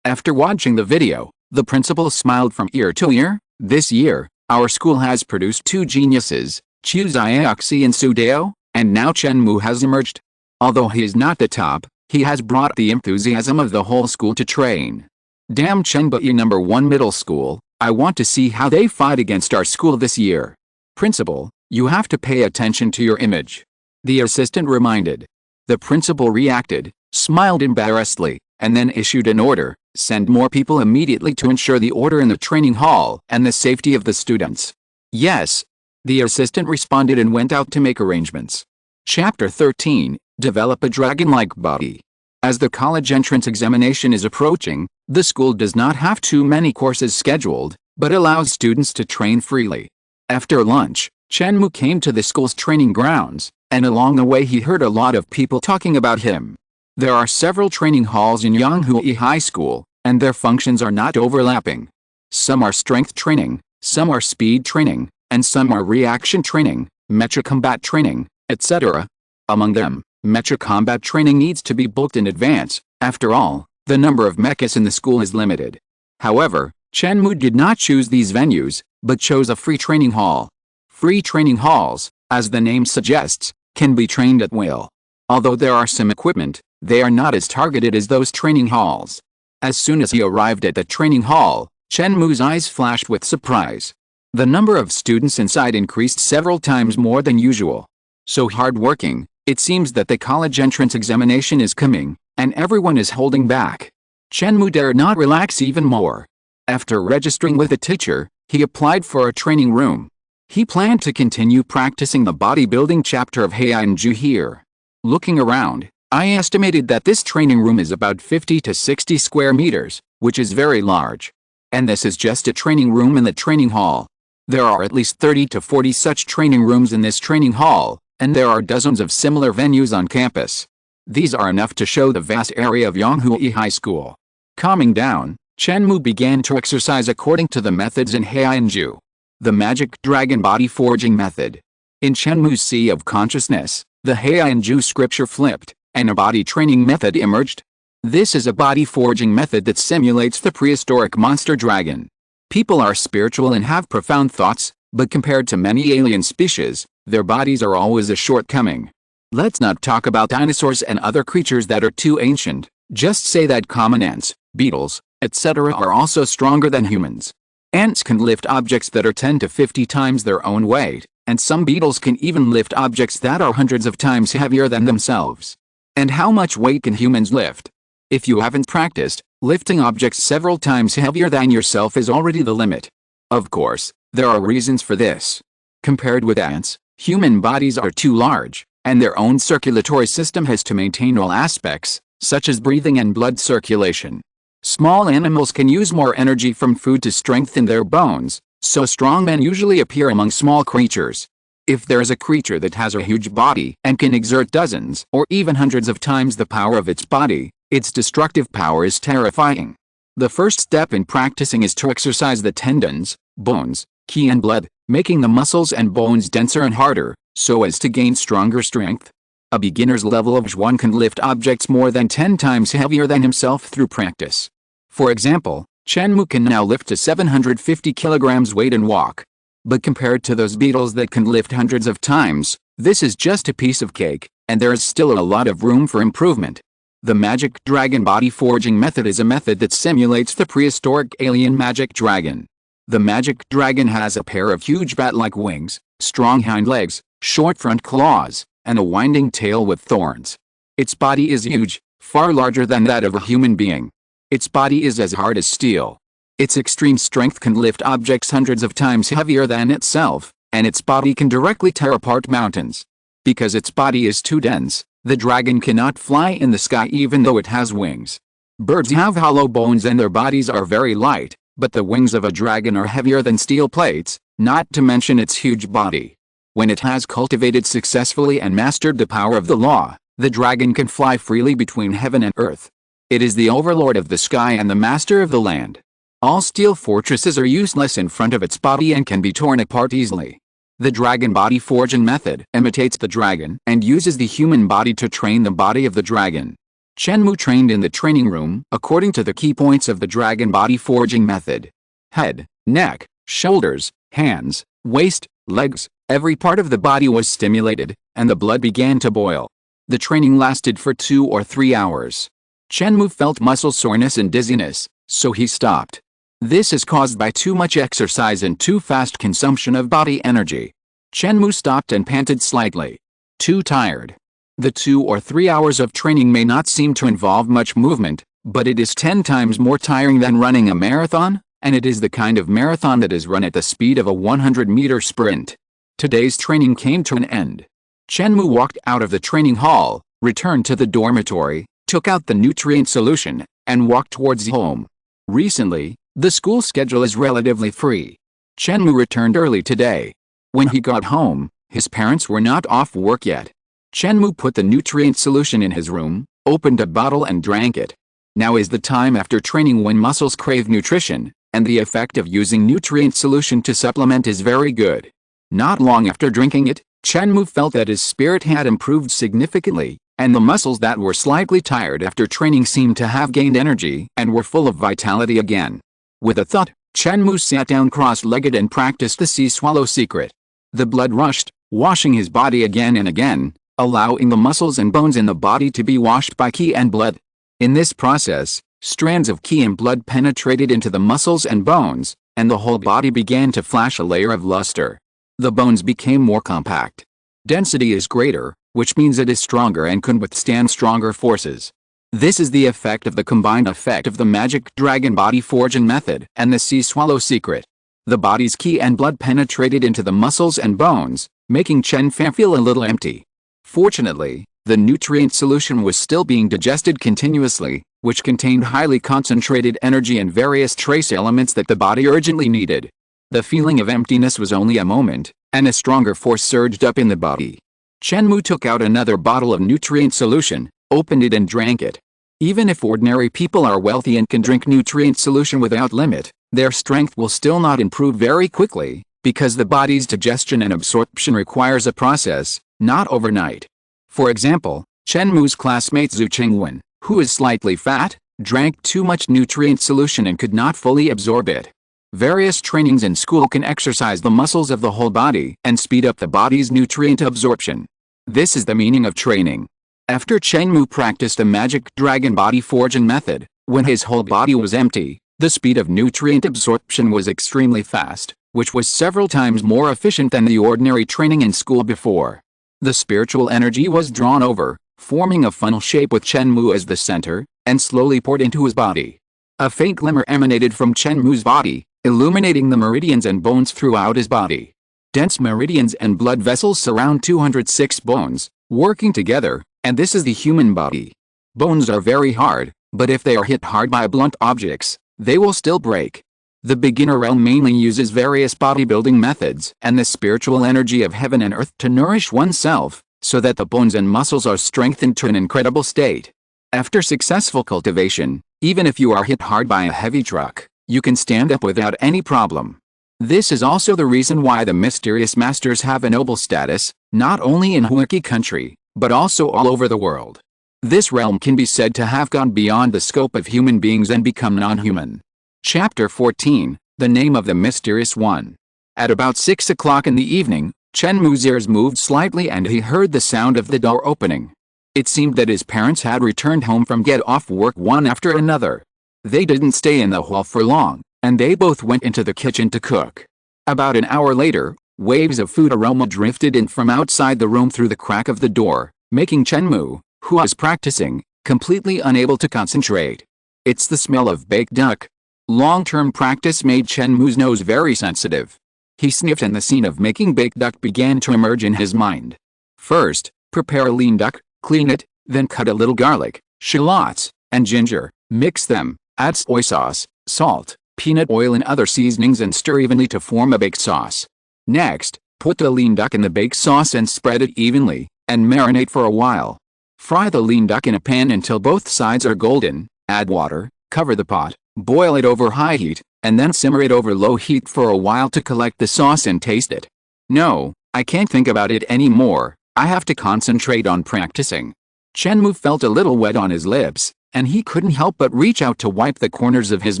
After watching the video, the principal smiled from ear to ear. "This year, our school has produced 2 geniuses, Chu Xiaoxi and Sudeo, and now Chen Mou has emerged. Although he is not the top, he has brought the enthusiasm of the whole school to train. Damn Chengbei number 1 middle school, I want to see how they fight against our school this year. Principal, you have to pay attention to your image," the assistant reminded. The principal reacted, smiled embarrassedly, and then issued an order: "Send more people immediately to ensure the order in the training hall and the safety of the students." "Yes," the assistant responded and went out to make arrangements. Chapter 13, Develop a Dragon-like Body. As the college entrance examination is approaching, the school does not have too many courses scheduled, but allows students to train freely. After lunch, Chen Mou came to the school's training grounds, and along the way he heard a lot of people talking about him. There are several training halls in Yanghui High School, and their functions are not overlapping. Some are strength training, Some are speed training, and some are reaction training, mecha combat training, etc. Among them, mecha combat training needs to be booked in advance. After all, the number of mechas in the school is limited. However, Chen Mou did not choose these venues, but chose a free training hall. Free training halls, as the name suggests, can be trained at will. Although there are some equipment, they are not as targeted as those training halls. As soon as he arrived at the training hall, Chen Mou's eyes flashed with surprise. The number of students inside increased several times more than usual. So hard-working, it seems that the college entrance examination is coming, and everyone is holding back. Chen Mou dared not relax even more. After registering with a teacher, he applied for a training room. He planned to continue practicing the bodybuilding chapter of Haiyan Jue here. Looking around, I estimated that this training room is about 50 to 60 square meters, which is very large. And this is just a training room in the training hall. There are at least 30 to 40 such training rooms in this training hall, and there are dozens of similar venues on campus. These are enough to show the vast area of Yonghui High School. Calming down, Chen Mou began to exercise according to the methods in Haiyan Jue. The magic dragon body forging method. In Chen Mou's sea of consciousness, the Haiyan Jue scripture flipped, and a body training method emerged. This is a body forging method that simulates the prehistoric monster dragon. People are spiritual and have profound thoughts, but compared to many alien species, their bodies are always a shortcoming. Let's not talk about dinosaurs and other creatures that are too ancient, just say that common ants, beetles, etc. are also stronger than humans. Ants can lift objects that are 10 to 50 times their own weight, and some beetles can even lift objects that are hundreds of times heavier than themselves. And how much weight can humans lift? If you haven't practiced, lifting objects several times heavier than yourself is already the limit. Of course, there are reasons for this. Compared with ants, human bodies are too large, and their own circulatory system has to maintain all aspects, such as breathing and blood circulation. Small animals can use more energy from food to strengthen their bones, so strong men usually appear among small creatures. If there is a creature that has a huge body and can exert dozens or even hundreds of times the power of its body, its destructive power is terrifying. The first step in practicing is to exercise the tendons, bones, qi and blood, making the muscles and bones denser and harder, so as to gain stronger strength. A beginner's level of Zhuan can lift objects more than 10 times heavier than himself through practice. For example, Chen Mou can now lift to 750 kilograms weight and walk. But compared to those beetles that can lift hundreds of times, this is just a piece of cake, and there is still a lot of room for improvement. The magic dragon body forging method is a method that simulates the prehistoric alien magic dragon. The magic dragon has a pair of huge bat-like wings, strong hind legs, short front claws, and a winding tail with thorns. Its body is huge, far larger than that of a human being. Its body is as hard as steel. Its extreme strength can lift objects hundreds of times heavier than itself, and its body can directly tear apart mountains. Because its body is too dense, the dragon cannot fly in the sky even though it has wings. Birds have hollow bones and their bodies are very light, but the wings of a dragon are heavier than steel plates, not to mention its huge body. When it has cultivated successfully and mastered the power of the law, the dragon can fly freely between heaven and earth. It is the overlord of the sky and the master of the land. All steel fortresses are useless in front of its body and can be torn apart easily. The dragon body forging method imitates the dragon and uses the human body to train the body of the dragon. Chen Mou trained in the training room according to the key points of the dragon body forging method. Head, neck, shoulders, hands, waist, legs, every part of the body was stimulated, and the blood began to boil. The training lasted for 2 or 3 hours. Chen Mou felt muscle soreness and dizziness, so he stopped. This is caused by too much exercise and too fast consumption of body energy. Chen Mou stopped and panted slightly. Too tired. The 2 or 3 hours of training may not seem to involve much movement, but it is 10 times more tiring than running a marathon, and it is the kind of marathon that is run at the speed of a 100-meter sprint. Today's training came to an end. Chen Mou walked out of the training hall, returned to the dormitory, took out the nutrient solution, and walked towards home. Recently, the school schedule is relatively free. Chen Mou returned early today. When he got home, his parents were not off work yet. Chen Mou put the nutrient solution in his room, opened a bottle and drank it. Now is the time after training when muscles crave nutrition, and the effect of using nutrient solution to supplement is very good. Not long after drinking it, Chen Mou felt that his spirit had improved significantly, and the muscles that were slightly tired after training seemed to have gained energy and were full of vitality again. With a thought, Chen Mou sat down cross-legged and practiced the sea swallow secret. The blood rushed, washing his body again and again, allowing the muscles and bones in the body to be washed by qi and blood. In this process, strands of qi and blood penetrated into the muscles and bones, and the whole body began to flash a layer of luster. The bones became more compact. Density is greater, which means it is stronger and can withstand stronger forces. This is the effect of the combined effect of the magic dragon body forging method and the sea swallow secret. The body's qi and blood penetrated into the muscles and bones, making Chen Fan feel a little empty. Fortunately, the nutrient solution was still being digested continuously, which contained highly concentrated energy and various trace elements that the body urgently needed. The feeling of emptiness was only a moment, and a stronger force surged up in the body. Chen Mou took out another bottle of nutrient solution, opened it and drank it. Even if ordinary people are wealthy and can drink nutrient solution without limit, their strength will still not improve very quickly, because the body's digestion and absorption requires a process, not overnight. For example, Chen Mou's classmate Zhu Qingwen, who is slightly fat, drank too much nutrient solution and could not fully absorb it. Various trainings in school can exercise the muscles of the whole body and speed up the body's nutrient absorption. This is the meaning of training. After Chen Mou practiced a magic dragon body forging method, when his whole body was empty, the speed of nutrient absorption was extremely fast, which was several times more efficient than the ordinary training in school before. The spiritual energy was drawn over, forming a funnel shape with Chen Mou as the center, and slowly poured into his body. A faint glimmer emanated from Chen Mou's body, illuminating the meridians and bones throughout his body. Dense meridians and blood vessels surround 206 bones, working together, and this is the human body. Bones are very hard, but if they are hit hard by blunt objects, they will still break. The beginner realm mainly uses various bodybuilding methods and the spiritual energy of heaven and earth to nourish oneself, so that the bones and muscles are strengthened to an incredible state. After successful cultivation, even if you are hit hard by a heavy truck, you can stand up without any problem. This is also the reason why the mysterious masters have a noble status, not only in Huaki country, but also all over the world. This realm can be said to have gone beyond the scope of human beings and become non-human. Chapter 14, The Name of the Mysterious One. At about 6 o'clock in the evening, Chen Mou's ears moved slightly and he heard the sound of the door opening. It seemed that his parents had returned home from get-off work one after another. They didn't stay in the hall for long, and they both went into the kitchen to cook. About an hour later, waves of food aroma drifted in from outside the room through the crack of the door, making Chen Mou, who was practicing, completely unable to concentrate. It's the smell of baked duck. Long-term practice made Chen Mou's nose very sensitive. He sniffed and the scene of making baked duck began to emerge in his mind. First, prepare a lean duck, clean it, then cut a little garlic, shallots, and ginger, mix them, add soy sauce, salt, peanut oil and other seasonings and stir evenly to form a baked sauce. Next, put the lean duck in the baked sauce and spread it evenly, and marinate for a while. Fry the lean duck in a pan until both sides are golden, add water, cover the pot, boil it over high heat, and then simmer it over low heat for a while to collect the sauce and taste it. No, I can't think about it anymore, I have to concentrate on practicing. Chen Mou felt a little wet on his lips, and he couldn't help but reach out to wipe the corners of his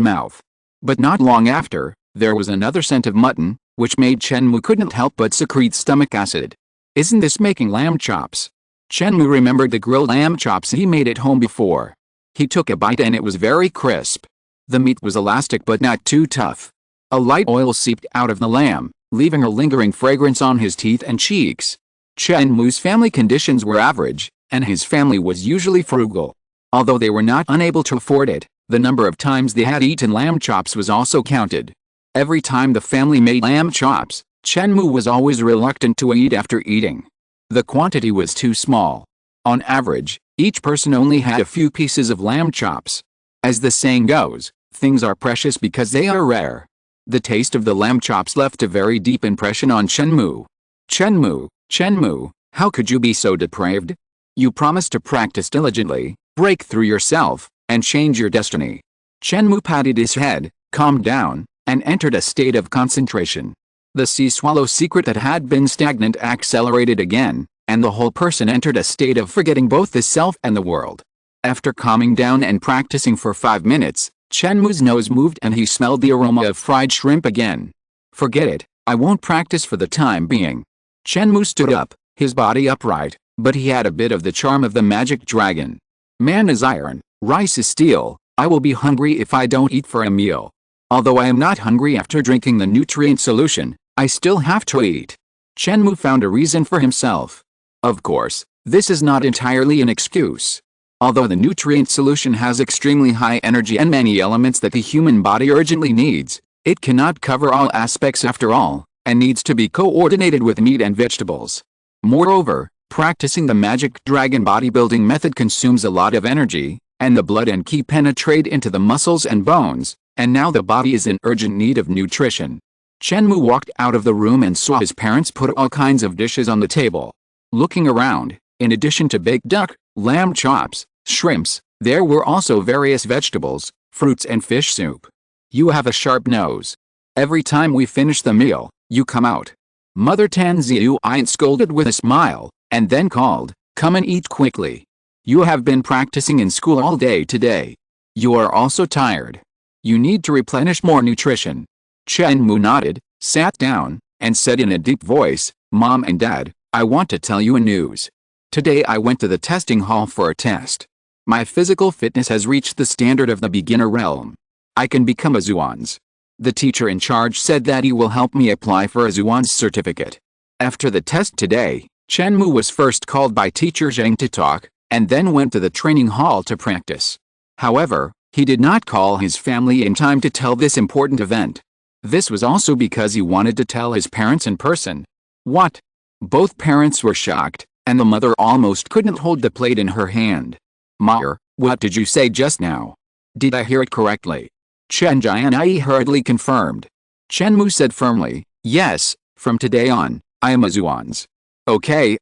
mouth. But not long after, there was another scent of mutton, which made Chen Mou couldn't help but secrete stomach acid. Isn't this making lamb chops? Chen Mou remembered the grilled lamb chops he made at home before. He took a bite and it was very crisp. The meat was elastic but not too tough. A light oil seeped out of the lamb, leaving a lingering fragrance on his teeth and cheeks. Chen Mou's family conditions were average, and his family was usually frugal. Although they were not unable to afford it, the number of times they had eaten lamb chops was also counted. Every time the family made lamb chops, Chen Mou was always reluctant to eat after eating. The quantity was too small. On average, each person only had a few pieces of lamb chops. As the saying goes, things are precious because they are rare. The taste of the lamb chops left a very deep impression on Chen Mou. Chen Mou, how could you be so depraved? You promised to practice diligently, break through yourself, and change your destiny. Chen Mou patted his head, calmed down, and entered a state of concentration. The sea swallow secret that had been stagnant accelerated again, and the whole person entered a state of forgetting both the self and the world. After calming down and practicing for 5 minutes, Chen Mou's nose moved and he smelled the aroma of fried shrimp again. Forget it, I won't practice for the time being. Chen Mou stood up, his body upright, but he had a bit of the charm of the magic dragon. Man is iron, rice is steel, I will be hungry if I don't eat for a meal. Although I am not hungry after drinking the nutrient solution, I still have to eat. Chen Mou found a reason for himself. Of course, this is not entirely an excuse. Although the nutrient solution has extremely high energy and many elements that the human body urgently needs, it cannot cover all aspects after all, and needs to be coordinated with meat and vegetables. Moreover, practicing the magic dragon bodybuilding method consumes a lot of energy, and the blood and qi penetrate into the muscles and bones, and now the body is in urgent need of nutrition. Chen Mou walked out of the room and saw his parents put all kinds of dishes on the table. Looking around, in addition to baked duck, lamb chops, shrimps, there were also various vegetables, fruits and fish soup. You have a sharp nose. Every time we finish the meal, you come out. Mother Tan Ziyuan scolded with a smile, and then called, come and eat quickly. You have been practicing in school all day today. You are also tired. You need to replenish more nutrition. Chen Mou nodded, sat down, and said in a deep voice, Mom and Dad, I want to tell you a news. Today I went to the testing hall for a test. My physical fitness has reached the standard of the beginner realm. I can become a Zhuan's. The teacher in charge said that he will help me apply for a Zhuan's certificate. After the test today, Chen Mou was first called by teacher Zheng to talk, and then went to the training hall to practice. However, he did not call his family in time to tell this important event. This was also because he wanted to tell his parents in person. What? Both parents were shocked, and the mother almost couldn't hold the plate in her hand. Mother, what did you say just now? Did I hear it correctly? Chen Jianai hurriedly confirmed. Chen Mou said firmly, yes, from today on, I am a Zhuan's. Okay.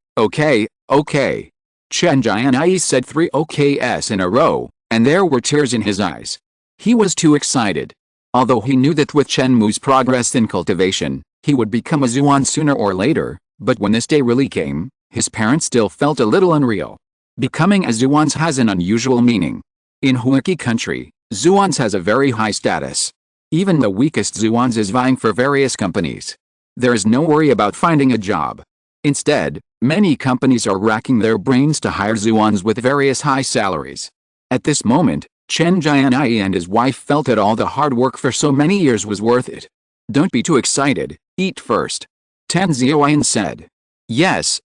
Chen Jianai said 3 OKs in a row, and there were tears in his eyes. He was too excited. Although he knew that with Chen Mou's progress in cultivation, he would become a Zhuan sooner or later, but when this day really came, his parents still felt a little unreal. Becoming a Zhuan's has an unusual meaning. In Huaki country, Zhuan's has a very high status. Even the weakest Zhuan's is vying for various companies. There is no worry about finding a job. Instead, many companies are racking their brains to hire Zhuan's with various high salaries. At this moment, Chen Jianai and his wife felt that all the hard work for so many years was worth it. Don't be too excited, eat first. Tan Ziyuan said. Yes,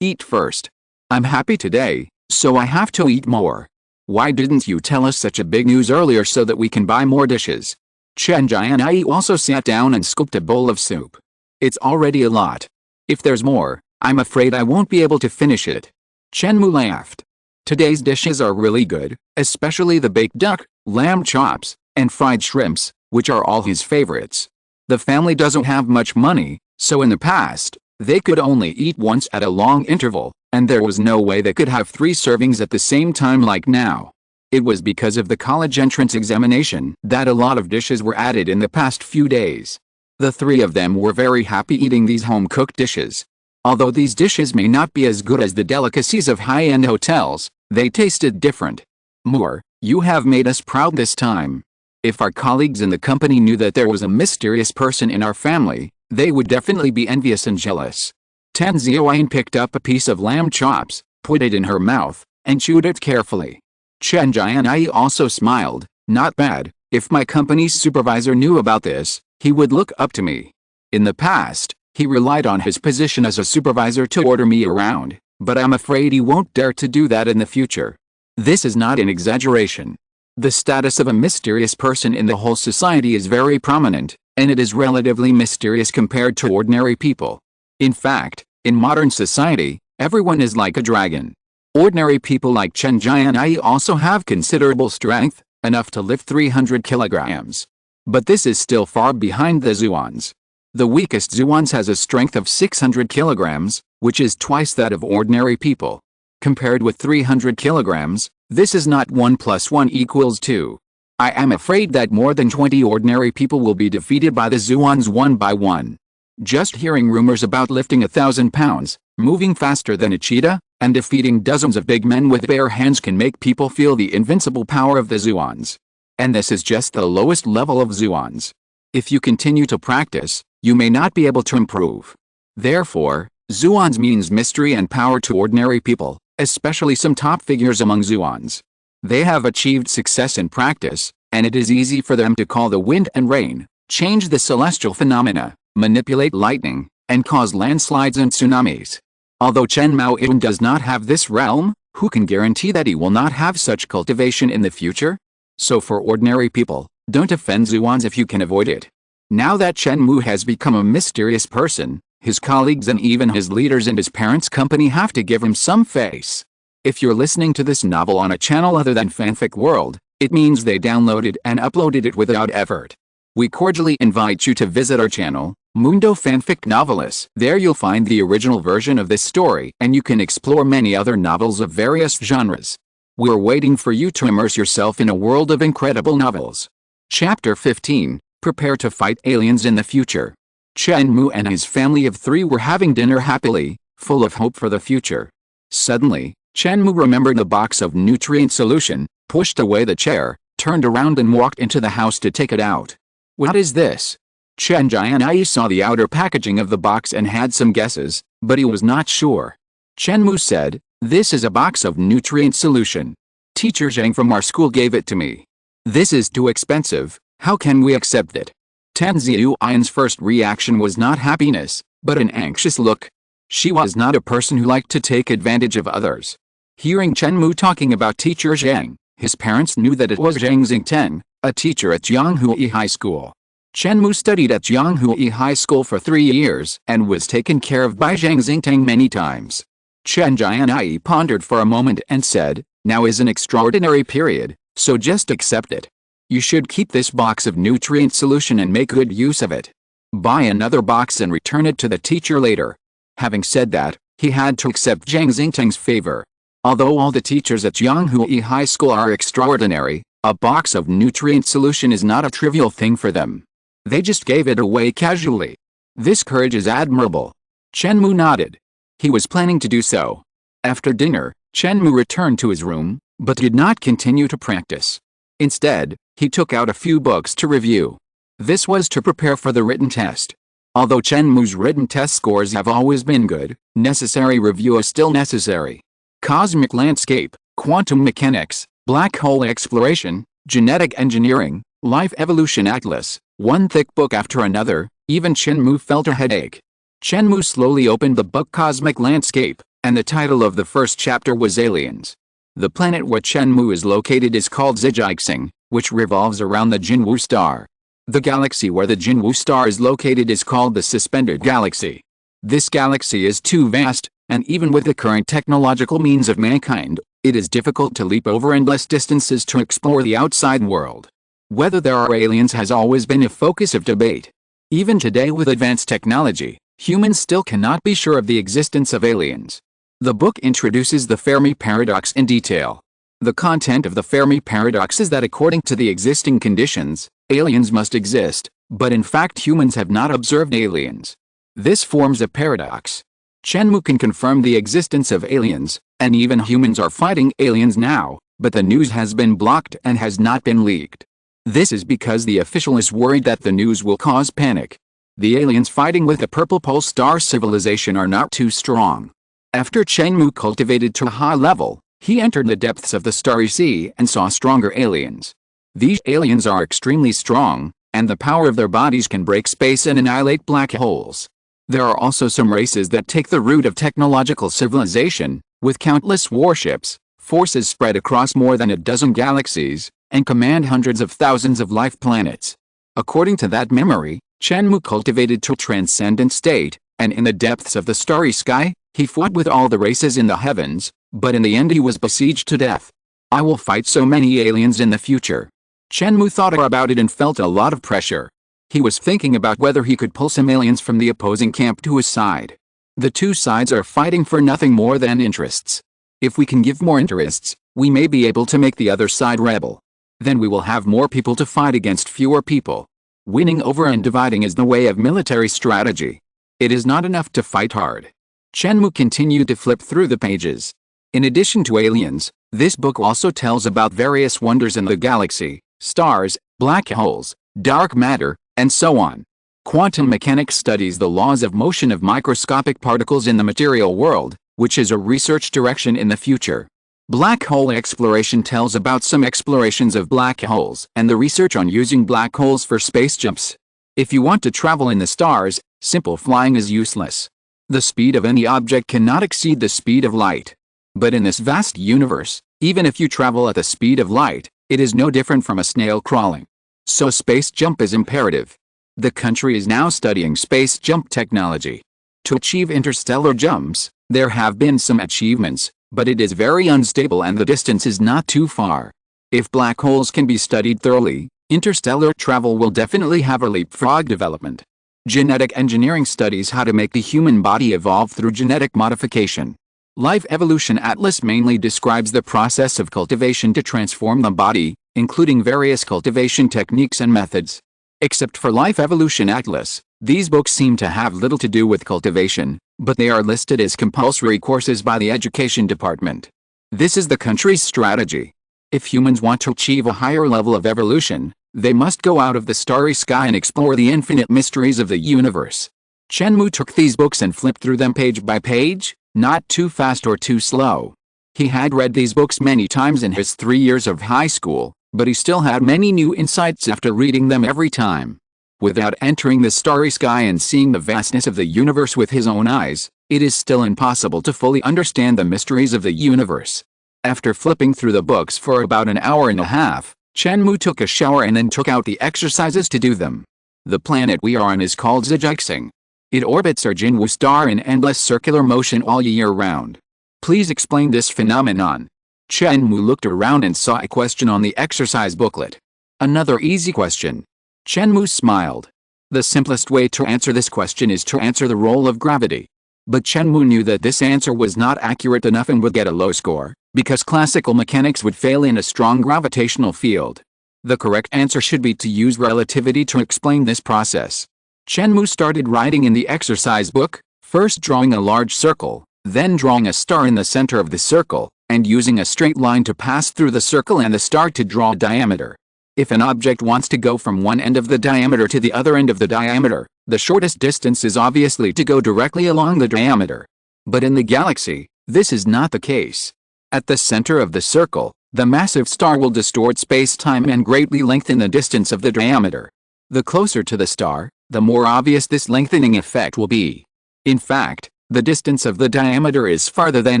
eat first. I'm happy today, so I have to eat more. Why didn't you tell us such a big news earlier so that we can buy more dishes? Chen Jianai also sat down and scooped a bowl of soup. It's already a lot. If there's more, I'm afraid I won't be able to finish it. Chen Mou laughed. Today's dishes are really good, especially the baked duck, lamb chops, and fried shrimps, which are all his favorites. The family doesn't have much money, so in the past, they could only eat once at a long interval, and there was no way they could have 3 servings at the same time like now. It was because of the college entrance examination that a lot of dishes were added in the past few days. The 3 of them were very happy eating these home-cooked dishes. Although these dishes may not be as good as the delicacies of high-end hotels, they tasted different. More, you have made us proud this time. If our colleagues in the company knew that there was a mysterious person in our family, they would definitely be envious and jealous. Tan Ziyuan picked up a piece of lamb chops, put it in her mouth, and chewed it carefully. Chen Jianai also smiled. Not bad. If my company's supervisor knew about this, he would look up to me. In the past, he relied on his position as a supervisor to order me around, but I'm afraid he won't dare to do that in the future. This is not an exaggeration. The status of a mysterious person in the whole society is very prominent, and it is relatively mysterious compared to ordinary people. In fact, in modern society, everyone is like a dragon. Ordinary people like Chen Jianai also have considerable strength, enough to lift 300 kilograms. But this is still far behind the Zhuan's. The weakest Zhuan's has a strength of 600 kilograms, which is twice that of ordinary people. Compared with 300 kilograms, this is not 1 + 1 = 2. I am afraid that more than 20 ordinary people will be defeated by the Zhuans one by one. Just hearing rumors about lifting 1,000 pounds, moving faster than a cheetah, and defeating dozens of big men with bare hands can make people feel the invincible power of the Zhuans. And this is just the lowest level of Zhuans. If you continue to practice, you may not be able to improve. Therefore, Zhuans means mystery and power to ordinary people, especially some top figures among Zhuans. They have achieved success in practice, and it is easy for them to call the wind and rain, change the celestial phenomena, manipulate lightning, and cause landslides and tsunamis. Although Chen Mou does not have this realm, who can guarantee that he will not have such cultivation in the future? So for ordinary people, don't offend Zhuans if you can avoid it. Now that Chen Mou has become a mysterious person, his colleagues and even his leaders and his parents' company have to give him some face. If you're listening to this novel on a channel other than Fanfic World, it means they downloaded and uploaded it without effort. We cordially invite you to visit our channel, Mundo Fanfic Novelists. There you'll find the original version of this story and you can explore many other novels of various genres. We're waiting for you to immerse yourself in a world of incredible novels. Chapter 15, Prepare to Fight Aliens in the Future. Chen Mou and his family of 3 were having dinner happily, full of hope for the future. Suddenly, Chen Mou remembered the box of nutrient solution, pushed away the chair, turned around and walked into the house to take it out. What is this? Chen Jianyi saw the outer packaging of the box and had some guesses, but he was not sure. Chen Mou said, "This is a box of nutrient solution. Teacher Zhang from our school gave it to me. This is too expensive, how can we accept it?" Tan Ziyuan's first reaction was not happiness, but an anxious look. She was not a person who liked to take advantage of others. Hearing Chen Mou talking about teacher Zhang, his parents knew that it was Zhang Xingteng, a teacher at Jianghui High School. Chen Mou studied at Jianghui High School for 3 years and was taken care of by Zhang Xingteng many times. Chen Jianyi pondered for a moment and said, "Now is an extraordinary period, so just accept it. You should keep this box of nutrient solution and make good use of it. Buy another box and return it to the teacher later." Having said that, he had to accept Zhang Xingteng's favor. Although all the teachers at Jianghui High School are extraordinary, a box of nutrient solution is not a trivial thing for them. They just gave it away casually. This courage is admirable. Chen Mou nodded. He was planning to do so. After dinner, Chen Mou returned to his room, but did not continue to practice. Instead, he took out a few books to review. This was to prepare for the written test. Although Chen Mou's written test scores have always been good, necessary review is still necessary. Cosmic landscape, quantum mechanics, black hole exploration, genetic engineering, life evolution atlas, one thick book after another, even Chen Mou felt a headache. Chen Mou slowly opened the book Cosmic Landscape, and the title of the first chapter was Aliens. The planet where Chen Mou is located is called Zijixing, which revolves around the Jinwu star. The galaxy where the Jinwu star is located is called the Suspended Galaxy. This galaxy is too vast, and even with the current technological means of mankind, it is difficult to leap over endless distances to explore the outside world. Whether there are aliens has always been a focus of debate. Even today with advanced technology, humans still cannot be sure of the existence of aliens. The book introduces the Fermi paradox in detail. The content of the Fermi paradox is that according to the existing conditions, aliens must exist, but in fact humans have not observed aliens. This forms a paradox. Chen Mou can confirm the existence of aliens, and even humans are fighting aliens now, but the news has been blocked and has not been leaked. This is because the official is worried that the news will cause panic. The aliens fighting with the Purple Pole Star civilization are not too strong. After Chen Mou cultivated to a high level, he entered the depths of the Starry Sea and saw stronger aliens. These aliens are extremely strong, and the power of their bodies can break space and annihilate black holes. There are also some races that take the route of technological civilization, with countless warships, forces spread across more than a dozen galaxies, and command hundreds of thousands of life planets. According to that memory, Chen Mou cultivated to a transcendent state, and in the depths of the starry sky, he fought with all the races in the heavens, but in the end he was besieged to death. I will fight so many aliens in the future. Chen Mou thought about it and felt a lot of pressure. He was thinking about whether he could pull some aliens from the opposing camp to his side. The two sides are fighting for nothing more than interests. If we can give more interests, we may be able to make the other side rebel. Then we will have more people to fight against fewer people. Winning over and dividing is the way of military strategy. It is not enough to fight hard. Chen Mou continued to flip through the pages. In addition to aliens, this book also tells about various wonders in the galaxy, stars, black holes, dark matter, and so on. Quantum mechanics studies the laws of motion of microscopic particles in the material world, which is a research direction in the future. Black hole exploration tells about some explorations of black holes and the research on using black holes for space jumps. If you want to travel in the stars, simple flying is useless. The speed of any object cannot exceed the speed of light. But in this vast universe, even if you travel at the speed of light, it is no different from a snail crawling. So space jump is imperative. The country is now studying space jump technology. To achieve interstellar jumps, there have been some achievements, but it is very unstable and the distance is not too far. If black holes can be studied thoroughly, interstellar travel will definitely have a leapfrog development. Genetic engineering studies how to make the human body evolve through genetic modification. Life Evolution Atlas mainly describes the process of cultivation to transform the body, including various cultivation techniques and methods. Except for Life Evolution Atlas, these books seem to have little to do with cultivation, but they are listed as compulsory courses by the Education Department. This is the country's strategy. If humans want to achieve a higher level of evolution, they must go out of the starry sky and explore the infinite mysteries of the universe. Chen Mou took these books and flipped through them page by page, not too fast or too slow. He had read these books many times in his 3 years of high school, but he still had many new insights after reading them every time. Without entering the starry sky and seeing the vastness of the universe with his own eyes, it is still impossible to fully understand the mysteries of the universe. After flipping through the books for about an hour and a half, Chen Mou took a shower and then took out the exercises to do them. The planet we are on is called Zhixing. It orbits our Jinwu star in endless circular motion all year round. Please explain this phenomenon. Chen Mou looked around and saw a question on the exercise booklet. Another easy question. Chen Mou smiled. The simplest way to answer this question is to answer the role of gravity. But Chen Mou knew that this answer was not accurate enough and would get a low score, because classical mechanics would fail in a strong gravitational field. The correct answer should be to use relativity to explain this process. Chen Mou started writing in the exercise book, first drawing a large circle, then drawing a star in the center of the circle, and using a straight line to pass through the circle and the star to draw a diameter. If an object wants to go from one end of the diameter to the other end of the diameter, the shortest distance is obviously to go directly along the diameter. But in the galaxy, this is not the case. At the center of the circle, the massive star will distort space-time and greatly lengthen the distance of the diameter. The closer to the star, the more obvious this lengthening effect will be. In fact, the distance of the diameter is farther than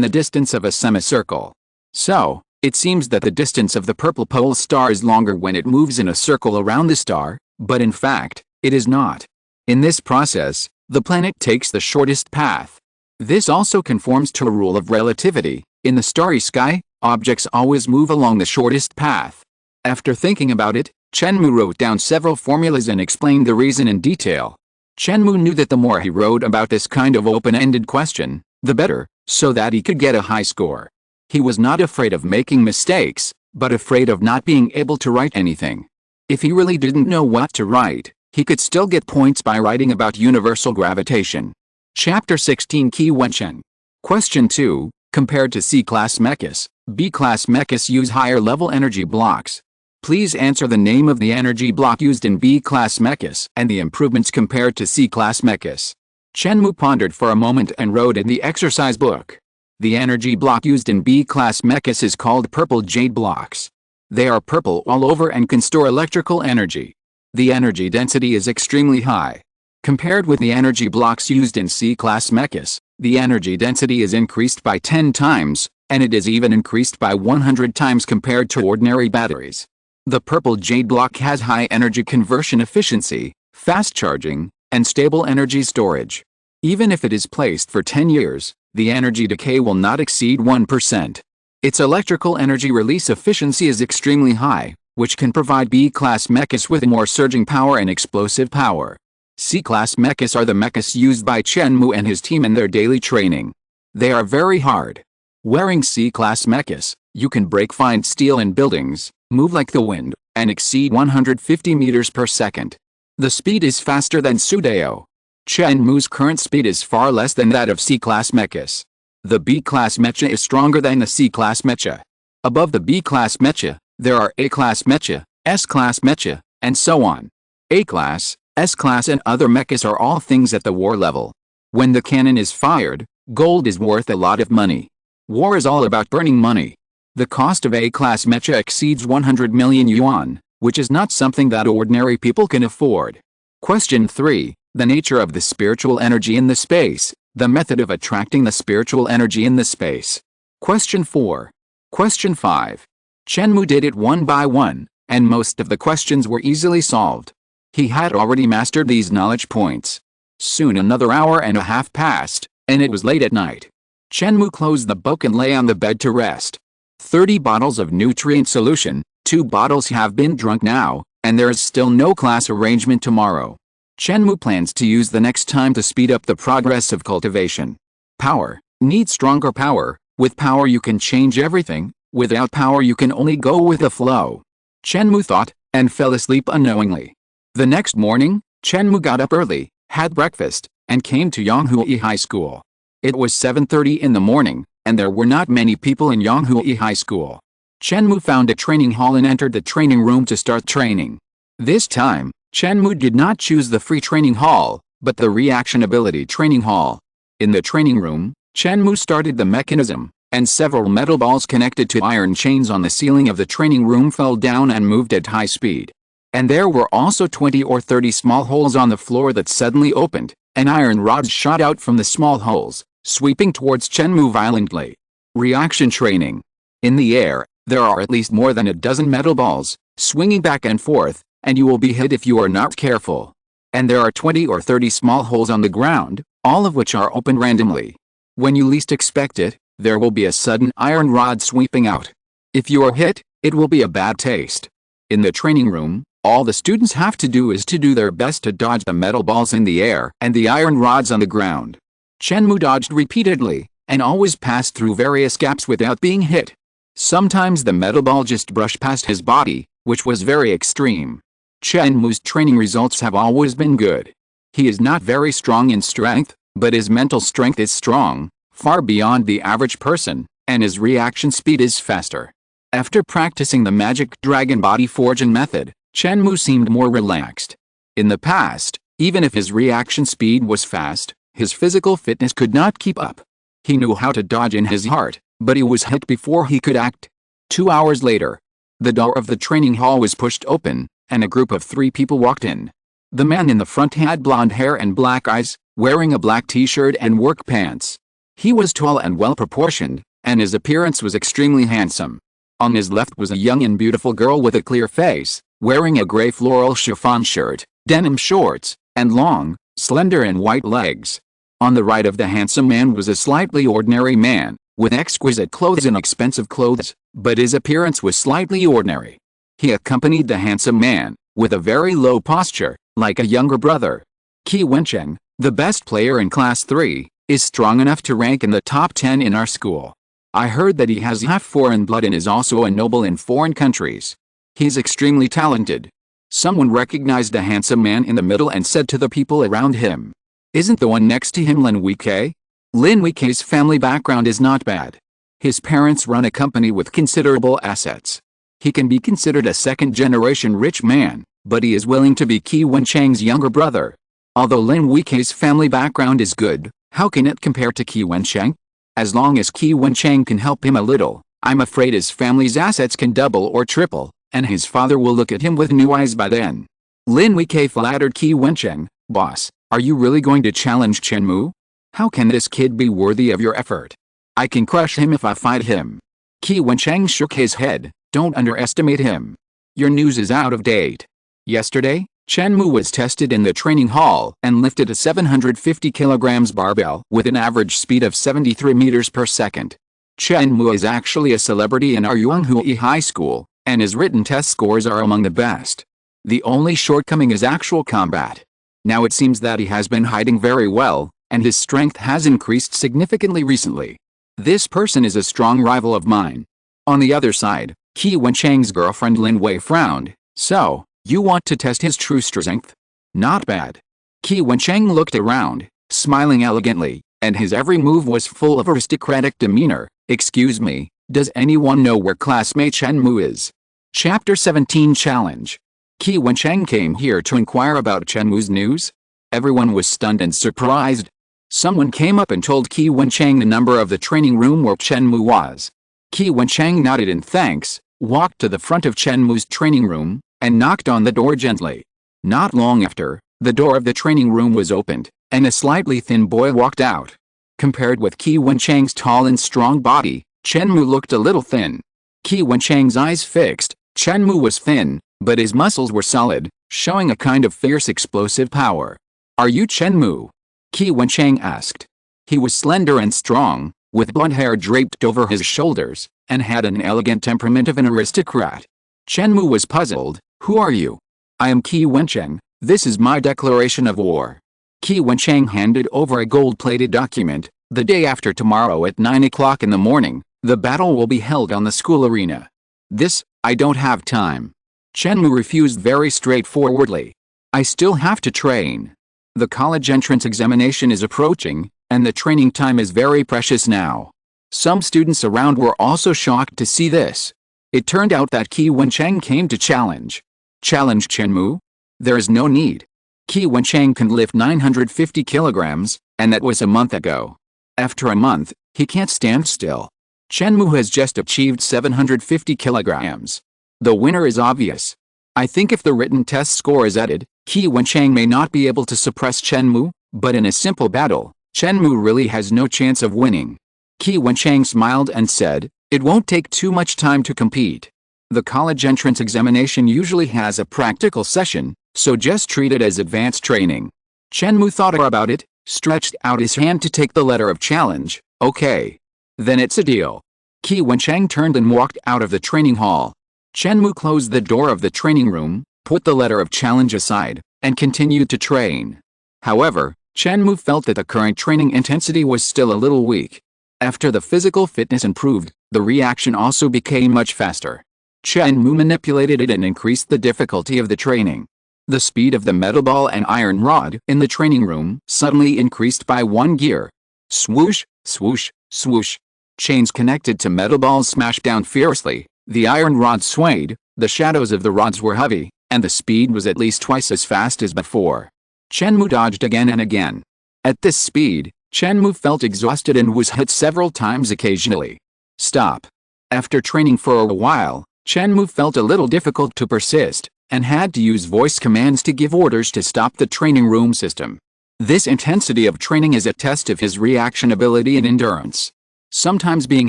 the distance of a semicircle. So, it seems that the distance of the purple pole star is longer when it moves in a circle around the star, but in fact, it is not. In this process, the planet takes the shortest path. This also conforms to a rule of relativity. In the starry sky, objects always move along the shortest path. After thinking about it, Chen Mou wrote down several formulas and explained the reason in detail. Chen Mou knew that the more he wrote about this kind of open-ended question, the better, so that he could get a high score. He was not afraid of making mistakes, but afraid of not being able to write anything. If he really didn't know what to write, he could still get points by writing about universal gravitation. Chapter 16 Qi Wenchen. Question 2. Compared to C-class mechas, B-class mechas use higher-level energy blocks. Please answer the name of the energy block used in B-class mechas and the improvements compared to C-class mechas. Chen Mou pondered for a moment and wrote in the exercise book. The energy block used in B-class mechas is called purple jade blocks. They are purple all over and can store electrical energy. The energy density is extremely high. Compared with the energy blocks used in C-class mechas, the energy density is increased by 10 times, and it is even increased by 100 times compared to ordinary batteries. The purple jade block has high energy conversion efficiency, fast charging, and stable energy storage. Even if it is placed for 10 years, the energy decay will not exceed 1%. Its electrical energy release efficiency is extremely high, which can provide B-class mechas with more surging power and explosive power. C-class mechas are the mechas used by Chen Mou and his team in their daily training. They are very hard. Wearing C-class mechas, you can break fine steel in buildings, move like the wind, and exceed 150 meters per second. The speed is faster than Sudeo. Chen Mou's current speed is far less than that of C-class mechas. The B-class mecha is stronger than the C-class mecha. Above the B-class mecha, there are A-class mecha, S-class mecha, and so on. A-class, S-class and other mechas are all things at the war level. When the cannon is fired, gold is worth a lot of money. War is all about burning money. The cost of A-class mecha exceeds 100 million yuan, which is not something that ordinary people can afford. Question 3. The nature of the spiritual energy in the space. The method of attracting the spiritual energy in the space. Question 4. Question 5. Chen Mou did it one by one, and most of the questions were easily solved. He had already mastered these knowledge points. Soon another hour and a half passed, and it was late at night. Chen Mou closed the book and lay on the bed to rest. 30 bottles of nutrient solution, 2 bottles have been drunk now, and there is still no class arrangement tomorrow. Chen Mou plans to use the next time to speed up the progress of cultivation. Power. Need stronger power. With power you can change everything, without power you can only go with the flow. Chen Mou thought, and fell asleep unknowingly. The next morning, Chen Mou got up early, had breakfast, and came to Yonghui High School. It was 7:30 in the morning, and there were not many people in Yonghui High School. Chen Mou found a training hall and entered the training room to start training. This time, Chen Mou did not choose the free training hall, but the reaction ability training hall. In the training room, Chen Mou started the mechanism, and several metal balls connected to iron chains on the ceiling of the training room fell down and moved at high speed. And there were also 20 or 30 small holes on the floor that suddenly opened, and iron rods shot out from the small holes, sweeping towards Chen Mou violently. Reaction training. In the air, there are at least more than a dozen metal balls, swinging back and forth, and you will be hit if you are not careful. And there are 20 or 30 small holes on the ground, all of which are opened randomly. When you least expect it, there will be a sudden iron rod sweeping out. If you are hit, it will be a bad taste. In the training room, all the students have to do is to do their best to dodge the metal balls in the air and the iron rods on the ground. Chen Mou dodged repeatedly, and always passed through various gaps without being hit. Sometimes the metal ball just brushed past his body, which was very extreme. Chen Mou's training results have always been good. He is not very strong in strength, but his mental strength is strong, far beyond the average person, and his reaction speed is faster. After practicing the magic dragon body forging method, Chen Mou seemed more relaxed. In the past, even if his reaction speed was fast, his physical fitness could not keep up. He knew how to dodge in his heart, but he was hit before he could act. 2 hours later, the door of the training hall was pushed open, and a group of 3 people walked in. The man in the front had blonde hair and black eyes, wearing a black t-shirt and work pants. He was tall and well-proportioned, and his appearance was extremely handsome. On his left was a young and beautiful girl with a clear face, wearing a gray floral chiffon shirt, denim shorts, and long, slender and white legs. On the right of the handsome man was a slightly ordinary man, with exquisite clothes and expensive clothes, but his appearance was slightly ordinary. He accompanied the handsome man, with a very low posture, like a younger brother. Qi Wencheng, the best player in Class 3, is strong enough to rank in the top 10 in our school. I heard that he has half foreign blood and is also a noble in foreign countries. He's extremely talented. Someone recognized the handsome man in the middle and said to the people around him, "Isn't the one next to him Lin Weike?" Lin Weike's family background is not bad. His parents run a company with considerable assets. He can be considered a second-generation rich man, but he is willing to be Qi Wencheng's younger brother. Although Lin Weike's family background is good, how can it compare to Qi Wencheng? As long as Qi Wencheng can help him a little, I'm afraid his family's assets can double or triple, and his father will look at him with new eyes by then. Lin Weike flattered Qi Wencheng, "Boss, are you really going to challenge Chen Mou? How can this kid be worthy of your effort? I can crush him if I fight him." Qi Wencheng shook his head, "Don't underestimate him. Your news is out of date. Yesterday, Chen Mou was tested in the training hall and lifted a 750 kilograms barbell with an average speed of 73 meters per second. Chen Mou is actually a celebrity in our Yonghui High School, and his written test scores are among the best. The only shortcoming is actual combat. Now it seems that he has been hiding very well, and his strength has increased significantly recently. This person is a strong rival of mine. On the other side, Qi Wenchang's girlfriend Lin Wei frowned. So, you want to test his true strength? Not bad. Qi Wenchang looked around, smiling elegantly, and his every move was full of aristocratic demeanor. Excuse me, does anyone know where classmate Chen Mou is? Chapter 17 Challenge. Qi Wenchang came here to inquire about Chen Mou's news. Everyone was stunned and surprised. Someone came up and told Qi Wenchang the number of the training room where Chen Mou was. Qi Wenchang nodded in thanks, walked to the front of Chen Mou's training room, and knocked on the door gently. Not long after, the door of the training room was opened, and a slightly thin boy walked out. Compared with Qi Wenchang's tall and strong body, Chen Mou looked a little thin. Qi Wenchang's eyes fixed. Chen Mou was thin, but his muscles were solid, showing a kind of fierce explosive power. Are you Chen Mou? Qi Wenchang asked. He was slender and strong, with blonde hair draped over his shoulders, and had an elegant temperament of an aristocrat. Chen Mou was puzzled. Who are you? I am Qi Wenchang. This is my declaration of war. Qi Wenchang handed over a gold-plated document. The day after tomorrow at 9 o'clock in the morning, the battle will be held on the school arena. This, I don't have time. Chen Mou refused very straightforwardly. I still have to train. The college entrance examination is approaching, and the training time is very precious now. Some students around were also shocked to see this. It turned out that Qi Wenchang came to challenge. Challenge Chen Mou? There is no need. Qi Wenchang can lift 950 kilograms, and that was a month ago. After a month, he can't stand still. Chen Mou has just achieved 750 kilograms. The winner is obvious. I think if the written test score is added, Qi Wenchang may not be able to suppress Chen Mou, but in a simple battle, Chen Mou really has no chance of winning. Qi Wenchang smiled and said, it won't take too much time to compete. The college entrance examination usually has a practical session, so just treat it as advanced training. Chen Mou thought about it, stretched out his hand to take the letter of challenge. Okay. Then it's a deal. Qi Wenchang turned and walked out of the training hall. Chen Mou closed the door of the training room, put the letter of challenge aside, and continued to train. However, Chen Mou felt that the current training intensity was still a little weak. After the physical fitness improved, the reaction also became much faster. Chen Mou manipulated it and increased the difficulty of the training. The speed of the metal ball and iron rod in the training room suddenly increased by 1 gear. Swoosh, swoosh, swoosh. Chains connected to metal balls smashed down fiercely, the iron rods swayed, the shadows of the rods were heavy, and the speed was at least twice as fast as before. Chen Mou dodged again and again. At this speed, Chen Mou felt exhausted and was hit several times occasionally. Stop. After training for a while, Chen Mou felt a little difficult to persist, and had to use voice commands to give orders to stop the training room system. This intensity of training is a test of his reaction ability and endurance. Sometimes being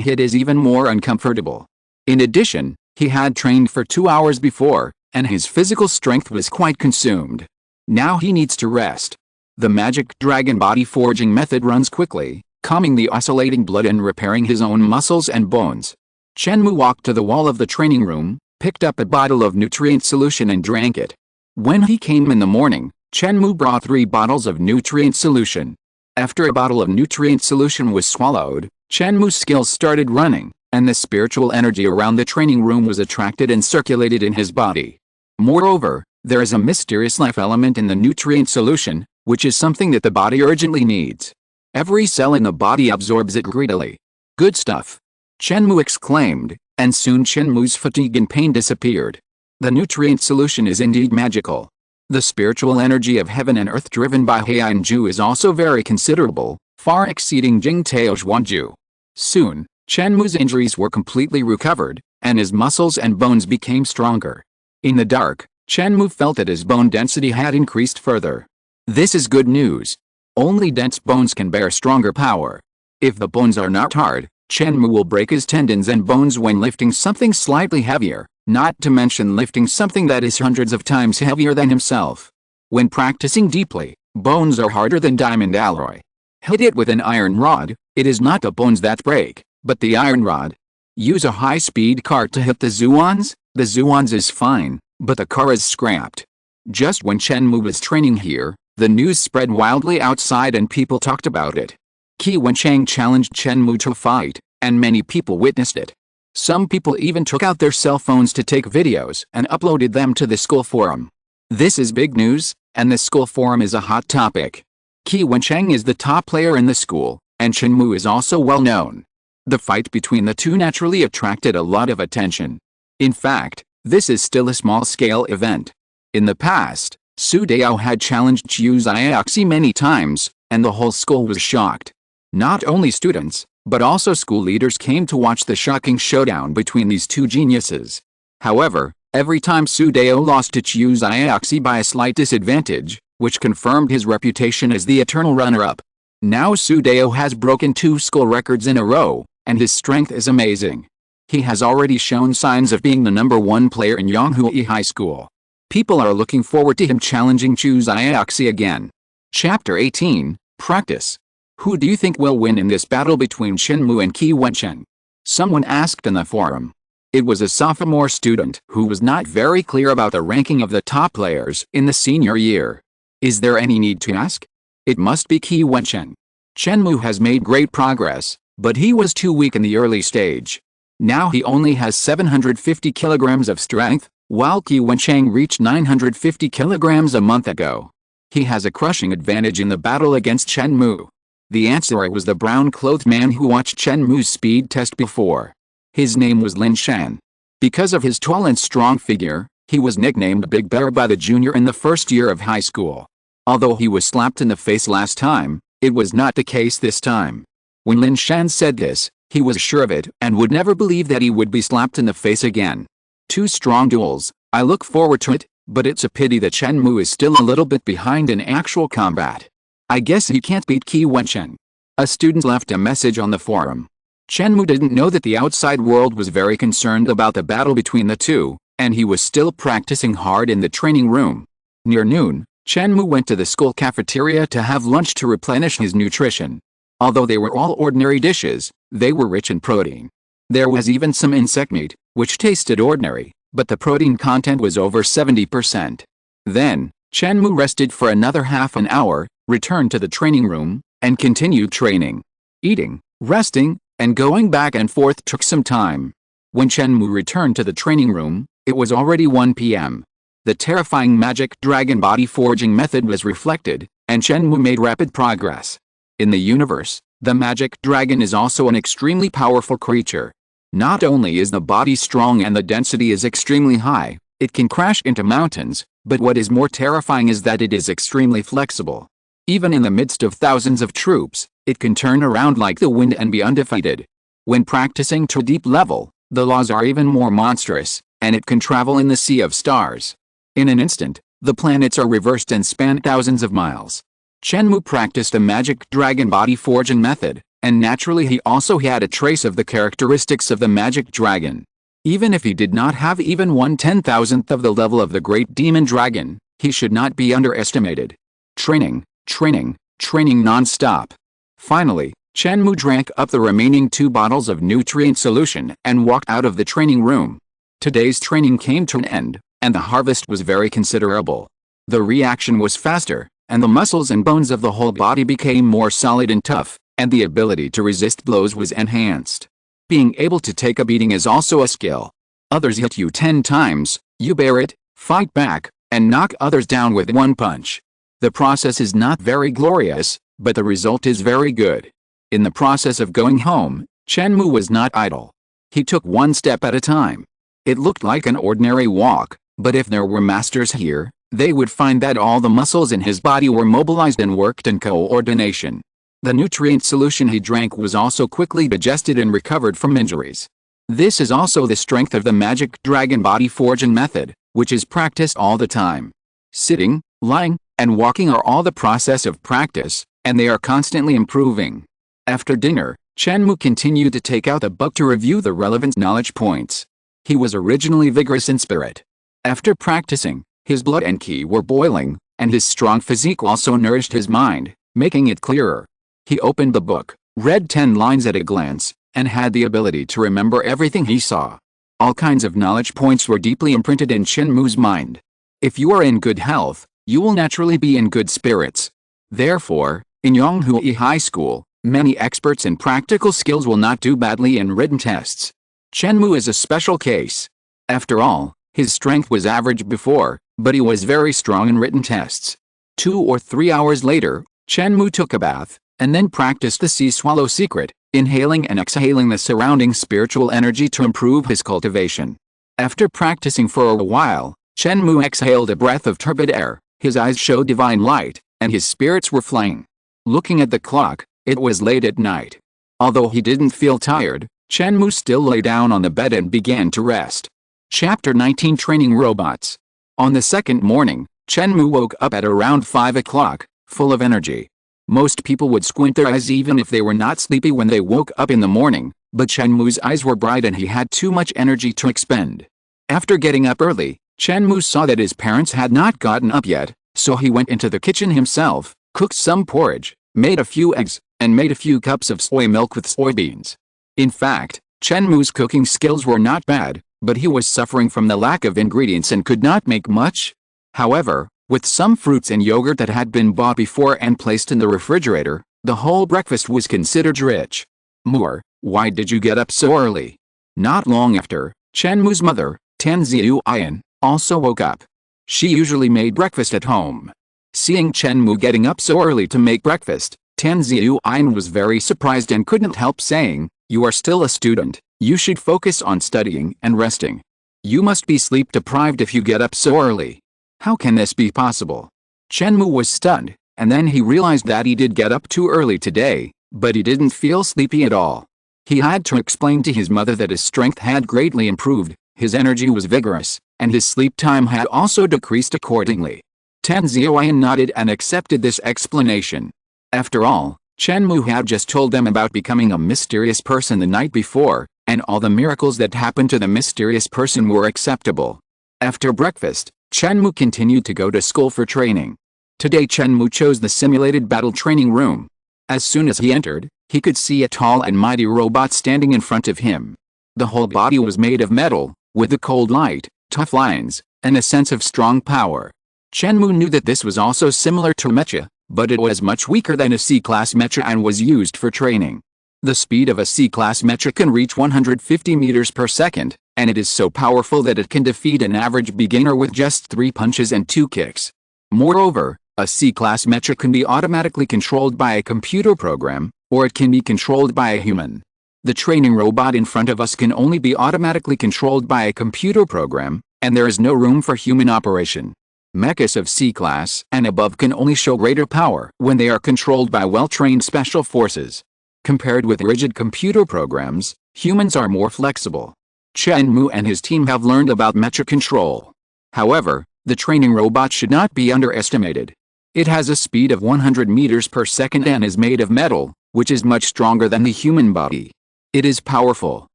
hit is even more uncomfortable. In addition, he had trained for 2 hours before, and his physical strength was quite consumed. Now he needs to rest. The magic dragon body forging method runs quickly, calming the oscillating blood and repairing his own muscles and bones. Chen Mou walked to the wall of the training room, picked up a bottle of nutrient solution and drank it. When he came in the morning, Chen Mou brought 3 bottles of nutrient solution. After a bottle of nutrient solution was swallowed, Chen Mou's skills started running, and the spiritual energy around the training room was attracted and circulated in his body. Moreover, there is a mysterious life element in the nutrient solution, which is something that the body urgently needs. Every cell in the body absorbs it greedily. Good stuff. Chen Mou exclaimed, and soon Chen Mou's fatigue and pain disappeared. The nutrient solution is indeed magical. The spiritual energy of heaven and earth driven by Haiyan Jue is also very considerable, far exceeding Jing Tao Xuanju. Soon, Chen Mou's injuries were completely recovered, and his muscles and bones became stronger. In the dark, Chen Mou felt that his bone density had increased further. This is good news. Only dense bones can bear stronger power. If the bones are not hard, Chen Mou will break his tendons and bones when lifting something slightly heavier, not to mention lifting something that is hundreds of times heavier than himself. When practicing deeply, bones are harder than diamond alloy. Hit it with an iron rod, it is not the bones that break, but the iron rod. Use a high-speed cart to hit the Zuans. The Zuans is fine, but the car is scrapped. Just when Chen Mou was training here, the news spread wildly outside and people talked about it. Qi Wenchang challenged Chen Mou to fight, and many people witnessed it. Some people even took out their cell phones to take videos and uploaded them to the school forum. This is big news, and the school forum is a hot topic. Qi Wencheng is the top player in the school, and Chen Mou is also well known. The fight between the two naturally attracted a lot of attention. In fact, this is still a small-scale event. In the past, Su Dao had challenged Qiu Xiaoxi many times, and the whole school was shocked. Not only students, but also school leaders came to watch the shocking showdown between these two geniuses. However, every time Su Dao lost to Qiu Xiaoxi by a slight disadvantage, which confirmed his reputation as the eternal runner-up. Now Su Dao has broken 2 school records in a row, and his strength is amazing. He has already shown signs of being the #1 player in Yonghui High School. People are looking forward to him challenging Qiu Xiaoxi again. Chapter 18, Practice. Who do you think will win in this battle between Chen Mou and Qi Wencheng? Someone asked in the forum. It was a sophomore student who was not very clear about the ranking of the top players in the senior year. Is there any need to ask? It must be Qi Wencheng. Chen Mou has made great progress, but he was too weak in the early stage. Now he only has 750 kilograms of strength, while Qi Wencheng reached 950 kilograms a month ago. He has a crushing advantage in the battle against Chen Mou. The answer was the brown-clothed man who watched Chen Mou's speed test before. His name was Lin Shan. Because of his tall and strong figure, he was nicknamed Big Bear by the junior in the first year of high school. Although he was slapped in the face last time, it was not the case this time. When Lin Shan said this, he was sure of it and would never believe that he would be slapped in the face again. 2 strong duels, I look forward to it, but it's a pity that Chen Mou is still a little bit behind in actual combat. I guess he can't beat Qi Wencheng. A student left a message on the forum. Chen Mou didn't know that the outside world was very concerned about the battle between the two, and he was still practicing hard in the training room. Near noon, Chen Mou went to the school cafeteria to have lunch to replenish his nutrition. Although they were all ordinary dishes, they were rich in protein. There was even some insect meat, which tasted ordinary, but the protein content was over 70%. Then, Chen Mou rested for another half an hour, returned to the training room, and continued training. Eating, resting, and going back and forth took some time. When Chen Mou returned to the training room, it was already 1 p.m. The terrifying magic dragon body forging method was reflected, and Chen Mou made rapid progress. In the universe, the magic dragon is also an extremely powerful creature. Not only is the body strong and the density is extremely high, it can crash into mountains, but what is more terrifying is that it is extremely flexible. Even in the midst of thousands of troops, it can turn around like the wind and be undefeated. When practicing to a deep level, the laws are even more monstrous, and it can travel in the sea of stars. In an instant, the planets are reversed and span thousands of miles. Chen Mou practiced a magic dragon body forging method, and naturally he also had a trace of the characteristics of the magic dragon. Even if he did not have even 1/10,000th of the level of the great demon dragon, he should not be underestimated. Training, training, training non-stop. Finally, Chen Mou drank up the remaining 2 bottles of nutrient solution and walked out of the training room. Today's training came to an end, and the harvest was very considerable. The reaction was faster, and the muscles and bones of the whole body became more solid and tough, and the ability to resist blows was enhanced. Being able to take a beating is also a skill. Others hit you 10 times, you bear it, fight back, and knock others down with 1 punch. The process is not very glorious, but the result is very good. In the process of going home, Chen Mou was not idle. He took 1 step at a time. It looked like an ordinary walk, but if there were masters here, they would find that all the muscles in his body were mobilized and worked in coordination. The nutrient solution he drank was also quickly digested and recovered from injuries. This is also the strength of the magic dragon body forging method, which is practiced all the time. Sitting, lying, and walking are all the process of practice, and they are constantly improving. After dinner, Chen Mou continued to take out the book to review the relevant knowledge points. He was originally vigorous in spirit. After practicing, his blood and qi were boiling, and his strong physique also nourished his mind, making it clearer. He opened the book, read 10 lines at a glance, and had the ability to remember everything he saw. All kinds of knowledge points were deeply imprinted in Chen Mou's mind. If you are in good health, you will naturally be in good spirits. Therefore, in Yonghui High School, many experts in practical skills will not do badly in written tests. Chen Mou is a special case. After all, his strength was average before, but he was very strong in written tests. 2 or 3 hours later, Chen Mou took a bath, and then practiced the sea swallow secret, inhaling and exhaling the surrounding spiritual energy to improve his cultivation. After practicing for a while, Chen Mou exhaled a breath of turbid air, his eyes showed divine light, and his spirits were flying. Looking at the clock, it was late at night. Although he didn't feel tired, Chen Mou still lay down on the bed and began to rest. Chapter 19 Training Robots. On the second morning, Chen Mou woke up at around 5 o'clock, full of energy. Most people would squint their eyes even if they were not sleepy when they woke up in the morning, but Chen Mou's eyes were bright and he had too much energy to expend. After getting up early, Chen Mou saw that his parents had not gotten up yet, so he went into the kitchen himself, cooked some porridge, made a few eggs, and made a few cups of soy milk with soybeans. In fact, Chen Mou's cooking skills were not bad, but he was suffering from the lack of ingredients and could not make much. However, with some fruits and yogurt that had been bought before and placed in the refrigerator, the whole breakfast was considered rich. More, why did you get up so early? Not long after, Chen Mou's mother, Haiyan, also woke up. She usually made breakfast at home. Seeing Chen Mou getting up so early to make breakfast, Haiyan was very surprised and couldn't help saying, "You are still a student, you should focus on studying and resting. You must be sleep deprived if you get up so early. How can this be possible?" Chen Mou was stunned, and then he realized that he did get up too early today, but he didn't feel sleepy at all. He had to explain to his mother that his strength had greatly improved, his energy was vigorous, and his sleep time had also decreased accordingly. Haiyan nodded and accepted this explanation. After all, Chen Mou had just told them about becoming a mysterious person the night before, and all the miracles that happened to the mysterious person were acceptable. After breakfast, Chen Mou continued to go to school for training. Today Chen Mou chose the simulated battle training room. As soon as he entered, he could see a tall and mighty robot standing in front of him. The whole body was made of metal, with the cold light, tough lines, and a sense of strong power. Chen Mou knew that this was also similar to mecha, but it was much weaker than a C-class mecha and was used for training. The speed of a C-class mecha can reach 150 meters per second, and it is so powerful that it can defeat an average beginner with just 3 punches and 2 kicks. Moreover, a C-class mecha can be automatically controlled by a computer program, or it can be controlled by a human. The training robot in front of us can only be automatically controlled by a computer program, and there is no room for human operation. Mechas of C-class and above can only show greater power when they are controlled by well-trained special forces. Compared with rigid computer programs, humans are more flexible. Chen Mou and his team have learned about mecha control. However, the training robot should not be underestimated. It has a speed of 100 meters per second and is made of metal, which is much stronger than the human body. It is powerful.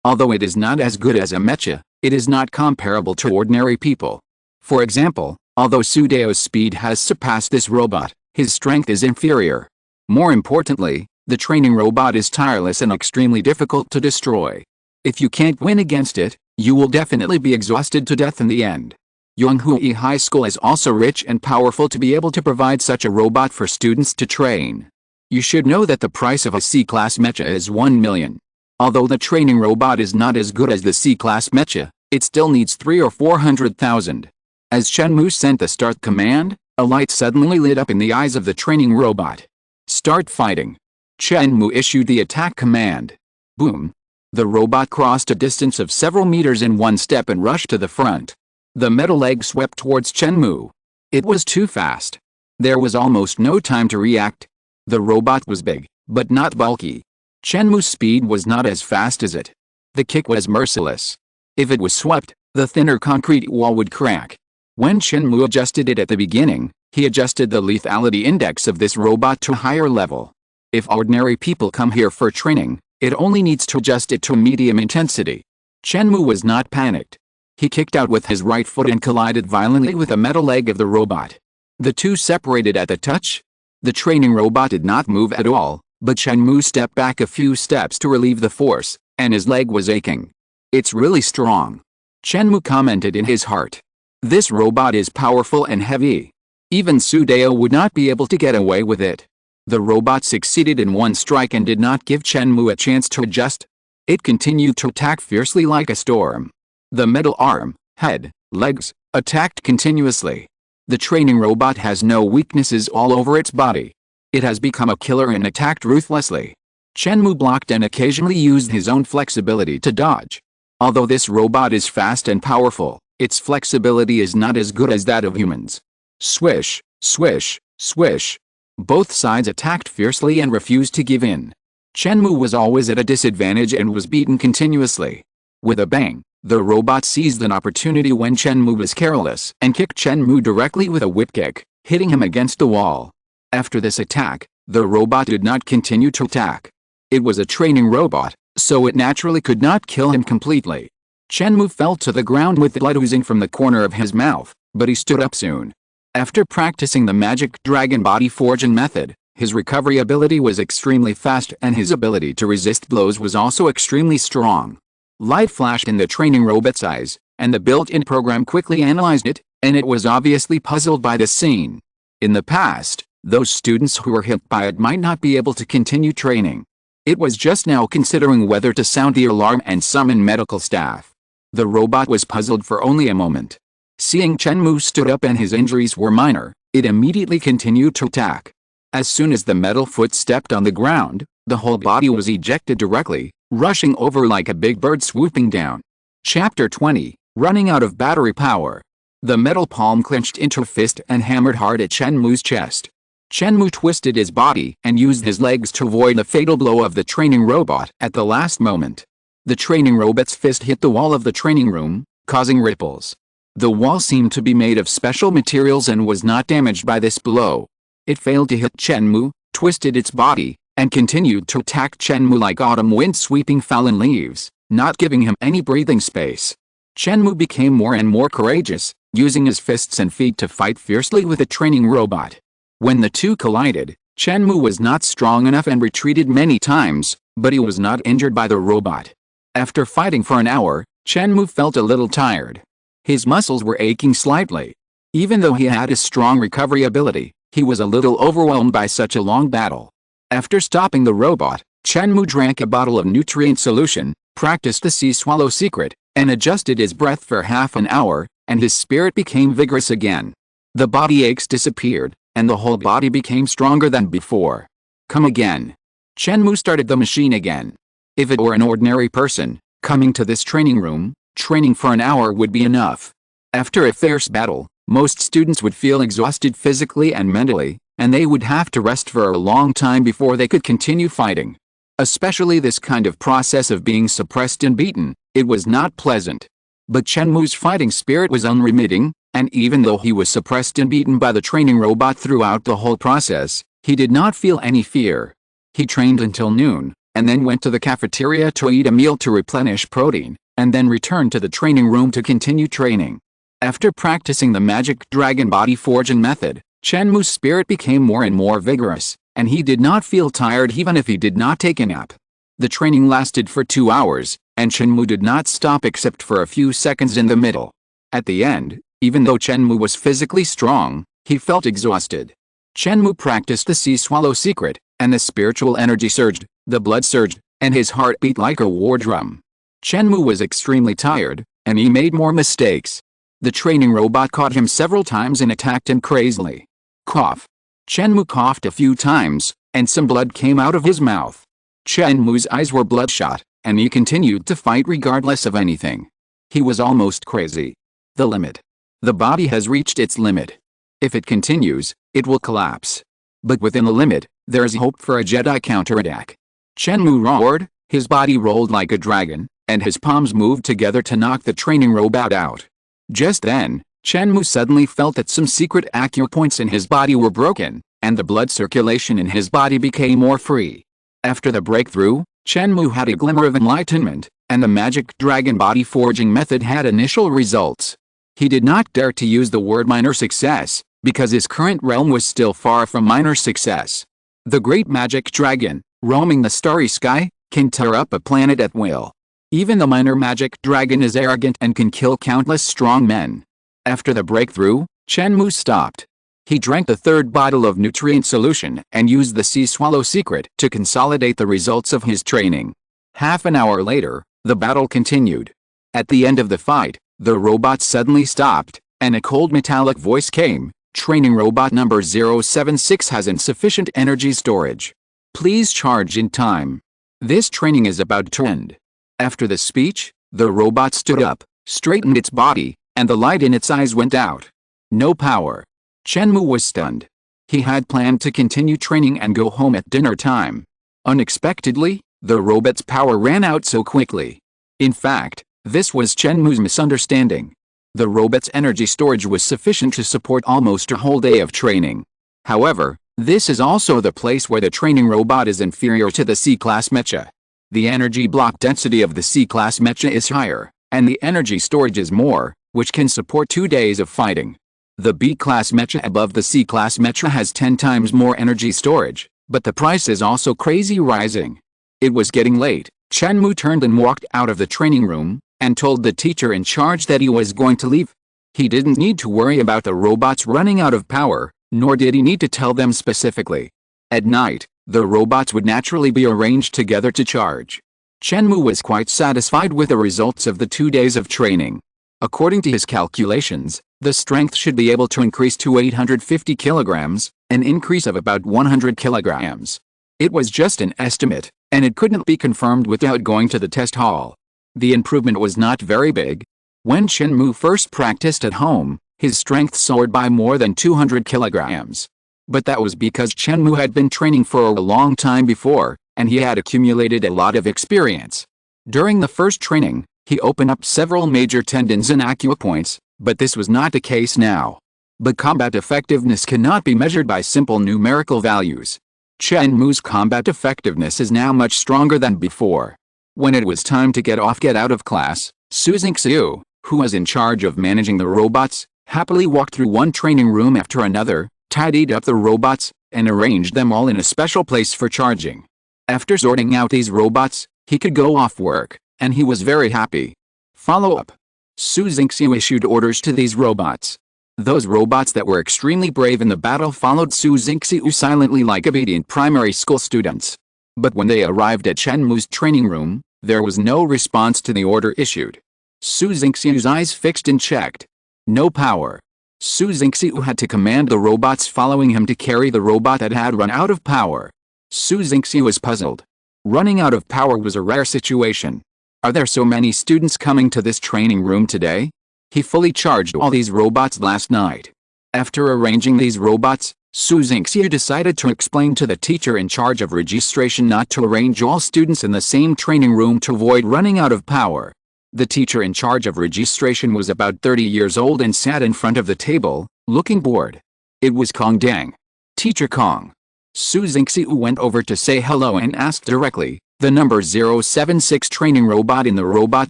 Although it is not as good as a mecha, it is not comparable to ordinary people. For example, although Sudeo's speed has surpassed this robot, his strength is inferior. More importantly, the training robot is tireless and extremely difficult to destroy. If you can't win against it, you will definitely be exhausted to death in the end. Yonghui High School is also rich and powerful to be able to provide such a robot for students to train. You should know that the price of a C-class mecha is 1 million. Although the training robot is not as good as the C-class mecha, it still needs 300,000 or 400,000. As Chen Mou sent the start command, a light suddenly lit up in the eyes of the training robot. Start fighting. Chen Mou issued the attack command. Boom. The robot crossed a distance of several meters in one step and rushed to the front. The metal leg swept towards Chen Mou. It was too fast. There was almost no time to react. The robot was big, but not bulky. Chen Mou's speed was not as fast as it. The kick was merciless. If it was swept, the thinner concrete wall would crack. When Chen Mou adjusted it at the beginning, he adjusted the lethality index of this robot to a higher level. If ordinary people come here for training, it only needs to adjust it to medium intensity. Chen Mou was not panicked. He kicked out with his right foot and collided violently with the metal leg of the robot. The two separated at the touch. The training robot did not move at all, but Chen Mou stepped back a few steps to relieve the force, and his leg was aching. "It's really strong," Chen Mou commented in his heart. "This robot is powerful and heavy. Even Sudeo would not be able to get away with it." The robot succeeded in one strike and did not give Chen Mou a chance to adjust. It continued to attack fiercely like a storm. The metal arm, head, legs, attacked continuously. The training robot has no weaknesses all over its body. It has become a killer and attacked ruthlessly. Chen Mou blocked and occasionally used his own flexibility to dodge. Although this robot is fast and powerful, its flexibility is not as good as that of humans. Swish, swish, swish. Both sides attacked fiercely and refused to give in. Chen Mou was always at a disadvantage and was beaten continuously. With a bang, the robot seized an opportunity when Chen Mou was careless and kicked Chen Mou directly with a whip kick, hitting him against the wall. After this attack, the robot did not continue to attack. It was a training robot, so it naturally could not kill him completely. Chen Mou fell to the ground with blood oozing from the corner of his mouth, but he stood up soon. After practicing the magic dragon body forging method, his recovery ability was extremely fast and his ability to resist blows was also extremely strong. Light flashed in the training robot's eyes, and the built-in program quickly analyzed it, and it was obviously puzzled by the scene. In the past, those students who were hit by it might not be able to continue training. It was just now considering whether to sound the alarm and summon medical staff. The robot was puzzled for only a moment. Seeing Chen Mou stood up and his injuries were minor, it immediately continued to attack. As soon as the metal foot stepped on the ground, the whole body was ejected directly, rushing over like a big bird swooping down. Chapter 20, Running Out of Battery Power. The metal palm clenched into a fist and hammered hard at Chen Mou's chest. Chen Mou twisted his body and used his legs to avoid the fatal blow of the training robot at the last moment. The training robot's fist hit the wall of the training room, causing ripples. The wall seemed to be made of special materials and was not damaged by this blow. It failed to hit Chen Mou, twisted its body, and continued to attack Chen Mou like autumn wind sweeping fallen leaves, not giving him any breathing space. Chen Mou became more and more courageous, using his fists and feet to fight fiercely with the training robot. When the two collided, Chen Mou was not strong enough and retreated many times, but he was not injured by the robot. After fighting for an hour, Chen Mou felt a little tired. His muscles were aching slightly. Even though he had a strong recovery ability, he was a little overwhelmed by such a long battle. After stopping the robot, Chen Mou drank a bottle of nutrient solution, practiced the sea swallow secret, and adjusted his breath for half an hour, and his spirit became vigorous again. The body aches disappeared, and the whole body became stronger than before. Come again. Chen Mou started the machine again. If it were an ordinary person, coming to this training room, training for an hour would be enough. After a fierce battle, most students would feel exhausted physically and mentally, and they would have to rest for a long time before they could continue fighting. Especially this kind of process of being suppressed and beaten, it was not pleasant. But Chen Mou's fighting spirit was unremitting, and even though he was suppressed and beaten by the training robot throughout the whole process, he did not feel any fear. He trained until noon, and then went to the cafeteria to eat a meal to replenish protein, and then returned to the training room to continue training. After practicing the magic dragon body forging method, Chen Mou's spirit became more and more vigorous, and he did not feel tired even if he did not take a nap. The training lasted for 2 hours, and Chen Mou did not stop except for a few seconds in the middle. At the end, even though Chen Mou was physically strong, he felt exhausted. Chen Mou practiced the sea swallow secret, and the spiritual energy surged, the blood surged, and his heart beat like a war drum. Chen Mou was extremely tired, and he made more mistakes. The training robot caught him several times and attacked him crazily. Cough. Chen Mou coughed a few times, and some blood came out of his mouth. Chen Mou's eyes were bloodshot, and he continued to fight regardless of anything. He was almost crazy. The limit. The body has reached its limit. If it continues, it will collapse. But within the limit, there is hope for a Jedi counterattack. Chen Mou roared, his body rolled like a dragon, and his palms moved together to knock the training robot out. Just then, Chen Mou suddenly felt that some secret acupoints in his body were broken, and the blood circulation in his body became more free. After the breakthrough, Chen Mou had a glimmer of enlightenment, and the magic dragon body forging method had initial results. He did not dare to use the word minor success, because his current realm was still far from minor success. The great magic dragon, roaming the starry sky, can tear up a planet at will. Even the minor magic dragon is arrogant and can kill countless strong men. After the breakthrough, Chen Mou stopped. He drank the third bottle of nutrient solution and used the sea swallow secret to consolidate the results of his training. Half an hour later, the battle continued. At the end of the fight, the robot suddenly stopped, and a cold metallic voice came. Training robot number 076 has insufficient energy storage. Please charge in time. This training is about to end. After the speech, the robot stood up, straightened its body, and the light in its eyes went out. No power. Chen Mou was stunned. He had planned to continue training and go home at dinner time. Unexpectedly, the robot's power ran out so quickly. In fact, this was Chen Mou's misunderstanding. The robot's energy storage was sufficient to support almost a whole day of training. However, this is also the place where the training robot is inferior to the C-class mecha. The energy block density of the C-class mecha is higher, and the energy storage is more, which can support 2 days of fighting. The B-class mecha above the C-class mecha has 10 times more energy storage, but the price is also crazy rising. It was getting late. Chen Mou turned and walked out of the training room, and told the teacher in charge that he was going to leave. He didn't need to worry about the robots running out of power, nor did he need to tell them specifically. At night, the robots would naturally be arranged together to charge. Chen Mou was quite satisfied with the results of the 2 days of training. According to his calculations, the strength should be able to increase to 850 kilograms, an increase of about 100 kilograms. It was just an estimate, and it couldn't be confirmed without going to the test hall. The improvement was not very big. When Chen Mou first practiced at home, his strength soared by more than 200 kilograms. But that was because Chen Mou had been training for a long time before, and he had accumulated a lot of experience. During the first training, he opened up several major tendons and acupoints, but this was not the case now. But combat effectiveness cannot be measured by simple numerical values. Chen Mou's combat effectiveness is now much stronger than before. When it was time to get out of class, Su Xingxiu, who was in charge of managing the robots, happily walked through one training room after another, tidied up the robots, and arranged them all in a special place for charging. After sorting out these robots, he could go off work, and he was very happy. Follow-up. Su Xingxiu issued orders to these robots. Those robots that were extremely brave in the battle followed Su Xingxiu silently like obedient primary school students. But when they arrived at Chen Mou's training room, there was no response to the order issued. Su Xingxiu's eyes fixed and checked. No power. Su Xingxiu had to command the robots following him to carry the robot that had run out of power. Su Xingxiu was puzzled. Running out of power was a rare situation. Are there so many students coming to this training room today? He fully charged all these robots last night. After arranging these robots, Su Xingxiu decided to explain to the teacher in charge of registration not to arrange all students in the same training room to avoid running out of power. The teacher in charge of registration was about 30 years old and sat in front of the table, looking bored. It was Kong Dang. Teacher Kong. Su Xingxiu went over to say hello and asked directly. The number 076 training robot in the robot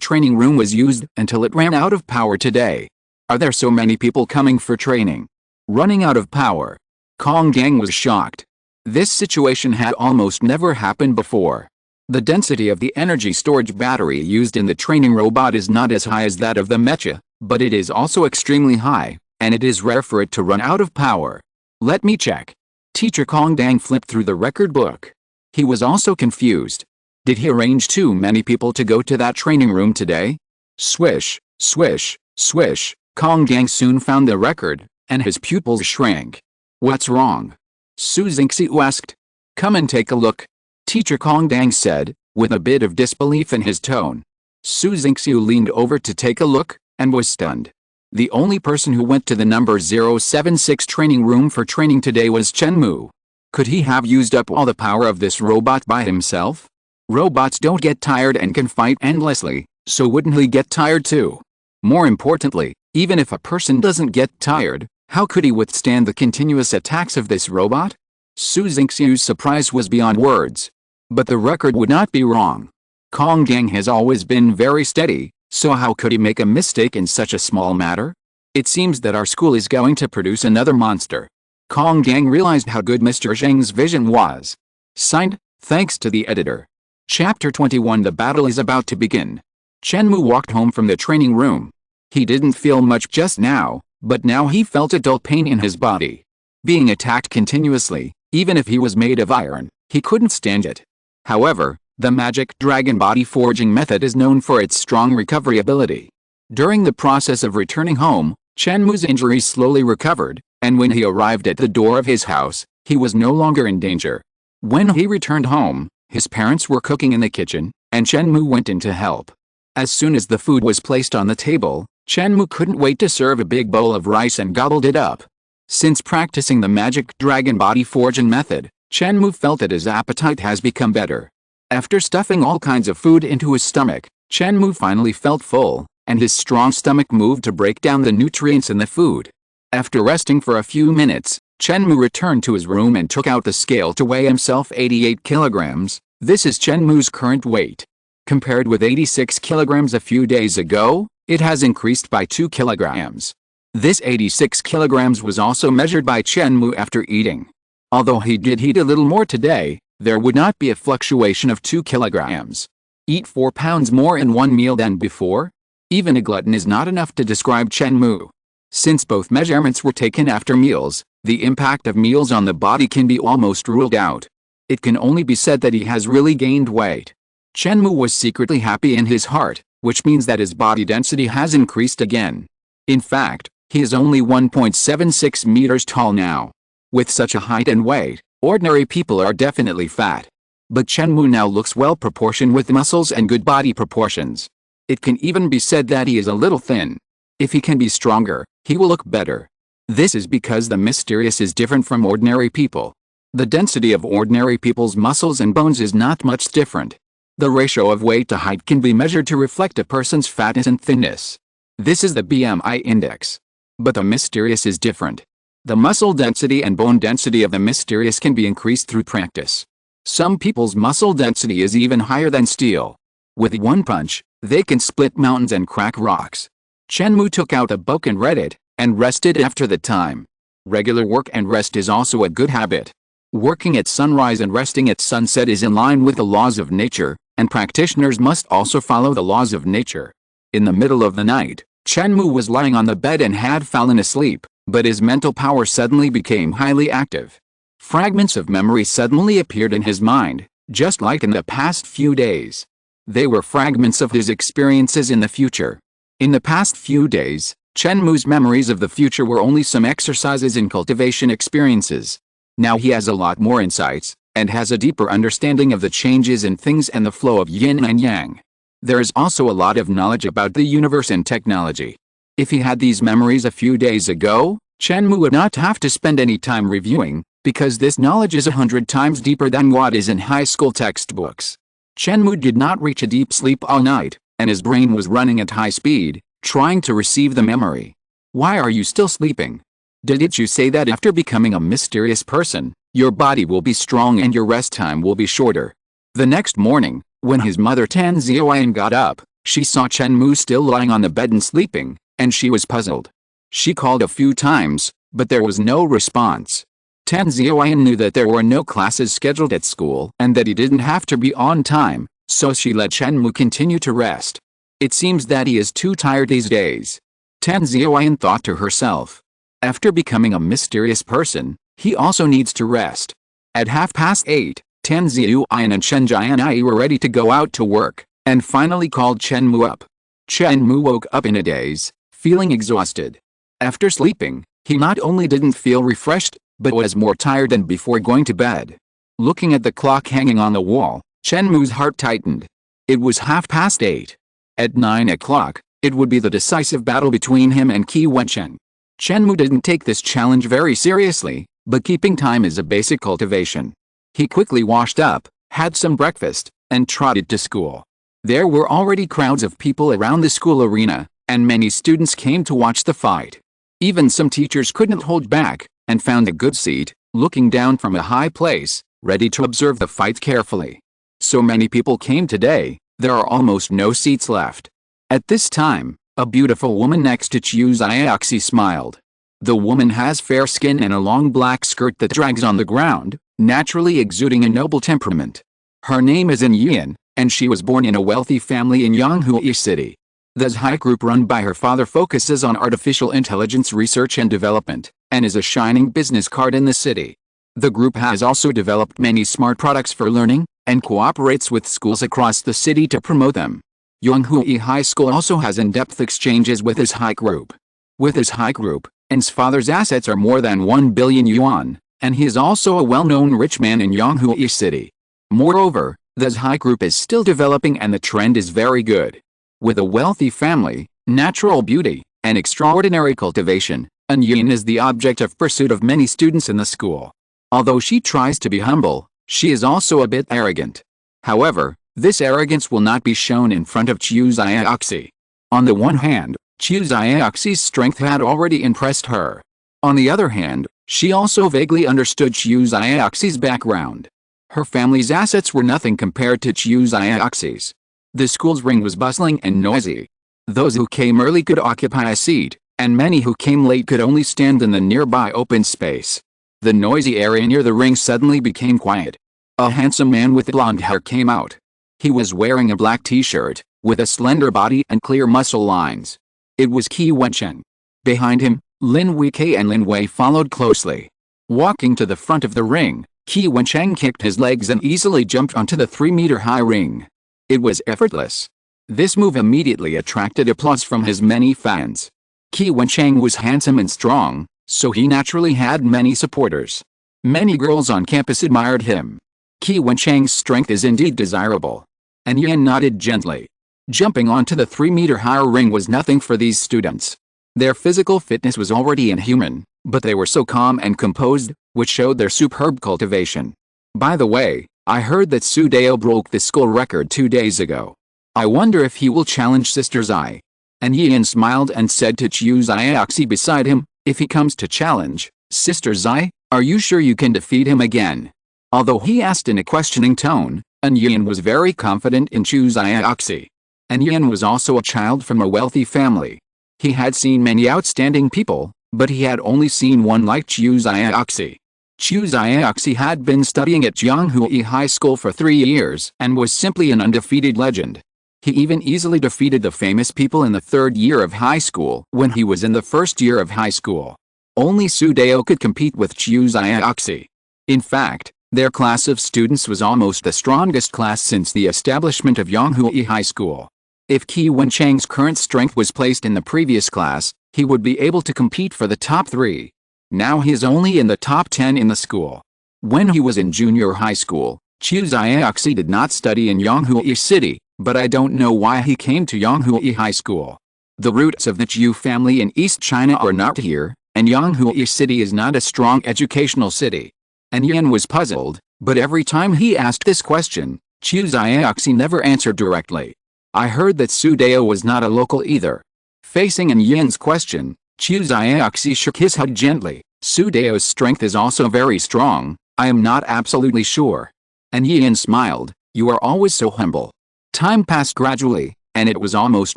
training room was used until it ran out of power today. Are there so many people coming for training? Running out of power. Kong Gang was shocked. This situation had almost never happened before. The density of the energy storage battery used in the training robot is not as high as that of the mecha, but it is also extremely high, and it is rare for it to run out of power. Let me check. Teacher Kong Dang flipped through the record book. He was also confused. Did he arrange too many people to go to that training room today? Swish, swish, swish. Kong Gang soon found the record, and his pupils shrank. What's wrong? Su Xingxiu asked. Come and take a look. Teacher Kong Dang said, with a bit of disbelief in his tone. Su Xingxiu leaned over to take a look, and was stunned. The only person who went to the number 076 training room for training today was Chen Mou. Could he have used up all the power of this robot by himself? Robots don't get tired and can fight endlessly, so wouldn't he get tired too? More importantly, even if a person doesn't get tired, how could he withstand the continuous attacks of this robot? Su Xingxiu's surprise was beyond words. But the record would not be wrong. Kong Gang has always been very steady, so how could he make a mistake in such a small matter? It seems that our school is going to produce another monster. Kong Gang realized how good Mr. Zheng's vision was. Signed, thanks to the editor. Chapter 21. The battle is about to begin. Chen Mou walked home from the training room. He didn't feel much just now, but now he felt a dull pain in his body. Being attacked continuously, even if he was made of iron, he couldn't stand it. However, The magic dragon body forging method is known for its strong recovery ability. During the process of returning home, Chen Mou's injuries slowly recovered, and when he arrived at the door of his house, he was no longer in danger. When he returned home, his parents were cooking in the kitchen, and Chen Mou went in to help. As soon as the food was placed on the table, Chen Mou couldn't wait to serve a big bowl of rice and gobbled it up. Since practicing the magic dragon body forging method, Chen Mou felt that his appetite has become better. After stuffing all kinds of food into his stomach, Chen Mou finally felt full, and his strong stomach moved to break down the nutrients in the food. After resting for a few minutes, Chen Mou returned to his room and took out the scale to weigh himself 88 kilograms. This is Chen Mou's current weight. Compared with 86 kilograms a few days ago, it has increased by 2 kilograms. This 86 kilograms was also measured by Chen Mou after eating. Although he did eat a little more today, there would not be a fluctuation of 2 kilograms. Eat 4 pounds more in one meal than before? Even a glutton is not enough to describe Chen Mou. Since both measurements were taken after meals, the impact of meals on the body can be almost ruled out. It can only be said that he has really gained weight. Chen Mou was secretly happy in his heart, which means that his body density has increased again. In fact, he is only 1.76 meters tall now. With such a height and weight, ordinary people are definitely fat. But Chen Mou now looks well proportioned with muscles and good body proportions. It can even be said that he is a little thin. If he can be stronger, he will look better. This is because the mysterious is different from ordinary people. The density of ordinary people's muscles and bones is not much different. The ratio of weight to height can be measured to reflect a person's fatness and thinness. This is the BMI index. But the mysterious is different. The muscle density and bone density of the mysterious can be increased through practice. Some people's muscle density is even higher than steel. With one punch, they can split mountains and crack rocks. Chen Mou took out a book and read it, and rested after the time. Regular work and rest is also a good habit. Working at sunrise and resting at sunset is in line with the laws of nature, and practitioners must also follow the laws of nature. In the middle of the night, Chen Mou was lying on the bed and had fallen asleep, but his mental power suddenly became highly active. Fragments of memory suddenly appeared in his mind, just like in the past few days. They were fragments of his experiences in the future. In the past few days, Chen Mou's memories of the future were only some exercises in cultivation experiences. Now he has a lot more insights, and has a deeper understanding of the changes in things and the flow of yin and yang. There is also a lot of knowledge about the universe and technology. If he had these memories a few days ago, Chen Mou would not have to spend any time reviewing, because this knowledge is 100 times deeper than what is in high school textbooks. Chen Mou did not reach a deep sleep all night, and his brain was running at high speed, trying to receive the memory. Why are you still sleeping? Didn't you say that after becoming a mysterious person, your body will be strong and your rest time will be shorter? The next morning, when his mother Tan Ziyuan got up, she saw Chen Mou still lying on the bed and sleeping, and she was puzzled. She called a few times, but there was no response. Tan Ziyuan knew that there were no classes scheduled at school and that he didn't have to be on time, so she let Chen Mou continue to rest. It seems that he is too tired these days. Tan Ziyuan thought to herself. After becoming a mysterious person, he also needs to rest. At 8:30, Tan Ziyuan and Chen Jianai were ready to go out to work, and finally called Chen Mou up. Chen Mou woke up in a daze, feeling exhausted. After sleeping, he not only didn't feel refreshed, but was more tired than before going to bed. Looking at the clock hanging on the wall, Chen Mou's heart tightened. It was 8:30. At 9 o'clock, it would be the decisive battle between him and Qi Wenchen. Chen Mou didn't take this challenge very seriously, but keeping time is a basic cultivation. He quickly washed up, had some breakfast, and trotted to school. There were already crowds of people around the school arena, and many students came to watch the fight. Even some teachers couldn't hold back, and found a good seat, looking down from a high place, ready to observe the fight carefully. So many people came today, there are almost no seats left. At this time, a beautiful woman next to Chiu Xiaoxi smiled. The woman has fair skin and a long black skirt that drags on the ground, naturally exuding a noble temperament. Her name is Yan, and she was born in a wealthy family in Yanghui City. The Zhai group run by her father focuses on artificial intelligence research and development, and is a shining business card in the city. The group has also developed many smart products for learning, and cooperates with schools across the city to promote them. Yonghui High School also has in-depth exchanges with his high group. With his high group, N's father's assets are more than 1 billion yuan, and he is also a well-known rich man in Yonghui City. Moreover, the high group is still developing and the trend is very good. With a wealthy family, natural beauty, and extraordinary cultivation, An Yin is the object of pursuit of many students in the school. Although she tries to be humble, she is also a bit arrogant. However, this arrogance will not be shown in front of Chu Xiaoxi. On the one hand, Chu Xiaoxi's strength had already impressed her. On the other hand, she also vaguely understood Chu Xiaoxi's background. Her family's assets were nothing compared to Chu Xiaoxi's. The school's ring was bustling and noisy. Those who came early could occupy a seat, and many who came late could only stand in the nearby open space. The noisy area near the ring suddenly became quiet. A handsome man with blonde hair came out. He was wearing a black t-shirt, with a slender body and clear muscle lines. It was Qi Wenchen. Behind him, Lin Weike and Lin Wei followed closely. Walking to the front of the ring, Qi Wencheng kicked his legs and easily jumped onto the 3-meter-high ring. It was effortless. This move immediately attracted applause from his many fans. Qi Wencheng was handsome and strong, so he naturally had many supporters. Many girls on campus admired him. Qi Wencheng's strength is indeed desirable. An Yin nodded gently. Jumping onto the 3-meter-high ring was nothing for these students. Their physical fitness was already inhuman, but they were so calm and composed, which showed their superb cultivation. By the way, I heard that Su Dao broke the school record 2 days ago. I wonder if he will challenge Sister Zai. And Yin smiled and said to Chu Xiaoxi beside him, if he comes to challenge, Sister Zai, are you sure you can defeat him again? Although he asked in a questioning tone, An Yin was very confident in Chu Xiaoxi. An Yin was also a child from a wealthy family. He had seen many outstanding people, but he had only seen one like Chu Xiaoxi. Chu Xiaoxi had been studying at Yonghui High School for 3 years and was simply an undefeated legend. He even easily defeated the famous people in the 3rd year of high school when he was in the 1st year of high school. Only Su Dao could compete with Chu Xiaoxi. In fact, their class of students was almost the strongest class since the establishment of Yonghui High School. If Qi Wencheng's current strength was placed in the previous class, he would be able to compete for the top 3. Now he is only in the top 10 in the school. When he was in junior high school, Chu Xiaoxi did not study in Yonghui City, but I don't know why he came to Yonghui High School. The roots of the Zhu family in East China are not here, and Yonghui City is not a strong educational city. And Yin was puzzled, but every time he asked this question, Chu Xiaoxi never answered directly. I heard that Su Dao was not a local either. Facing An Yin's question, Chu Xiaoxi shook his head gently. Su Dao's strength is also very strong, I am not absolutely sure. An Yin smiled, you are always so humble. Time passed gradually, and it was almost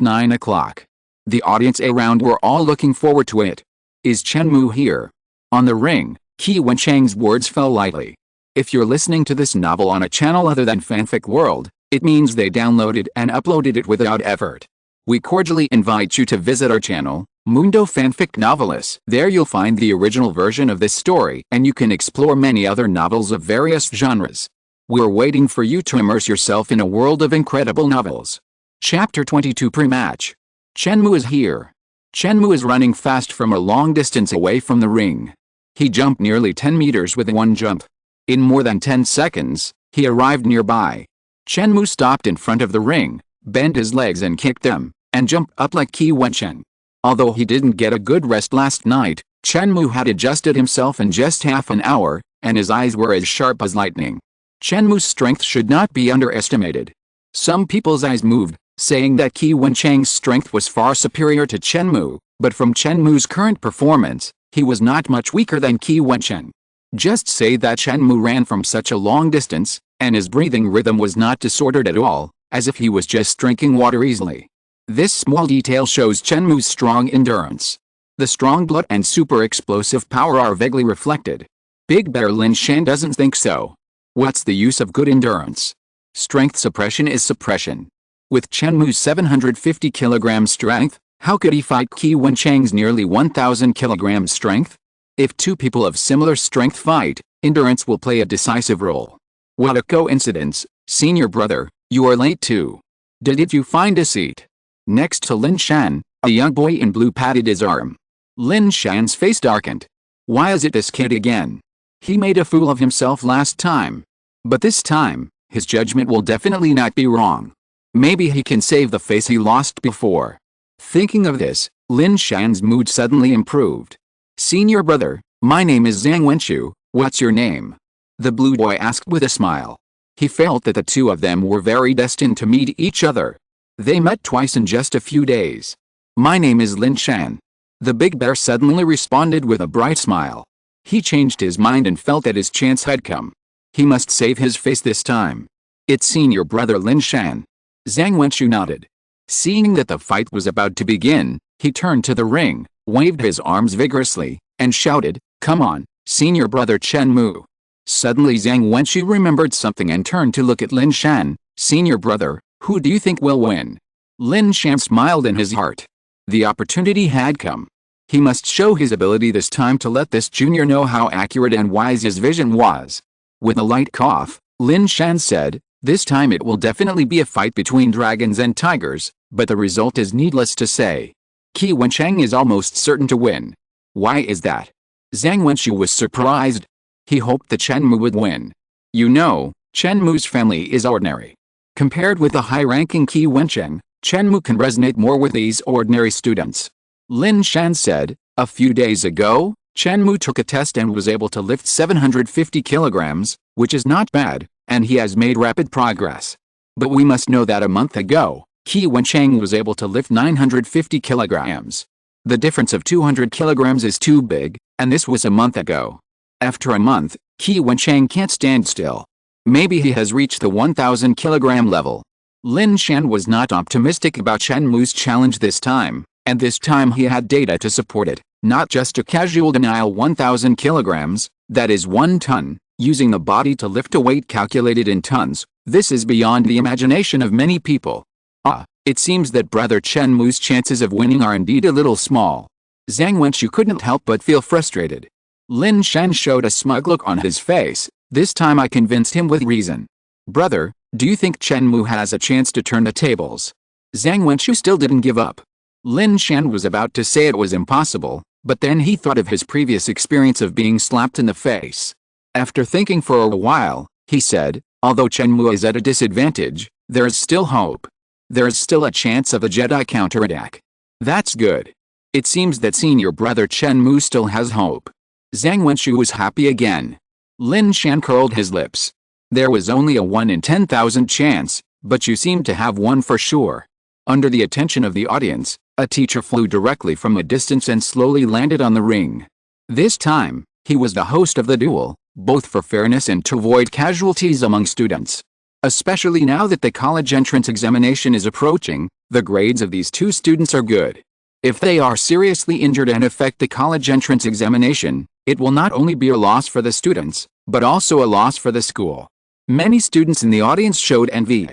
9 o'clock. The audience around were all looking forward to it. Is Chen Mou here? On the ring, Qi Wencheng's words fell lightly. If you're listening to this novel on a channel other than Fanfic World, it means they downloaded and uploaded it without effort. We cordially invite you to visit our channel, Mundo Fanfic Novelists. There you'll find the original version of this story and you can explore many other novels of various genres. We're waiting for you to immerse yourself in a world of incredible novels. Chapter 22 Pre-Match. Chen Mou is here. Chen Mou is running fast from a long distance away from the ring. He jumped nearly 10 meters with one jump. In more than 10 seconds, he arrived nearby. Chen Mou stopped in front of the ring, bent his legs and kicked them, and jumped up like Qi Wencheng. Although he didn't get a good rest last night, Chen Mou had adjusted himself in just half an hour, and his eyes were as sharp as lightning. Chen Mou's strength should not be underestimated. Some people's eyes moved, saying that Qi Wencheng's strength was far superior to Chen Mou, but from Chen Mou's current performance, he was not much weaker than Qi Wencheng. Just say that Chen Mou ran from such a long distance, and his breathing rhythm was not disordered at all, as if he was just drinking water easily. This small detail shows Chen Mou's strong endurance. The strong blood and super explosive power are vaguely reflected. Big Bear Lin Shan doesn't think so. What's the use of good endurance? Strength suppression is suppression. With Chen Mou's 750 kg strength, how could he fight Qi Wencheng's nearly 1000 kg strength? If two people of similar strength fight, endurance will play a decisive role. What a coincidence, Senior brother, you are late too. Did you find a seat? Next to Lin Shan, a young boy in blue patted his arm. Lin Shan's face darkened. Why is it this kid again? He made a fool of himself last time. But this time, his judgment will definitely not be wrong. Maybe he can save the face he lost before. Thinking of this, Lin Shan's mood suddenly improved. Senior brother, my name is Zhang Wenchu, what's your name? The blue boy asked with a smile. He felt that the two of them were very destined to meet each other. They met twice in just a few days. My name is Lin Shan. The big bear suddenly responded with a bright smile. He changed his mind and felt that his chance had come. He must save his face this time. It's senior brother Lin Shan. Zhang Wenchu nodded. Seeing that the fight was about to begin, he turned to the ring, waved his arms vigorously, and shouted, "Come on, senior brother Chen Mou." Suddenly Zhang Wenchu remembered something and turned to look at Lin Shan. Senior brother, who do you think will win? Lin Shan smiled in his heart. The opportunity had come. He must show his ability this time to let this junior know how accurate and wise his vision was. With a light cough, Lin Shan said, "This time it will definitely be a fight between dragons and tigers, but the result is needless to say. Qi Wencheng is almost certain to win." Why is that? Zhang Wenchu was surprised. He hoped that Chen Mou would win. You know, Chen Mou's family is ordinary. Compared with the high-ranking Qi Wencheng, Chen Mou can resonate more with these ordinary students. Lin Shan said, "A few days ago, Chen Mou took a test and was able to lift 750 kilograms, which is not bad, and he has made rapid progress. But we must know that a month ago, Qi Wencheng was able to lift 950 kilograms. The difference of 200 kilograms is too big, and this was a month ago. After a month, Qi Wencheng can't stand still. Maybe he has reached the 1,000 kilogram level." Lin Shan was not optimistic about Chen Mou's challenge this time, and this time he had data to support it, not just a casual denial. 1,000 kilograms, that is 1 ton, using the body to lift a weight calculated in tons. This is beyond the imagination of many people. It seems that brother Chen Mou's chances of winning are indeed a little small. Zhang Wenchu couldn't help but feel frustrated. Lin Shan showed a smug look on his face. This time I convinced him with reason. "Brother, do you think Chen Mou has a chance to turn the tables?" Zhang Wenchu still didn't give up. Lin Shan was about to say it was impossible, but then he thought of his previous experience of being slapped in the face. After thinking for a while, he said, "Although Chen Mou is at a disadvantage, there is still hope. There is still a chance of a Jedi counterattack." "That's good. It seems that senior brother Chen Mou still has hope." Zhang Wenchu was happy again. Lin Shan curled his lips. "There was only a 1 in 10,000 chance, but you seem to have one for sure." Under the attention of the audience, a teacher flew directly from a distance and slowly landed on the ring. This time, he was the host of the duel, both for fairness and to avoid casualties among students. Especially now that the college entrance examination is approaching, the grades of these two students are good. If they are seriously injured and affect the college entrance examination, it will not only be a loss for the students, but also a loss for the school. Many students in the audience showed envy.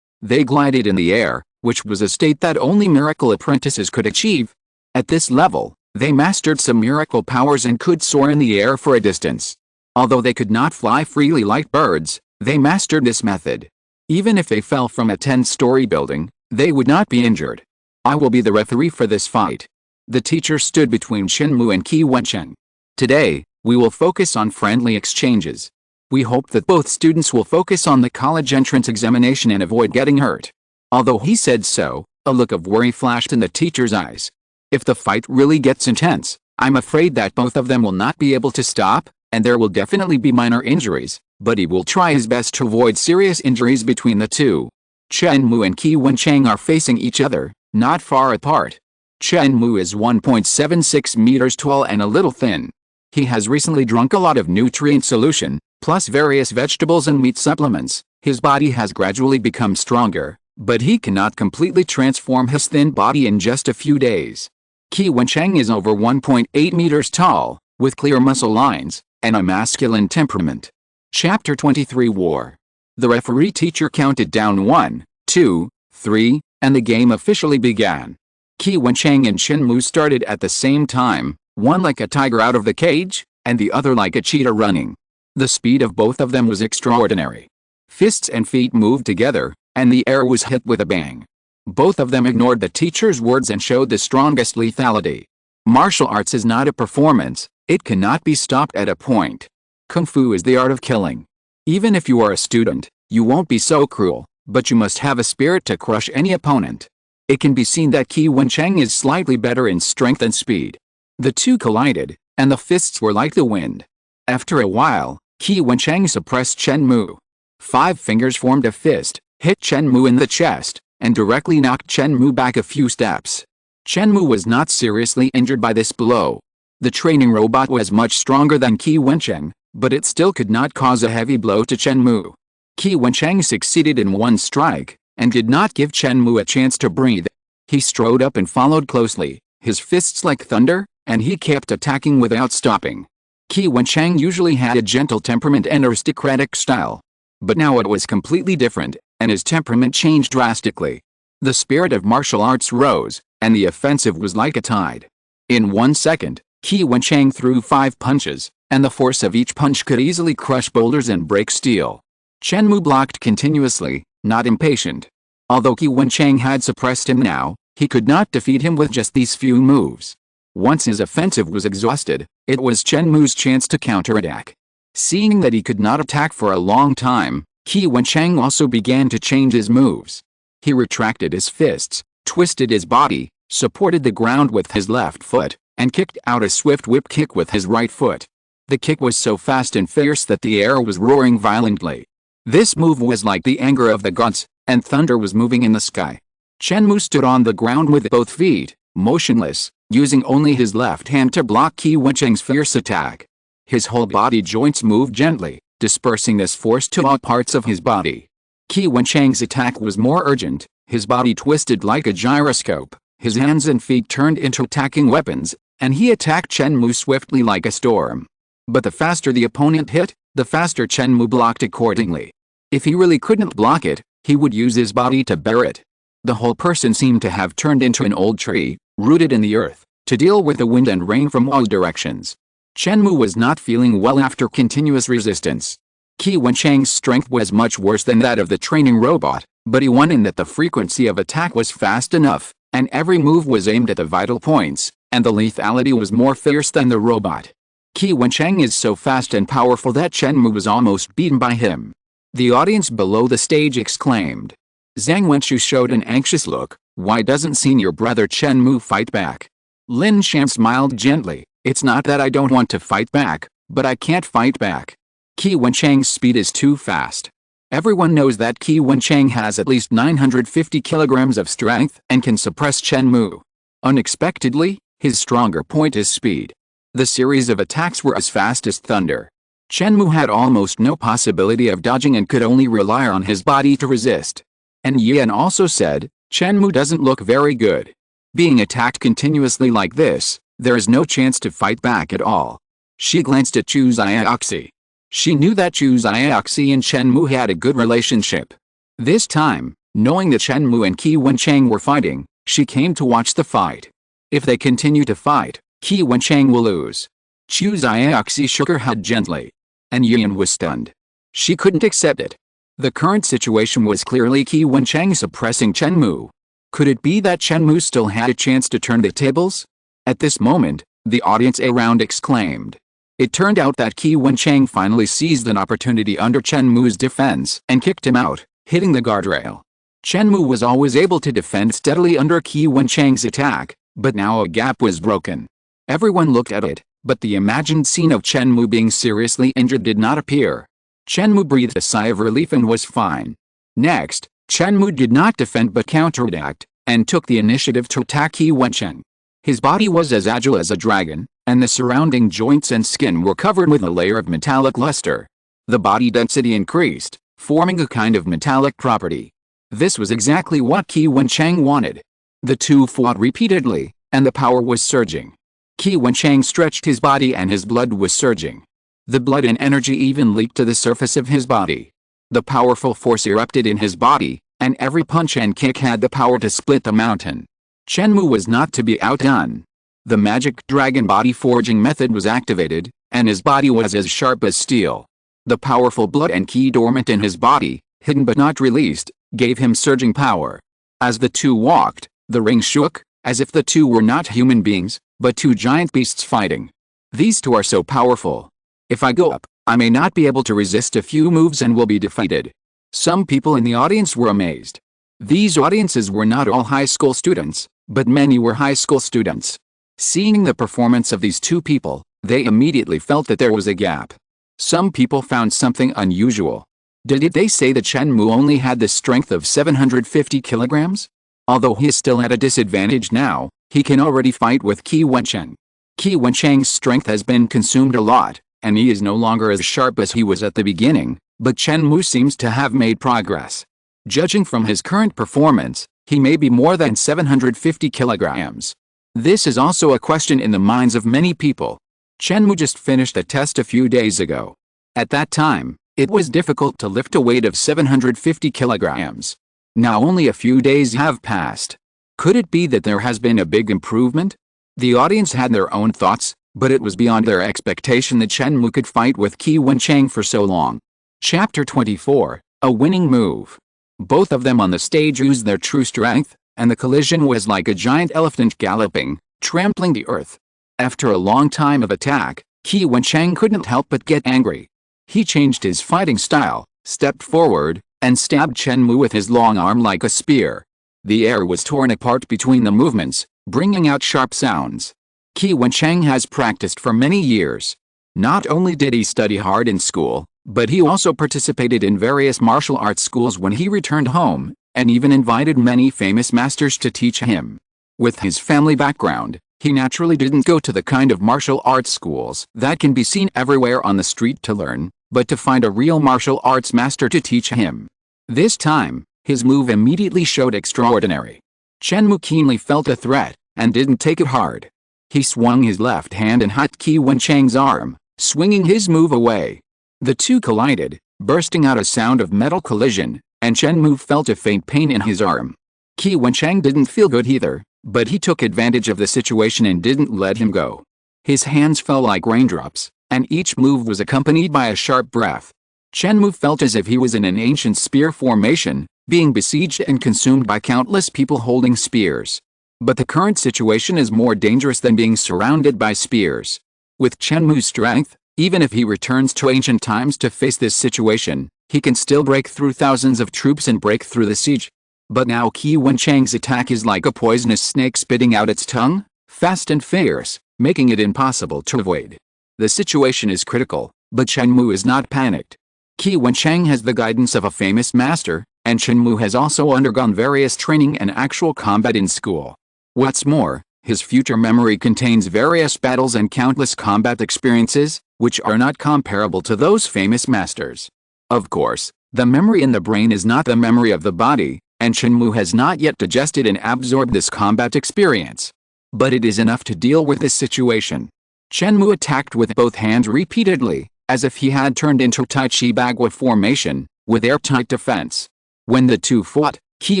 They glided in the air, which was a state that only miracle apprentices could achieve. At this level, they mastered some miracle powers and could soar in the air for a distance. Although they could not fly freely like birds, they mastered this method. Even if they fell from a 10-story building, they would not be injured. "I will be the referee for this fight." The teacher stood between Chen Mou and Qi Wencheng. "Today, we will focus on friendly exchanges. We hope that both students will focus on the college entrance examination and avoid getting hurt." Although he said so, a look of worry flashed in the teacher's eyes. "If the fight really gets intense, I'm afraid that both of them will not be able to stop, and there will definitely be minor injuries, but he will try his best to avoid serious injuries between the two." Chen Mou and Qi Wencheng are facing each other, not far apart. Chen Mou is 1.76 meters tall and a little thin. He has recently drunk a lot of nutrient solution, plus various vegetables and meat supplements. His body has gradually become stronger, but he cannot completely transform his thin body in just a few days. Qi Wencheng is over 1.8 meters tall, with clear muscle lines, and a masculine temperament. Chapter 23 War. The referee teacher counted down 1, 2, 3, and the game officially began. Qi Wencheng and Chen Mou started at the same time, one like a tiger out of the cage, and the other like a cheetah running. The speed of both of them was extraordinary. Fists and feet moved together, and the air was hit with a bang. Both of them ignored the teacher's words and showed the strongest lethality. Martial arts is not a performance, it cannot be stopped at a point. Kung Fu is the art of killing. Even if you are a student, you won't be so cruel, but you must have a spirit to crush any opponent. It can be seen that Qi Wencheng is slightly better in strength and speed. The two collided, and the fists were like the wind. After a while, Qi Wencheng suppressed Chen Mou. 5 fingers formed a fist, hit Chen Mou in the chest, and directly knocked Chen Mou back a few steps. Chen Mou was not seriously injured by this blow. The training robot was much stronger than Qi Wencheng, but it still could not cause a heavy blow to Chen Mou. Qi Wencheng succeeded in one strike, and did not give Chen Mou a chance to breathe. He strode up and followed closely, his fists like thunder, and he kept attacking without stopping. Qi Wencheng usually had a gentle temperament and aristocratic style. But now it was completely different, and his temperament changed drastically. The spirit of martial arts rose, and the offensive was like a tide. In 1 second, Qi Wencheng threw 5 punches, and the force of each punch could easily crush boulders and break steel. Chen Mou blocked continuously, not impatient. Although Qi Wencheng had suppressed him now, he could not defeat him with just these few moves. Once his offensive was exhausted, it was Chen Mou's chance to counterattack. Seeing that he could not attack for a long time, Qi Wencheng also began to change his moves. He retracted his fists, twisted his body, supported the ground with his left foot, and kicked out a swift whip kick with his right foot. The kick was so fast and fierce that the air was roaring violently. This move was like the anger of the gods, and thunder was moving in the sky. Chen Mou stood on the ground with both feet, motionless, using only his left hand to block Qi Wencheng's fierce attack. His whole body joints moved gently, dispersing this force to all parts of his body. Qi Wencheng's attack was more urgent, his body twisted like a gyroscope, his hands and feet turned into attacking weapons, and he attacked Chen Mou swiftly like a storm. But the faster the opponent hit, the faster Chen Mou blocked accordingly. If he really couldn't block it, he would use his body to bear it. The whole person seemed to have turned into an old tree, rooted in the earth, to deal with the wind and rain from all directions. Chen Mou was not feeling well after continuous resistance. Qi Wencheng's strength was much worse than that of the training robot, but he won in that the frequency of attack was fast enough, and every move was aimed at the vital points, and the lethality was more fierce than the robot. Qi Wencheng is so fast and powerful that Chen Mou was almost beaten by him. The audience below the stage exclaimed. Zhang Wenchu showed an anxious look. Why doesn't senior brother Chen Mou fight back? Lin Shan smiled gently. It's not that I don't want to fight back, but I can't fight back. Qi Wencheng's speed is too fast. Everyone knows that Qi Wencheng has at least 950 kilograms of strength and can suppress Chen Mou. Unexpectedly, his stronger point is speed. The series of attacks were as fast as thunder. Chen Mou had almost no possibility of dodging and could only rely on his body to resist. And Yan also said, Chen Mou doesn't look very good. Being attacked continuously like this, there is no chance to fight back at all. She glanced at Chu Xiaoxi. She knew that Chu Xiaoxi and Chen Mou had a good relationship. This time, knowing that Chen Mou and Qi Wencheng were fighting, she came to watch the fight. If they continue to fight, Qi Wencheng will lose. Chu Xiaoxi shook her head gently. And Yan was stunned. She couldn't accept it. The current situation was clearly Qi Wencheng suppressing Chen Mou. Could it be that Chen Mou still had a chance to turn the tables? At this moment, the audience around exclaimed. It turned out that Qi Wencheng finally seized an opportunity under Chen Mou's defense and kicked him out, hitting the guardrail. Chen Mou was always able to defend steadily under Qi Wencheng's attack, but now a gap was broken. Everyone looked at it, but the imagined scene of Chen Mou being seriously injured did not appear. Chen Mou breathed a sigh of relief and was fine. Next, Chen Mou did not defend but counterattacked, and took the initiative to attack Qi Wencheng. His body was as agile as a dragon, and the surrounding joints and skin were covered with a layer of metallic luster. The body density increased, forming a kind of metallic property. This was exactly what Qi Wencheng wanted. The two fought repeatedly, and the power was surging. Qi Wencheng stretched his body and his blood was surging. The blood and energy even leaped to the surface of his body. The powerful force erupted in his body, and every punch and kick had the power to split the mountain. Chen Mou was not to be outdone. The magic dragon body forging method was activated, and his body was as sharp as steel. The powerful blood and ki dormant in his body, hidden but not released, gave him surging power. As the two walked, the ring shook, as if the two were not human beings, but two giant beasts fighting. These two are so powerful. If I go up, I may not be able to resist a few moves and will be defeated. Some people in the audience were amazed. These audiences were not all high school students, but many were high school students. Seeing the performance of these two people, they immediately felt that there was a gap. Some people found something unusual. Did they say that Chen Mou only had the strength of 750 kilograms? Although he is still at a disadvantage now, he can already fight with Qi Wencheng. Qi Wencheng's strength has been consumed a lot, and he is no longer as sharp as he was at the beginning, but Chen Mou seems to have made progress. Judging from his current performance, he may be more than 750 kilograms. This is also a question in the minds of many people. Chen Mou just finished a test a few days ago. At that time, it was difficult to lift a weight of 750 kilograms. Now only a few days have passed. Could it be that there has been a big improvement? The audience had their own thoughts, but it was beyond their expectation that Chen Mou could fight with Qi Wencheng for so long. Chapter 24, A Winning Move. Both of them on the stage used their true strength, and the collision was like a giant elephant galloping, trampling the earth. After a long time of attack, Qi Wencheng couldn't help but get angry. He changed his fighting style, stepped forward, and stabbed Chen Mou with his long arm like a spear. The air was torn apart between the movements, bringing out sharp sounds. Qi Wencheng has practiced for many years. Not only did he study hard in school, but he also participated in various martial arts schools when he returned home, and even invited many famous masters to teach him. With his family background, he naturally didn't go to the kind of martial arts schools that can be seen everywhere on the street to learn, but to find a real martial arts master to teach him. This time, his move immediately showed extraordinary. Chen Mou keenly felt a threat, and didn't take it hard. He swung his left hand and hit Qi Wencheng's arm, swinging his move away. The two collided, bursting out a sound of metal collision, and Chen Mou felt a faint pain in his arm. Qi Wencheng didn't feel good either, but he took advantage of the situation and didn't let him go. His hands fell like raindrops, and each move was accompanied by a sharp breath. Chen Mou felt as if he was in an ancient spear formation, being besieged and consumed by countless people holding spears. But the current situation is more dangerous than being surrounded by spears. With Chen Mou's strength, even if he returns to ancient times to face this situation, he can still break through thousands of troops and break through the siege. But now Qi Wencheng's attack is like a poisonous snake spitting out its tongue, fast and fierce, making it impossible to avoid. The situation is critical, but Chen Mou is not panicked. Qi Wencheng has the guidance of a famous master, and Chen Mou has also undergone various training and actual combat in school. What's more, his future memory contains various battles and countless combat experiences, which are not comparable to those famous masters. Of course, the memory in the brain is not the memory of the body, and Chen Mou has not yet digested and absorbed this combat experience. But it is enough to deal with this situation. Chen Mou attacked with both hands repeatedly, as if he had turned into Tai Chi Bagua formation, with airtight defense. When the two fought, Qi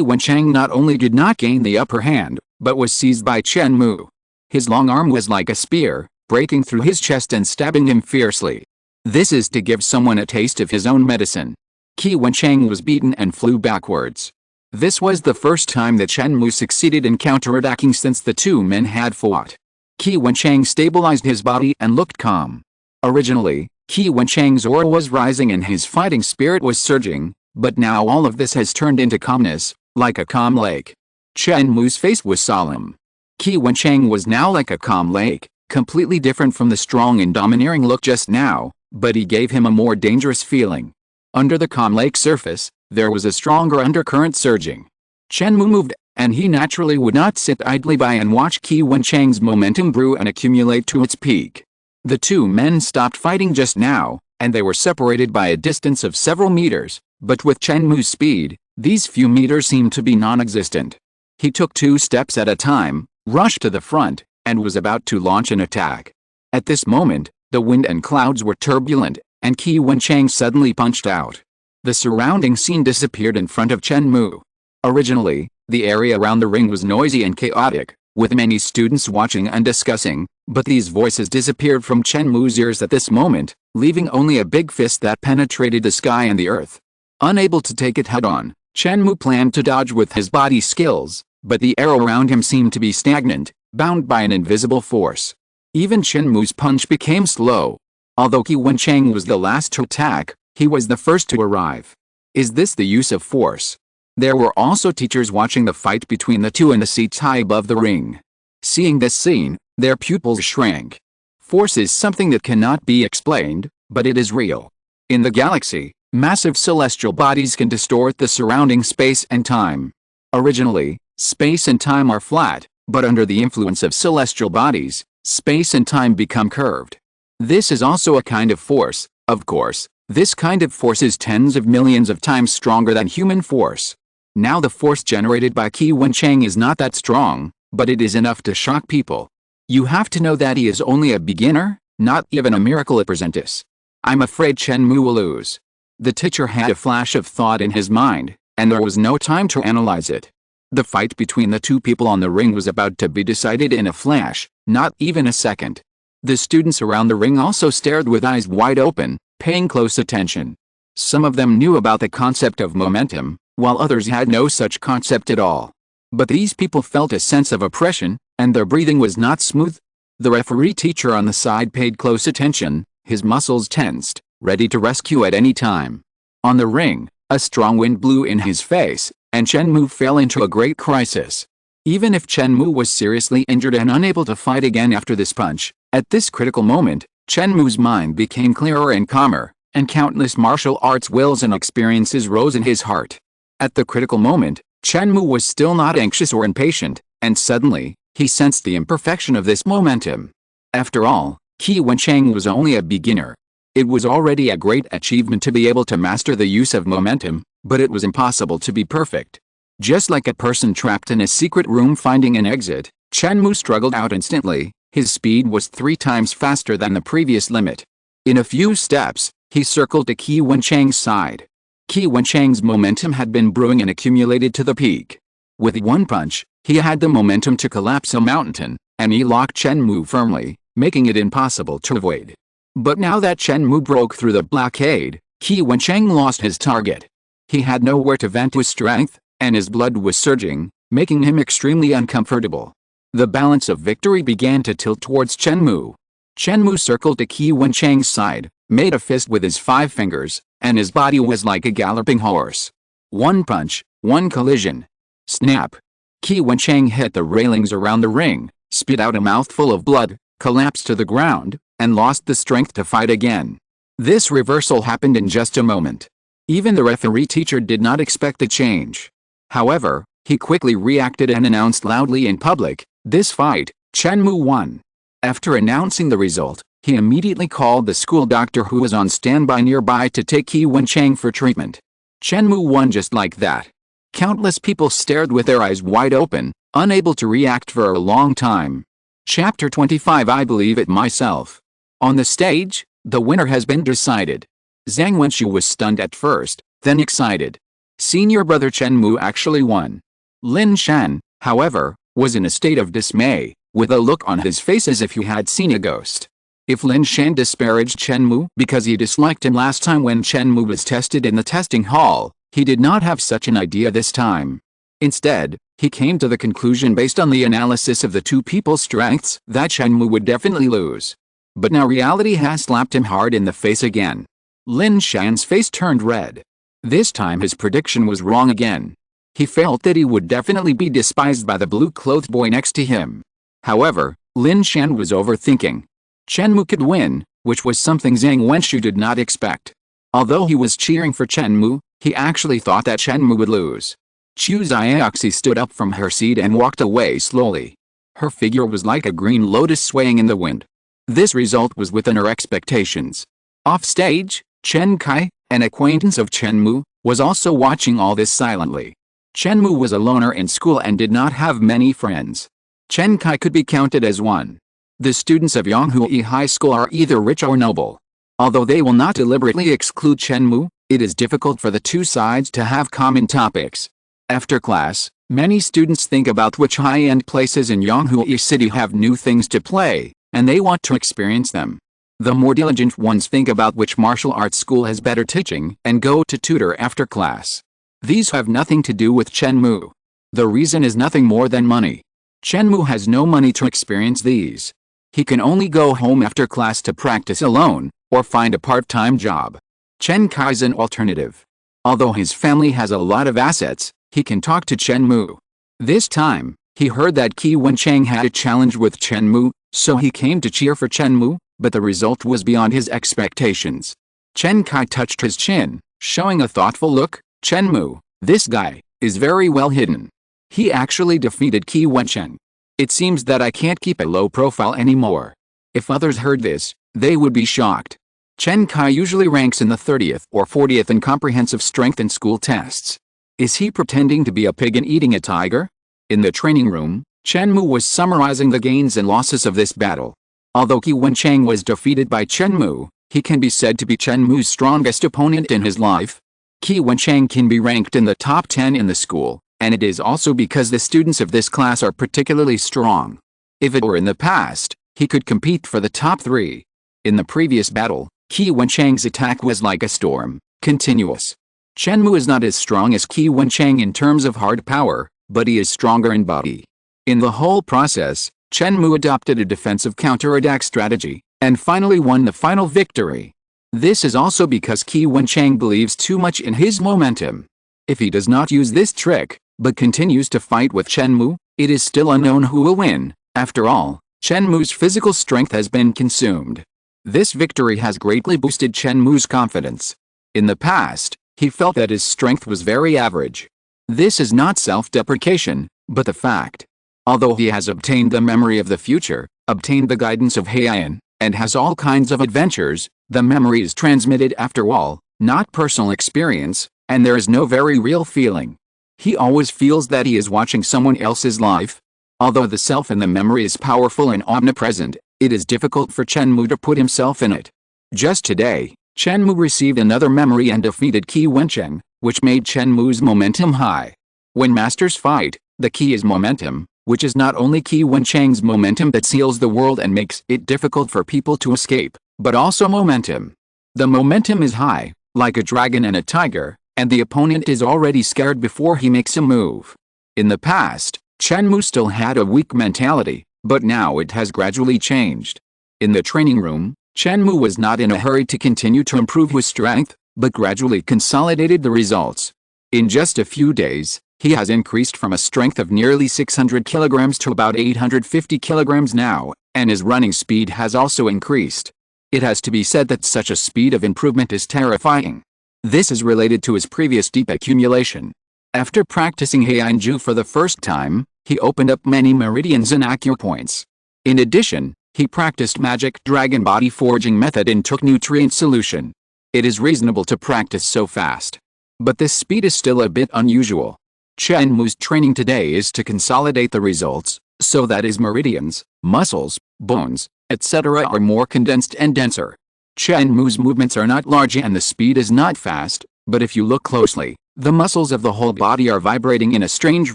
Wencheng not only did not gain the upper hand, but was seized by Chen Mou. His long arm was like a spear, breaking through his chest and stabbing him fiercely. This is to give someone a taste of his own medicine. Qi Wencheng was beaten and flew backwards. This was the first time that Chen Mou succeeded in counterattacking since the two men had fought. Qi Wencheng stabilized his body and looked calm. Originally, Qi Wencheng's aura was rising and his fighting spirit was surging, but now all of this has turned into calmness, like a calm lake. Chen Mou's face was solemn. Qi Wencheng was now like a calm lake, completely different from the strong and domineering look just now, but he gave him a more dangerous feeling. Under the calm lake surface, there was a stronger undercurrent surging. Chen Mou moved, and he naturally would not sit idly by and watch Qi Wencheng's momentum brew and accumulate to its peak. The two men stopped fighting just now, and they were separated by a distance of several meters, but with Chen Mou's speed, these few meters seemed to be non-existent. He took 2 steps at a time, rushed to the front, and was about to launch an attack. At this moment, the wind and clouds were turbulent, and Qi Wencheng suddenly punched out. The surrounding scene disappeared in front of Chen Mou. Originally, the area around the ring was noisy and chaotic, with many students watching and discussing, but these voices disappeared from Chen Mou's ears at this moment, leaving only a big fist that penetrated the sky and the earth. Unable to take it head-on, Chen Mou planned to dodge with his body skills, but the air around him seemed to be stagnant, bound by an invisible force. Even Chen Mou's punch became slow. Although Qi Wencheng was the last to attack, he was the first to arrive. Is this the use of force? There were also teachers watching the fight between the two in the seats high above the ring. Seeing this scene, their pupils shrank. Force is something that cannot be explained, but it is real. In the galaxy, massive celestial bodies can distort the surrounding space and time. Originally, space and time are flat, but under the influence of celestial bodies, space and time become curved. This is also a kind of force. Of course, this kind of force is tens of millions of times stronger than human force. Now the force generated by Qi Wencheng is not that strong, but it is enough to shock people. You have to know that he is only a beginner, not even a miracle apprentice. I'm afraid Chen Mou will lose. The teacher had a flash of thought in his mind, and there was no time to analyze it. The fight between the two people on the ring was about to be decided in a flash, not even a second. The students around the ring also stared with eyes wide open, paying close attention. Some of them knew about the concept of momentum, while others had no such concept at all. But these people felt a sense of oppression, and their breathing was not smooth. The referee teacher on the side paid close attention, his muscles tensed, ready to rescue at any time. On the ring, a strong wind blew in his face, and Chen Mou fell into a great crisis. Even if Chen Mou was seriously injured and unable to fight again after this punch, at this critical moment, Chen Mou's mind became clearer and calmer, and countless martial arts wills and experiences rose in his heart. At the critical moment, Chen Mou was still not anxious or impatient, and suddenly, he sensed the imperfection of this momentum. After all, Qi Wencheng was only a beginner. It was already a great achievement to be able to master the use of momentum, but it was impossible to be perfect. Just like a person trapped in a secret room finding an exit, Chen Mou struggled out instantly. His speed was 3 times faster than the previous limit. In a few steps, he circled to Qi Wencheng's side. Qi Wencheng's momentum had been brewing and accumulated to the peak. With one punch, he had the momentum to collapse a mountain, and he locked Chen Mou firmly, making it impossible to avoid. But now that Chen Mou broke through the blockade, Qi Wencheng lost his target. He had nowhere to vent his strength, and his blood was surging, making him extremely uncomfortable. The balance of victory began to tilt towards Chen Mou. Chen Mou circled to Qi Wencheng's side, made a fist with his 5 fingers, and his body was like a galloping horse. One punch, one collision. Snap! Qi Wencheng hit the railings around the ring, spit out a mouthful of blood, collapsed to the ground, and lost the strength to fight again. This reversal happened in just a moment. Even the referee teacher did not expect the change. However, he quickly reacted and announced loudly in public, "This fight, Chen Mou won." After announcing the result, he immediately called the school doctor who was on standby nearby to take Qi Wencheng for treatment. Chen Mou won just like that. Countless people stared with their eyes wide open, unable to react for a long time. Chapter 25 I believe it myself. On the stage, the winner has been decided. Zhang Wenshu was stunned at first, then excited. Senior brother Chen Mou actually won. Lin Shan, however, was in a state of dismay, with a look on his face as if he had seen a ghost. If Lin Shan disparaged Chen Mou because he disliked him last time when Chen Mou was tested in the testing hall, he did not have such an idea this time. Instead, he came to the conclusion based on the analysis of the two people's strengths that Chen Mou would definitely lose. But now reality has slapped him hard in the face again. Lin Shan's face turned red. This time his prediction was wrong again. He felt that he would definitely be despised by the blue-clothed boy next to him. However, Lin Shan was overthinking. Chen Mou could win, which was something Zhang Wenshu did not expect. Although he was cheering for Chen Mou, he actually thought that Chen Mou would lose. Chu Xiaoxi stood up from her seat and walked away slowly. Her figure was like a green lotus swaying in the wind. This result was within her expectations. Off stage, Chen Kai, an acquaintance of Chen Mou, was also watching all this silently. Chen Mou was a loner in school and did not have many friends. Chen Kai could be counted as one. The students of Yonghui High School are either rich or noble. Although they will not deliberately exclude Chen Mou, it is difficult for the two sides to have common topics. After class, many students think about which high-end places in Yonghui City have new things to play, and they want to experience them. The more diligent ones think about which martial arts school has better teaching and go to tutor after class. These have nothing to do with Chen Mou. The reason is nothing more than money. Chen Mou has no money to experience these. He can only go home after class to practice alone, or find a part-time job. Chen Kai's an alternative. Although his family has a lot of assets, he can talk to Chen Mou. This time, he heard that Qi Wenchang had a challenge with Chen Mou, so he came to cheer for Chen Mou, but the result was beyond his expectations. Chen Kai touched his chin, showing a thoughtful look. Chen Mou, this guy, is very well hidden. He actually defeated Qi Wenchang. It seems that I can't keep a low profile anymore. If others heard this, they would be shocked. Chen Kai usually ranks in the 30th or 40th in comprehensive strength in school tests. Is he pretending to be a pig and eating a tiger? In the training room, Chen Mou was summarizing the gains and losses of this battle. Although Qi Wenchang was defeated by Chen Mou, he can be said to be Chen Mou's strongest opponent in his life. Qi Wenchang can be ranked in the top 10 in the school, and it is also because the students of this class are particularly strong. If it were in the past, he could compete for the top 3. In the previous battle, Qi Wenchang's attack was like a storm, continuous. Chen Mou is not as strong as Qi Wenchang in terms of hard power, but he is stronger in body. In the whole process, Chen Mou adopted a defensive counterattack strategy, and finally won the final victory. This is also because Qi Wenchang believes too much in his momentum. If he does not use this trick, but continues to fight with Chen Mou, it is still unknown who will win. After all, Chen Mou's physical strength has been consumed. This victory has greatly boosted Chen Mou's confidence. In the past, he felt that his strength was very average. This is not self-deprecation, but the fact. Although he has obtained the memory of the future, obtained the guidance of Haiyan, and has all kinds of adventures, the memory is transmitted after all, not personal experience, and there is no very real feeling. He always feels that he is watching someone else's life. Although the self in the memory is powerful and omnipresent, it is difficult for Chen Mou to put himself in it. Just today, Chen Mou received another memory and defeated Qi Wenchang, which made Chen Mou's momentum high. When masters fight, the key is momentum, which is not only Qi Wenchang's momentum that seals the world and makes it difficult for people to escape, but also momentum. The momentum is high, like a dragon and a tiger, and the opponent is already scared before he makes a move. In the past, Chen Mou still had a weak mentality, but now it has gradually changed. In the training room, Chen Mou was not in a hurry to continue to improve his strength, but gradually consolidated the results. In just a few days, he has increased from a strength of nearly 600 kilograms to about 850 kilograms now, and his running speed has also increased. It has to be said that such a speed of improvement is terrifying. This is related to his previous deep accumulation. After practicing Haiyan Jue for the first time, he opened up many meridians and acupoints. In addition, he practiced magic dragon body forging method and took nutrient solution. It is reasonable to practice so fast. But this speed is still a bit unusual. Chen Mou's training today is to consolidate the results, so that his meridians, muscles, bones, etc. are more condensed and denser. Chen Mou's movements are not large and the speed is not fast, but if you look closely, the muscles of the whole body are vibrating in a strange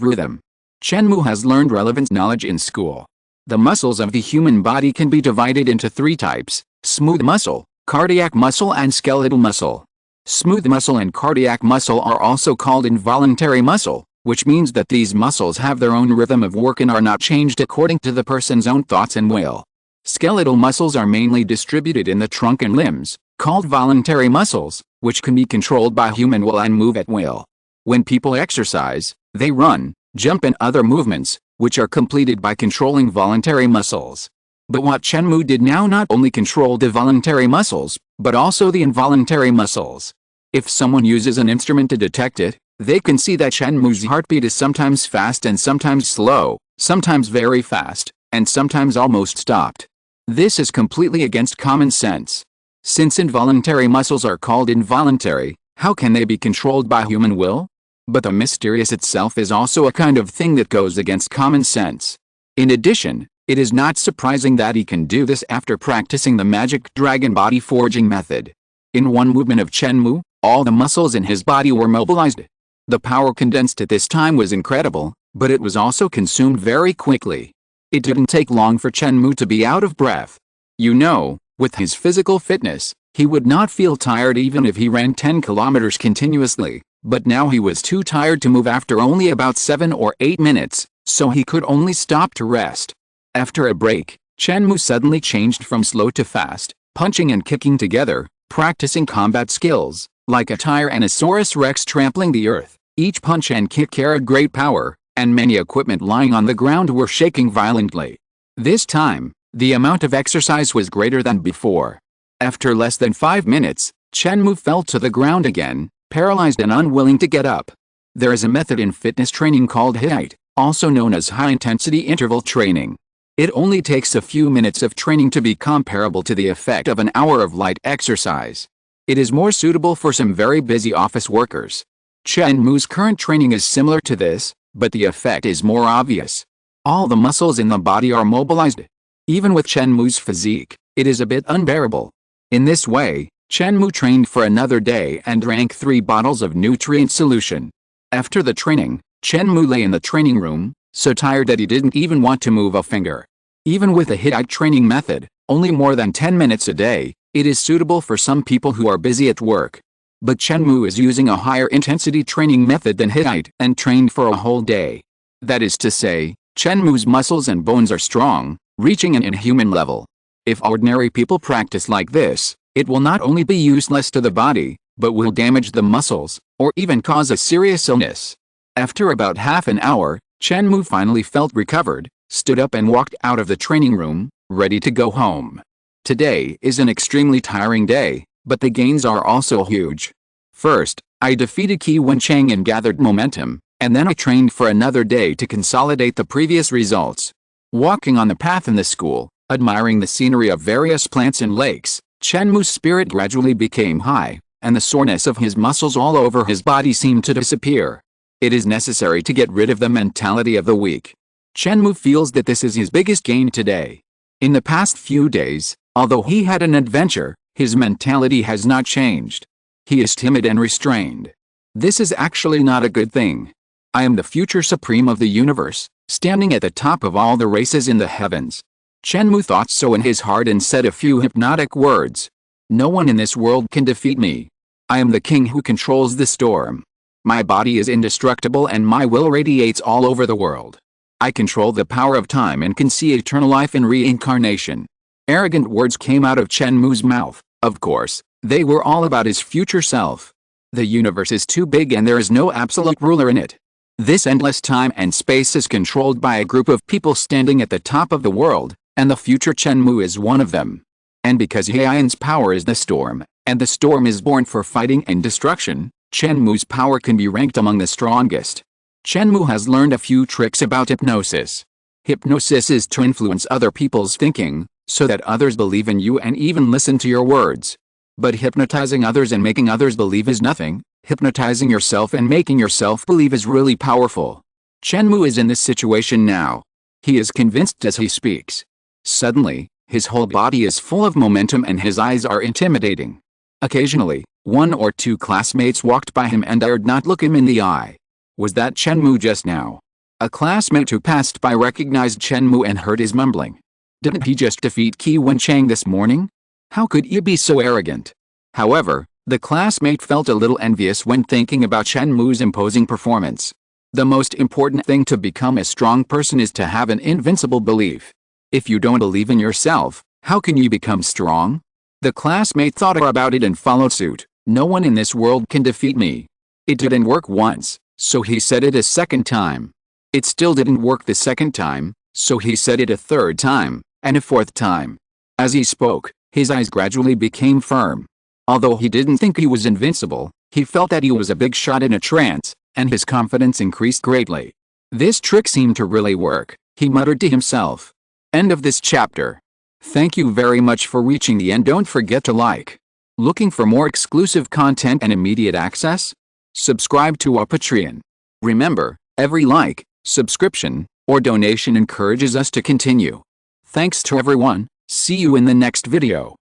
rhythm. Chen Mou has learned relevant knowledge in school. The muscles of the human body can be divided into 3 types: smooth muscle, cardiac muscle and skeletal muscle. Smooth muscle and cardiac muscle are also called involuntary muscle, which means that these muscles have their own rhythm of work and are not changed according to the person's own thoughts and will. Skeletal muscles are mainly distributed in the trunk and limbs, called voluntary muscles, which can be controlled by human will and move at will. When people exercise, they run, jump and other movements, which are completed by controlling voluntary muscles. But what Chen Mou did now not only controlled the voluntary muscles, but also the involuntary muscles. If someone uses an instrument to detect it, they can see that Chen Mou's heartbeat is sometimes fast and sometimes slow, sometimes very fast, and sometimes almost stopped. This is completely against common sense. Since involuntary muscles are called involuntary, how can they be controlled by human will? But the mysterious itself is also a kind of thing that goes against common sense. In addition, it is not surprising that he can do this after practicing the magic dragon body forging method. In one movement of Chen Mou, all the muscles in his body were mobilized. The power condensed at this time was incredible, but it was also consumed very quickly. It didn't take long for Chen Mou to be out of breath. You know, With his physical fitness, he would not feel tired even if he ran 10 kilometers continuously, but now he was too tired to move after only about 7 or 8 minutes, so he could only stop to rest. After a break, Chen Mou suddenly changed from slow to fast, punching and kicking together, practicing combat skills, like a Tyrannosaurus Rex trampling the earth. Each punch and kick carried great power, and many equipment lying on the ground were shaking violently. This time, the amount of exercise was greater than before. After less than 5 minutes, Chen Mou fell to the ground again, paralyzed and unwilling to get up. There is a method in fitness training called HIIT, also known as high-intensity interval training. It only takes a few minutes of training to be comparable to the effect of an hour of light exercise. It is more suitable for some very busy office workers. Chen Mou's current training is similar to this, but the effect is more obvious. All the muscles in the body are mobilized. Even with Chen Mou's physique, it is a bit unbearable. In this way, Chen Mou trained for another day and drank 3 bottles of nutrient solution. After the training, Chen Mou lay in the training room, so tired that he didn't even want to move a finger. Even with a HIIT training method, only more than 10 minutes a day, it is suitable for some people who are busy at work. But Chen Mou is using a higher intensity training method than HIIT and trained for a whole day. That is to say, Chen Mou's muscles and bones are strong, reaching an inhuman level. If ordinary people practice like this, it will not only be useless to the body, but will damage the muscles, or even cause a serious illness. After about half an hour, Chen Mou finally felt recovered, stood up and walked out of the training room, ready to go home. Today is an extremely tiring day, but the gains are also huge. First, I defeated Qi Wenchang and gathered momentum, and then I trained for another day to consolidate the previous results. Walking on the path in the school, admiring the scenery of various plants and lakes, Chen Mou's spirit gradually became high, and the soreness of his muscles all over his body seemed to disappear. It is necessary to get rid of the mentality of the weak. Chen Mou feels that this is his biggest gain today. In the past few days, although he had an adventure, his mentality has not changed. He is timid and restrained. This is actually not a good thing. I am the future supreme of the universe, standing at the top of all the races in the heavens. Chen Mou thought so in his heart and said a few hypnotic words. No one in this world can defeat me. I am the king who controls the storm. My body is indestructible and my will radiates all over the world. I control the power of time and can see eternal life in reincarnation. Arrogant words came out of Chen Mou's mouth. Of course, they were all about his future self. The universe is too big and there is no absolute ruler in it. This endless time and space is controlled by a group of people standing at the top of the world, and the future Chen Mou is one of them. And because Haiyan's power is the storm, and the storm is born for fighting and destruction, Chen Mou's power can be ranked among the strongest. Chen Mou has learned a few tricks about hypnosis. Hypnosis is to influence other people's thinking, so that others believe in you and even listen to your words. But hypnotizing others and making others believe is nothing. Hypnotizing yourself and making yourself believe is really powerful. Chen Mou is in this situation now. He is convinced as he speaks. Suddenly, his whole body is full of momentum and his eyes are intimidating. Occasionally, 1 or 2 classmates walked by him and dared not look him in the eye. Was that Chen Mou just now? A classmate who passed by recognized Chen Mou and heard his mumbling. Didn't he just defeat Qi Wenchang this morning? How could he be so arrogant? However, the classmate felt a little envious when thinking about Chen Mou's imposing performance. The most important thing to become a strong person is to have an invincible belief. If you don't believe in yourself, how can you become strong? The classmate thought about it and followed suit. No one in this world can defeat me. It didn't work once, so he said it a second time. It still didn't work the second time, so he said it a third time, and a fourth time. As he spoke, his eyes gradually became firm. Although he didn't think he was invincible, he felt that he was a big shot in a trance, and his confidence increased greatly. This trick seemed to really work, he muttered to himself. End of this chapter. Thank you very much for reaching the end. Don't forget to like. Looking for more exclusive content and immediate access? Subscribe to our Patreon. Remember, every like, subscription, or donation encourages us to continue. Thanks to everyone. See you in the next video.